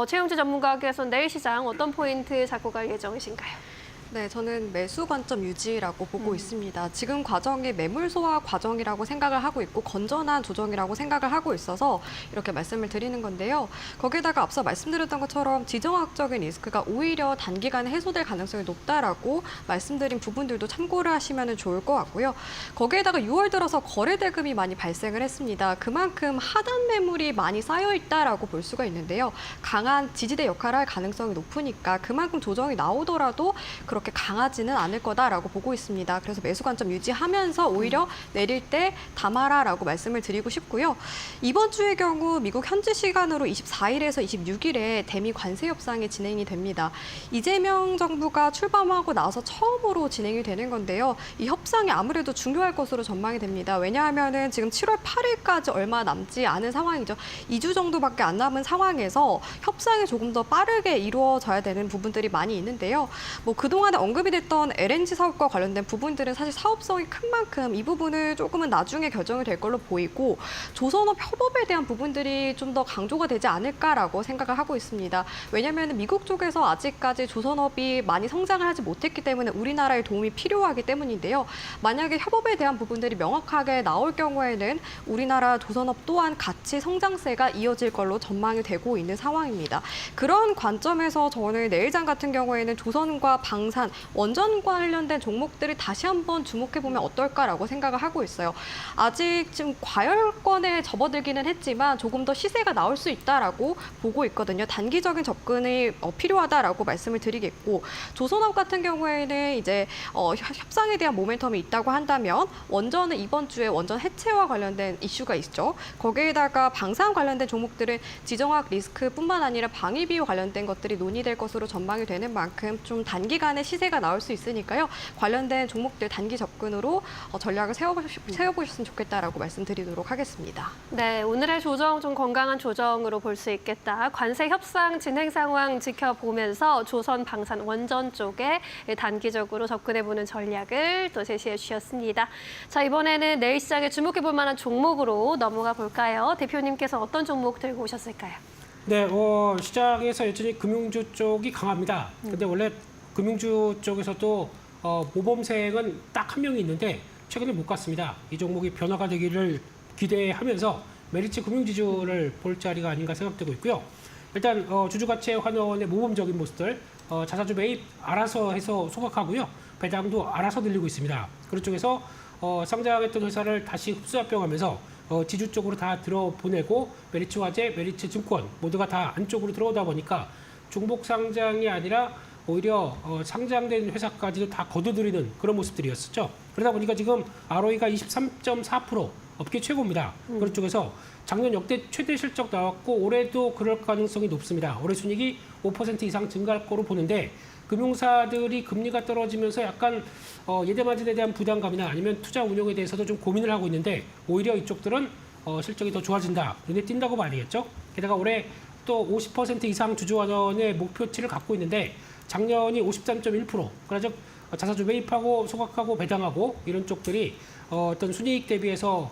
최영지 전문가께서는 내일 시장 어떤 포인트 잡고 갈 예정이신가요? 네, 저는 매수 관점 유지라고 보고 있습니다. 지금 과정이 매물 소화 과정이라고 생각을 하고 있고 건전한 조정이라고 생각을 하고 있어서 이렇게 말씀을 드리는 건데요. 거기에다가 앞서 말씀드렸던 것처럼 지정학적인 리스크가 오히려 단기간에 해소될 가능성이 높다라고 말씀드린 부분들도 참고를 하시면 좋을 것 같고요. 거기에다가 6월 들어서 거래 대금이 많이 발생을 했습니다. 그만큼 하단 매물이 많이 쌓여 있다라고 볼 수가 있는데요. 강한 지지대 역할을 할 가능성이 높으니까 그만큼 조정이 나오더라도 그렇게 강하지는 않을 거다라고 보고 있습니다. 그래서 매수 관점 유지하면서 오히려 내릴 때 담아라라고 말씀을 드리고 싶고요. 이번 주의 경우 미국 현지 시간으로 24일에서 26일에 대미 관세 협상이 진행이 됩니다. 이재명 정부가 출범하고 나서 처음으로 진행이 되는 건데요. 이 협상이 아무래도 중요할 것으로 전망이 됩니다. 왜냐하면은 지금 7월 8일까지 얼마 남지 않은 상황이죠. 2주 정도밖에 안 남은 상황에서 협상이 조금 더 빠르게 이루어져야 되는 부분들이 많이 있는데요. 뭐 그동안에 언급이 됐던 LNG 사업과 관련된 부분들은 사실 사업성이 큰 만큼 이 부분을 조금은 나중에 결정이 될 걸로 보이고 조선업 협업에 대한 부분들이 좀 더 강조가 되지 않을까라고 생각을 하고 있습니다. 왜냐하면 미국 쪽에서 아직까지 조선업이 많이 성장을 하지 못했기 때문에 우리나라의 도움이 필요하기 때문인데요. 만약에 협업에 대한 부분들이 명확하게 나올 경우에는 우리나라 조선업 또한 같이 성장세가 이어질 걸로 전망이 되고 있는 상황입니다. 그런 관점에서 저는 내일장 같은 경우에는 조선과 방산, 원전 관련된 종목들을 다시 한번 주목해보면 어떨까라고 생각을 하고 있어요. 아직 지금 과열권에 접어들기는 했지만 조금 더 시세가 나올 수 있다라고 보고 있거든요. 단기적인 접근이 필요하다라고 말씀을 드리겠고 조선업 같은 경우에는 이제 협상에 대한 모멘텀이 있다고 한다면 원전은 이번 주에 원전 해체와 관련된 이슈가 있죠. 거기에다가 방산 관련된 종목들은 지정학 리스크뿐만 아니라 방위비와 관련된 것들이 논의될 것으로 전망이 되는 만큼 좀 단기간에 시세가 나올 수 있으니까요. 관련된 종목들 단기 접근으로 전략을 세워보셨으면 좋겠다라고 말씀드리도록 하겠습니다. 네, 오늘의 조정 좀 건강한 조정으로 볼 수 있겠다. 관세 협상 진행 상황 지켜보면서 조선, 방산, 원전 쪽에 단기적으로 접근해보는 전략을 또 제시해 주셨습니다. 자, 이번에는 내일 시장에 주목해볼 만한 종목으로 넘어가 볼까요? 대표님께서 어떤 종목 들고 오셨을까요? 네, 시장에서 여전히 금융주 쪽이 강합니다. 근데 원래 금융주 쪽에서도 모범생은 딱 한 명이 있는데 최근에 못 갔습니다. 이 종목이 변화가 되기를 기대하면서 메리츠 금융지주를 볼 자리가 아닌가 생각되고 있고요. 일단 주주가치 환원의 모범적인 모습들, 자사주 매입 알아서 해서 소각하고요. 배당도 알아서 늘리고 있습니다. 그런 쪽에서 상장했던 회사를 다시 흡수합병하면서 지주 쪽으로 다 들어보내고 메리츠화재, 메리츠증권 모두가 다 안쪽으로 들어오다 보니까 중복 상장이 아니라 오히려 상장된 회사까지도 다 거두들이는 그런 모습들이었었죠. 그러다 보니까 지금 ROE가 23.4% 업계 최고입니다. 그런 쪽에서 작년 역대 최대 실적 나왔고 올해도 그럴 가능성이 높습니다. 올해 순이익이 5% 이상 증가할 거로 보는데 금융사들이 금리가 떨어지면서 약간 예대마진에 대한 부담감이나 아니면 투자 운용에 대해서도 좀 고민을 하고 있는데 오히려 이쪽들은 실적이 더 좋아진다, 눈에 띈다고 봐야 되겠죠. 게다가 올해 또 50% 이상 주주환원의 목표치를 갖고 있는데 작년이 53.1%, 그래서 자사주 매입하고 소각하고 배당하고 이런 쪽들이 어떤 순이익 대비해서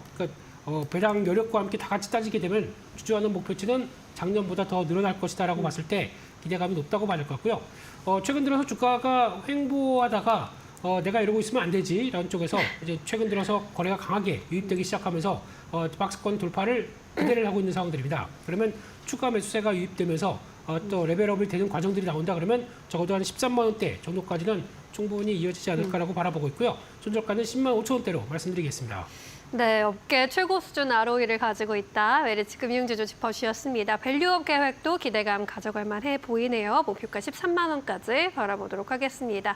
배당 여력과 함께 다 같이 따지게 되면 주주환원 목표치는 작년보다 더 늘어날 것이다라고 봤을 때 기대감이 높다고 봐야 될 것 같고요. 최근 들어서 주가가 횡보하다가 내가 이러고 있으면 안 되지 라는 쪽에서 이제 최근 들어서 거래가 강하게 유입되기 시작하면서 박스권 돌파를 기대를 하고 있는 상황들입니다. 그러면 추가 매수세가 유입되면서 또 레벨업이 되는 과정들이 나온다 그러면 적어도 한 13만 원대 정도까지는 충분히 이어지지 않을까라고 바라보고 있고요. 손절가는 10만 5천 원대로 말씀드리겠습니다. 네, 업계 최고 수준 ROE를 가지고 있다. 메리츠 금융주주 짚어주셨습니다. 밸류업 계획도 기대감 가져갈 만해 보이네요. 목표가 13만 원까지 바라보도록 하겠습니다.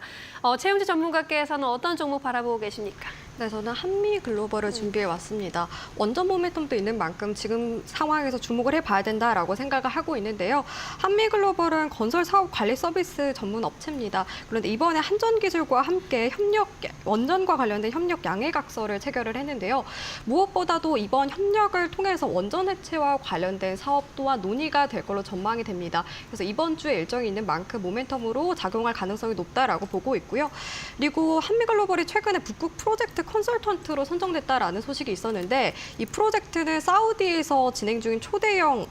채용주 전문가께서는 어떤 종목 바라보고 계십니까? 네, 저는 한미글로벌을 준비해 왔습니다. 원전 모멘텀도 있는 만큼 지금 상황에서 주목을 해봐야 된다라고 생각을 하고 있는데요. 한미글로벌은 건설 사업 관리 서비스 전문 업체입니다. 그런데 이번에 한전기술과 함께 원전과 관련된 협력 양해각서를 체결을 했는데요. 무엇보다도 이번 협력을 통해서 원전 해체와 관련된 사업 또한 논의가 될 걸로 전망이 됩니다. 그래서 이번 주에 일정이 있는 만큼 모멘텀으로 작용할 가능성이 높다라고 보고 있고요. 그리고 한미글로벌이 최근에 북극 프로젝트 컨설턴트로 선정됐다라는 소식이 있었는데 이 프로젝트는 사우디에서 진행 중인 초대형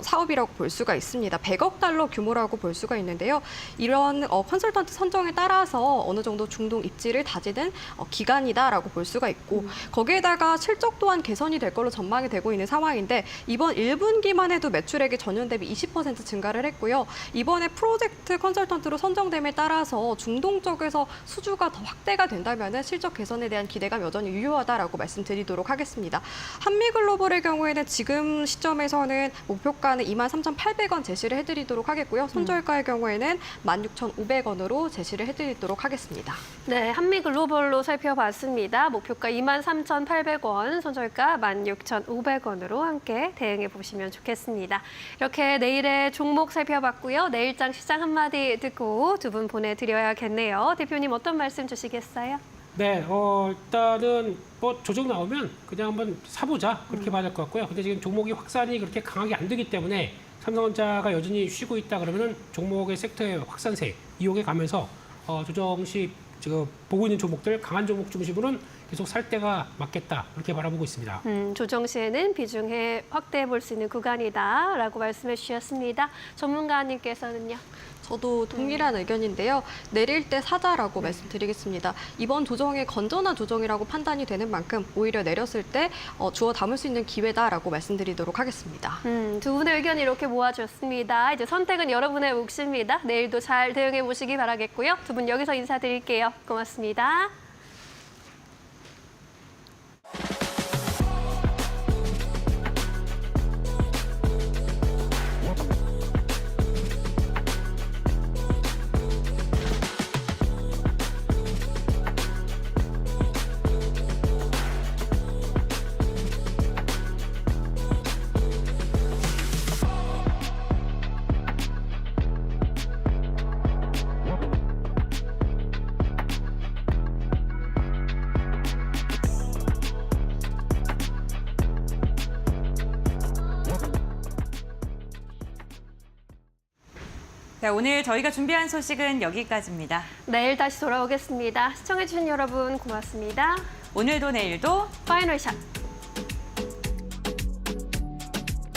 사업이라고 볼 수가 있습니다. 100억 달러 규모라고 볼 수가 있는데요. 이런 컨설턴트 선정에 따라서 어느 정도 중동 입지를 다지는 기간이다라고 볼 수가 있고 거기에다가 실적 또한 개선이 될 걸로 전망이 되고 있는 상황인데 이번 1분기만 해도 매출액이 전년 대비 20% 증가를 했고요. 이번에 프로젝트 컨설턴트로 선정됨에 따라서 중동 쪽에서 수주가 더 확대가 된다면 실적 개선에 대한 기대감 여전히 유효하다라고 말씀드리도록 하겠습니다. 한미글로벌의 경우에는 지금 시점에서는 목표가는 23,800원 제시를 해드리도록 하겠고요. 손절가의 경우에는 16,500원으로 제시를 해드리도록 하겠습니다. 네, 한미글로벌로 살펴봤습니다. 목표가 23,800원, 손절가 16,500원으로 함께 대응해 보시면 좋겠습니다. 이렇게 내일의 종목 살펴봤고요. 내일장 시장 한마디 듣고 두 분 보내드려야겠네요. 대표님 어떤 말씀 주시겠어요? 네, 일단은 뭐 조정 나오면 그냥 한번 사보자 그렇게 봐야 될 것 같고요. 근데 지금 종목이 확산이 그렇게 강하게 안 되기 때문에 삼성전자가 여전히 쉬고 있다 그러면은 종목의 섹터의 확산세 이용해 가면서 조정 시 지금 보고 있는 종목들 강한 종목 중심으로는 계속 살 때가 맞겠다 이렇게 바라보고 있습니다. 조정 시에는 비중에 확대해 볼 수 있는 구간이다라고 말씀해 주셨습니다. 전문가님께서는요? 저도 동일한 의견인데요. 내릴 때 사자라고 말씀드리겠습니다. 이번 조정이 건전한 조정이라고 판단이 되는 만큼 오히려 내렸을 때 주워 담을 수 있는 기회다라고 말씀드리도록 하겠습니다. 두 분의 의견 이렇게 모아주었습니다. 이제 선택은 여러분의 몫입니다. 내일도 잘 대응해 보시기 바라겠고요. 두 분 여기서 인사드릴게요. 고맙습니다. 네, 오늘 저희가 준비한 소식은 여기까지입니다. 내일 다시 돌아오겠습니다. 시청해주신 여러분 고맙습니다. 오늘도 내일도 파이널 샷.